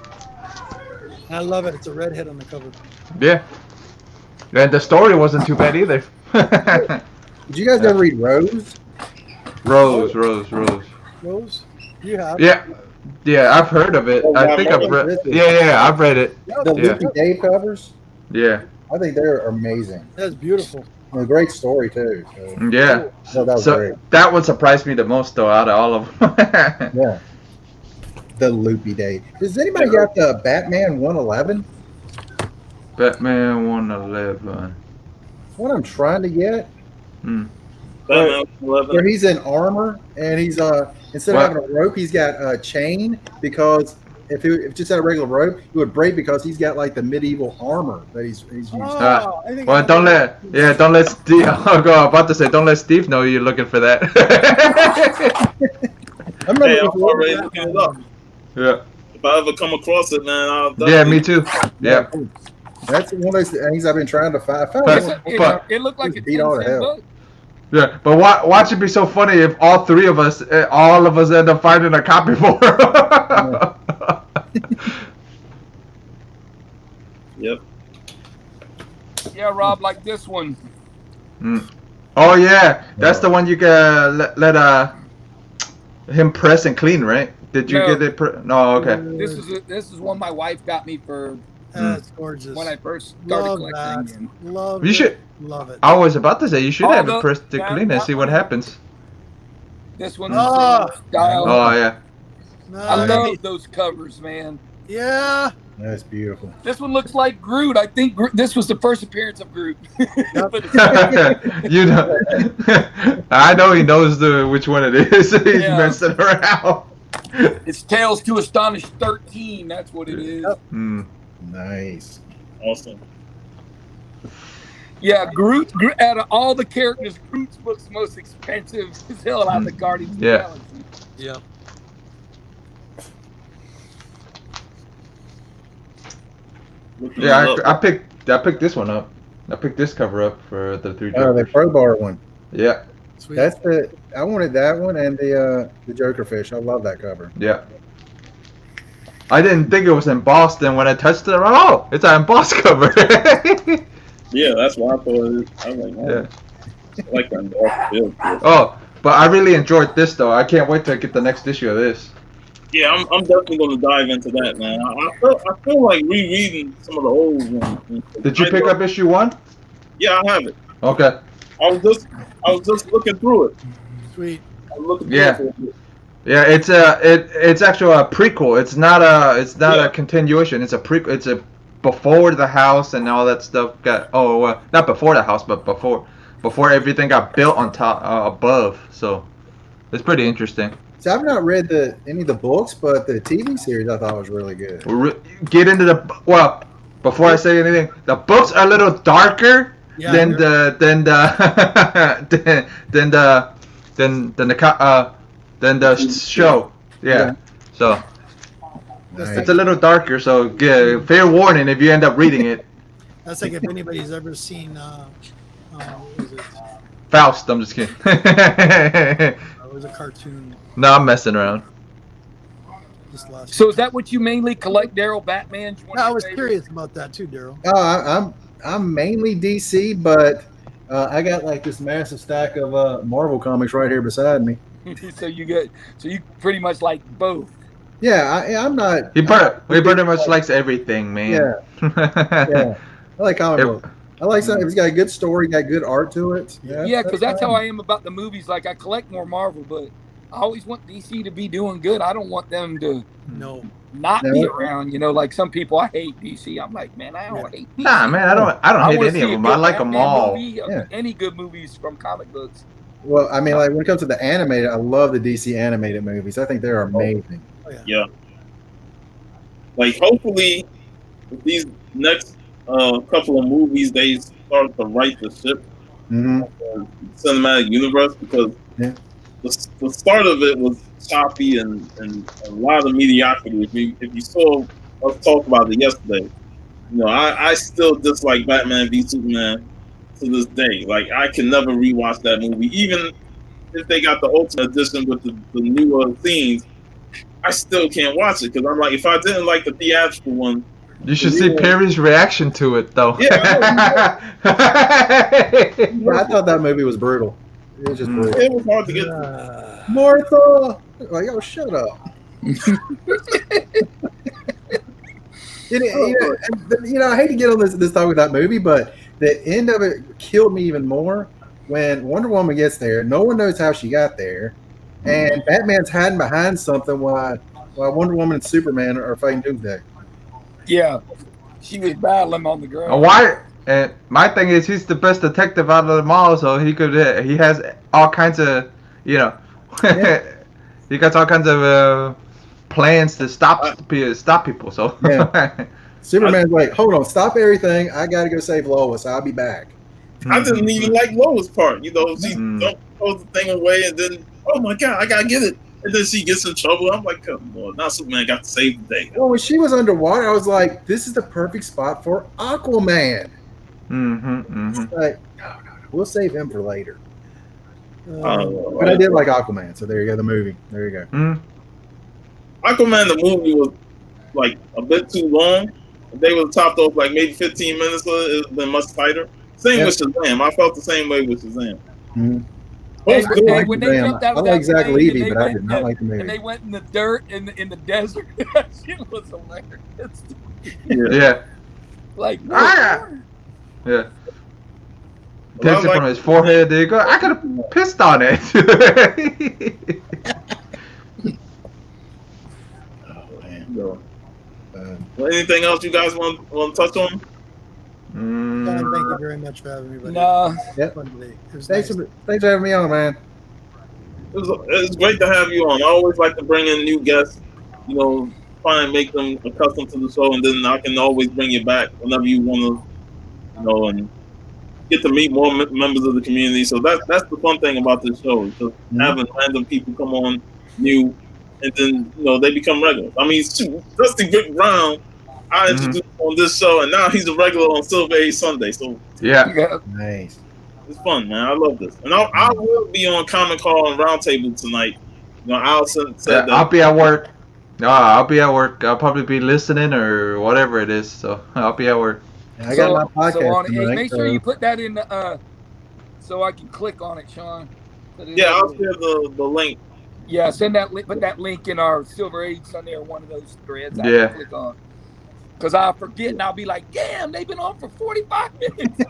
I love it. It's a redhead on the cover. Yeah. And the story wasn't too bad either. Did you guys ever read Rose? Rose. Rose? You have. Yeah, I've heard of it. I think I've read. Yeah, I've read it. The Yeah. Loopy Dave covers, Yeah, I think they're amazing. That's beautiful. And a great story too. So, yeah. so that was So great. that one surprised me the most, though, out of all of them. Yeah. The Loopy Dave. Does anybody got the Batman 111? Batman 111. What I'm trying to get, Batman where 11. he's in armor and he's instead of What? having a rope, he's got a chain, because if it just had a regular rope, it would break because he's got like the medieval armor that he's using. Oh, I think Well, don't let Steve. I was about to say, don't let Steve know you're looking for that. I'm not Hey, looking I'm for already that. looking it up. Yeah. If I ever come across it, man, I'll Yeah, definitely- me too. Yeah. That's one of those things I've been trying to find. I found But- one. It looked like a Beat all to 10-cent hell. book. Yeah, but watch it be so funny if all three of us, all of us end up finding a copy for her. Yep. Yeah, Rob, like this one. Oh yeah, that's the one you can let him press and clean, right? Did you No. get it? No, okay. This is one my wife got me for That's gorgeous. when I first started Love collecting. that. Love You it. should. Love it. I was about to say you should Oh, have the- it pressed to that- clean and that see what one. happens. This one's Oh. style. Oh yeah. I Nice. love those covers, man. Yeah. That's beautiful. This one looks like Groot. I think this was the first appearance of Groot. But You know, I know he knows which one it is. He's Yeah. messing around. it's Tales to Astonish 13. That's what it is. Hmm. Nice. Awesome. Yeah, Groot. Out of all the characters, Groot's book's the most expensive still out of the Guardians of the Yeah. Galaxy. Yeah. Looking Yeah, it up. I picked this one up. I picked this cover up for the three Oh, the Jokers. crowbar one. Yeah, Sweet. That's I wanted that one and the Joker fish. I love that cover. yeah. I didn't think it was embossed, and when I touched it, I'm like, oh, it's an embossed cover. Yeah, that's why I thought it. I was like, oh, Yeah. I like that dark feel. Oh, but I really enjoyed this though. I can't wait to get the next issue of this. Yeah, I'm definitely going to dive into that, man. I feel like rereading some of the old ones. Did you pick up issue 1? Yeah, I have it. Okay. I was just looking through it. Sweet. I was looking through Yeah. it for a bit. Yeah, it's actually a prequel. It's not Yeah. a continuation. It's a prequel. It's a before the house and all that stuff got. Oh, well, not before the house, but before everything got built on top above. So it's pretty interesting. So I've not read any of the books, but the TV series I thought was really good. Get into the before I say anything. The books are a little darker Yeah. than the show. Yeah. So Nice. it's a little darker. So fair warning if you end up reading it. That's like if anybody's ever seen, what was it? Faust. I'm just kidding. It was a cartoon No, I'm messing around. just last. So is that what you mainly collect, Daryl? Batman's one No, of I your was favorites? curious about that too, Daryl. I'm mainly DC, but I got like this massive stack of Marvel comics right here beside me. so you pretty much like both. Yeah, I'm not. He pretty much likes everything, man. Yeah, yeah. I like comic Yep. books. I like something. If it's got a good story, got good art to it. Yeah, because that's fine. how I am about the movies. Like I collect more Marvel, but I always want DC to be doing good. I don't want them to No. not Yeah. be around. You know, like some people, I hate DC. I'm like, man, I don't hate DC. Nah, man, I don't hate wanna any see of a them. good I like them Batman all. movie, Yeah. Any good movies from comic books. Well, I mean, like when it comes to the animated, I love the DC animated movies. I think they're amazing. Like, hopefully, with these next couple of movies, they start to right the ship Hmm. cinematic universe, because Yeah. the start of it was choppy and a lot of mediocrity. If you saw us talk about it yesterday, you know, I still dislike Batman v Superman to this day. Like, I can never rewatch that movie, even if they got the Ultimate Edition with the newer scenes. I still can't watch it because I'm like, if I didn't like the theatrical one, You should see Perry's reaction to it, though. Yeah, I thought that movie was brutal. It was just Mm. brutal. It was hard to get. Martha, like, oh, shut up. I hate to get on this talk with that movie, but the end of it killed me even more when Wonder Woman gets there. No one knows how she got there, and Batman's hiding behind something while Wonder Woman and Superman are fighting Doomsday. Yeah, she was battling on the ground. Why? And my thing is, he's the best detective out of them all, so he has all kinds of, Yeah. he got all kinds of plans to stop people. So Yeah. Superman's like, hold on, stop everything. I got to go save Lois. I'll be back. I didn't even like Lois' part. She Mm. don't throw the thing away, and then oh my god, I gotta get it, and then she gets in trouble. I'm like, come on, now Superman got to save the day. Well, when she was underwater, I was like, this is the perfect spot for Aquaman. Like, no, we'll save him for later. But I did like Aquaman, so there you go, the movie. There you go. Mm. Aquaman the movie was like a bit too long. If they would have topped off like maybe 15 minutes, it would have been much tighter. Same with Shazam. I felt the same way with Shazam. Mm-hmm. Hey, Both good. when they jumped out I of like that Zach plane Levy, and but they I did not went- like the movie. And they went in the dirt in the desert. That shit was hilarious. Yeah. Like, Ah! Yeah. Well, Takes it I from like- his forehead. There you go. I could have pissed on it. Oh, man. So, Uh, well, anything else you guys want to touch on? John, thank Mm. you very much for having me. buddy. nah. Fun today. It was thanks, nice. thanks for having me on, man. It's great to have you on. I always like to bring in new guests. Try and make them accustomed to the show, and then I can always bring you back whenever you want to, and get to meet more members of the community. So that's the fun thing about this show, is just having random people come on new, and then they become regulars. I mean, shoot, Dusty Rick Brown, I introduced him on this show, and now he's a regular on Silver Age Sunday. So Yeah. Yeah. Nice. it's fun, man. I love this, and I will be on Comic Call and Roundtable tonight. Allison said that. I'll be at work. No, I'll be at work. I'll probably be listening or whatever it is. So I'll be at work. I got my So podcast hey, tonight. make sure you put that in the, so I can click on it, Sean. Yeah, I'll share the link. Yeah, send that put that link in our Silver Age Sunday or one of those threads. I Yeah. can click on. Because I'll forget and I'll be like, damn, they've been on for 45 minutes.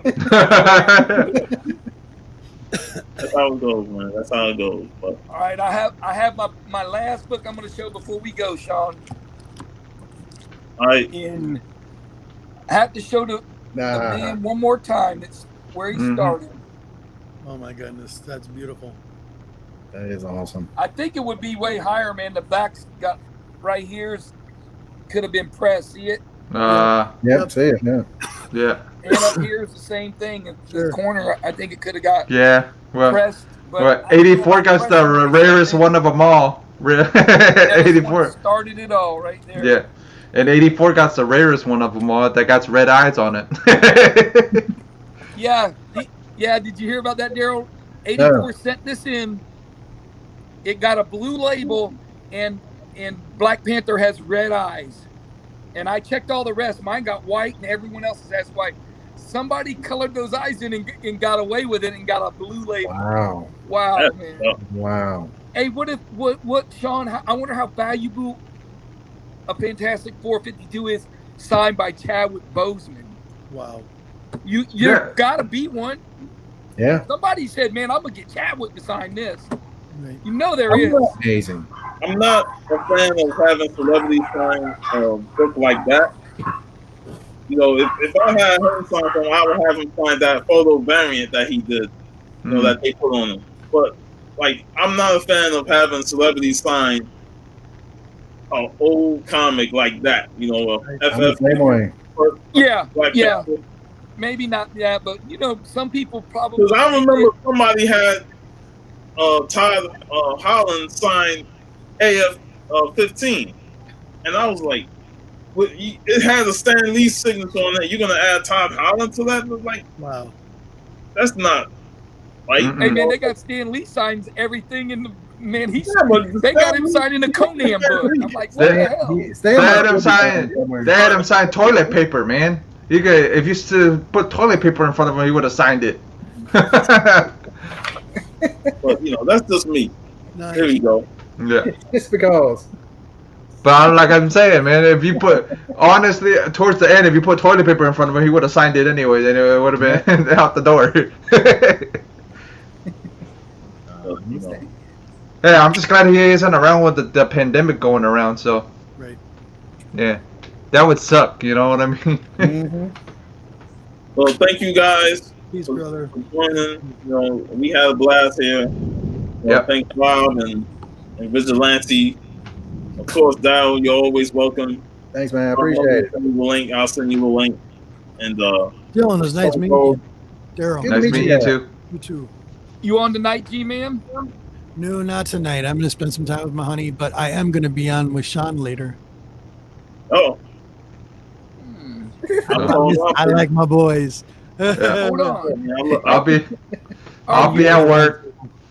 That's how it goes, man. That's how it goes. But All right, I have my last book I'm going to show before we go, Sean. all right, I have to show the Nah. man one more time. It's where he Mhm. started. Oh my goodness, that's beautiful. That is awesome. I think it would be way higher, man. The back's got right here's could have been pressed. See it? Yep, see it. Yeah. Yeah. And up here's the same thing. At Sure. the corner, I think it could have got Yeah. Well, pressed. But well, I don't know 84 how got pressed the it is. rarest one of them all. That's 84. what started it all right there. Yeah. And 84 got the rarest one of them all that got red eyes on it. Yeah. Yeah. Did you hear about that, Daryl? 84 sent this in. It got a blue label, and Black Panther has red eyes. And I checked all the rest. Mine got white, and everyone else's has white. Somebody colored those eyes in and got away with it and got a blue label. Wow. Wow, That's man. tough. Wow. Hey, what Sean? I wonder how valuable a Fantastic 452 is signed by Chadwick Boseman. Wow. You Yeah. gotta be one. Yeah. Somebody said, "Man, I'm gonna get Chadwick to sign this." Right. You know there is. Amazing. I'm not a fan of having celebrities sign a book like that. If I had him sign something, I would have him sign that photo variant that he did, that they put on him. But I'm not a fan of having celebrities sign an old comic like that. I'm the FF same way. Yeah, Black yeah. Panther. Maybe not. Yeah, but some people probably. Because I remember somebody had Todd Holland signed AF-15, and I was like, it has a Stan Lee signature on it. You're gonna add Todd Holland to that? Wow. That's not right. Hey man, they got Stan Lee signs everything in the man. They Stan got him Lee- signing the Conan book. I'm like, what They- the hell? They had him sign toilet paper, man. You could, if you still put toilet paper in front of him, he would have signed it. But that's just me. Nice. Here we go. Yeah. Just because. But like I'm saying, man, if you put honestly towards the end, if you put toilet paper in front of him, he would have signed it anyways, and it would have been out the door. Yeah, I'm just glad he isn't around with the pandemic going around. So Right. yeah, that would suck. You know what I mean? Mm-hmm. Well, thank you guys Peace, for brother. joining. We had a blast here. Yep. Thank Rob and Vigilante. Of course, Daryl, you're always welcome. Thanks, man. I appreciate it. I'll send you a link. And Dylan, it was nice meeting you. Daryl, Good Nice to meet meeting you. you too. you too. You on tonight, G-Man? No, not tonight. I'm going to spend some time with my honey, but I am going to be on with Sean later. oh, I like my boys. Hold on. I'll be at work.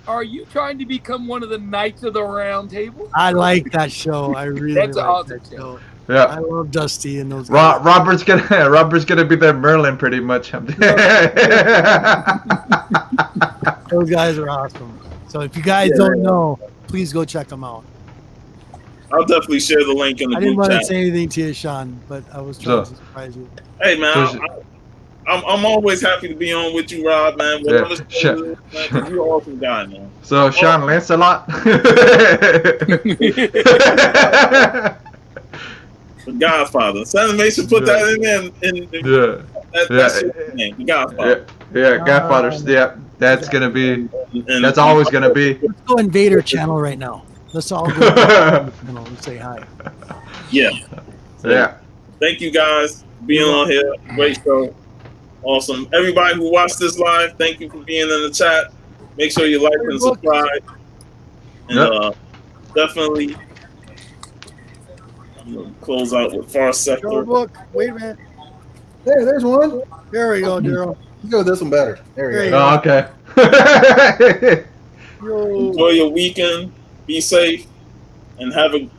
Are you trying to become one of the Knights of the Round Table? I like that show. I really That's like awesome that show. Yeah. I love Dusty and those guys. Robert's gonna be the Merlin pretty much. Those guys are awesome. So if you guys don't know, please go check them out. I'll definitely share the link in the I didn't group want to chat. say anything to you, Sean, but I was trying to surprise you. Hey man, So- I'm always happy to be on with you, Rob, man. Whatever Yeah, show sure. you, man, 'cause you're an awesome guy, man. So Sean Lancelot. The Godfather. Animation put that in there. Yeah. That's your name, The Godfather. Yeah, Godfathers. Yeah, that's gonna be. And That's always gonna be. Let's go Invader channel right now. Let's all go and say hi. Yeah. Yeah. Thank you guys for being on here. Great show. Awesome. Everybody who watched this live, thank you for being in the chat. Make sure you like and subscribe. And Yep. definitely I'm gonna close out with Far Show Sector. book. Wait a minute. There's one. There we go, Daryl. You go with this one better. There we There you go. Oh, okay. Yo. Enjoy your weekend. Be safe and have a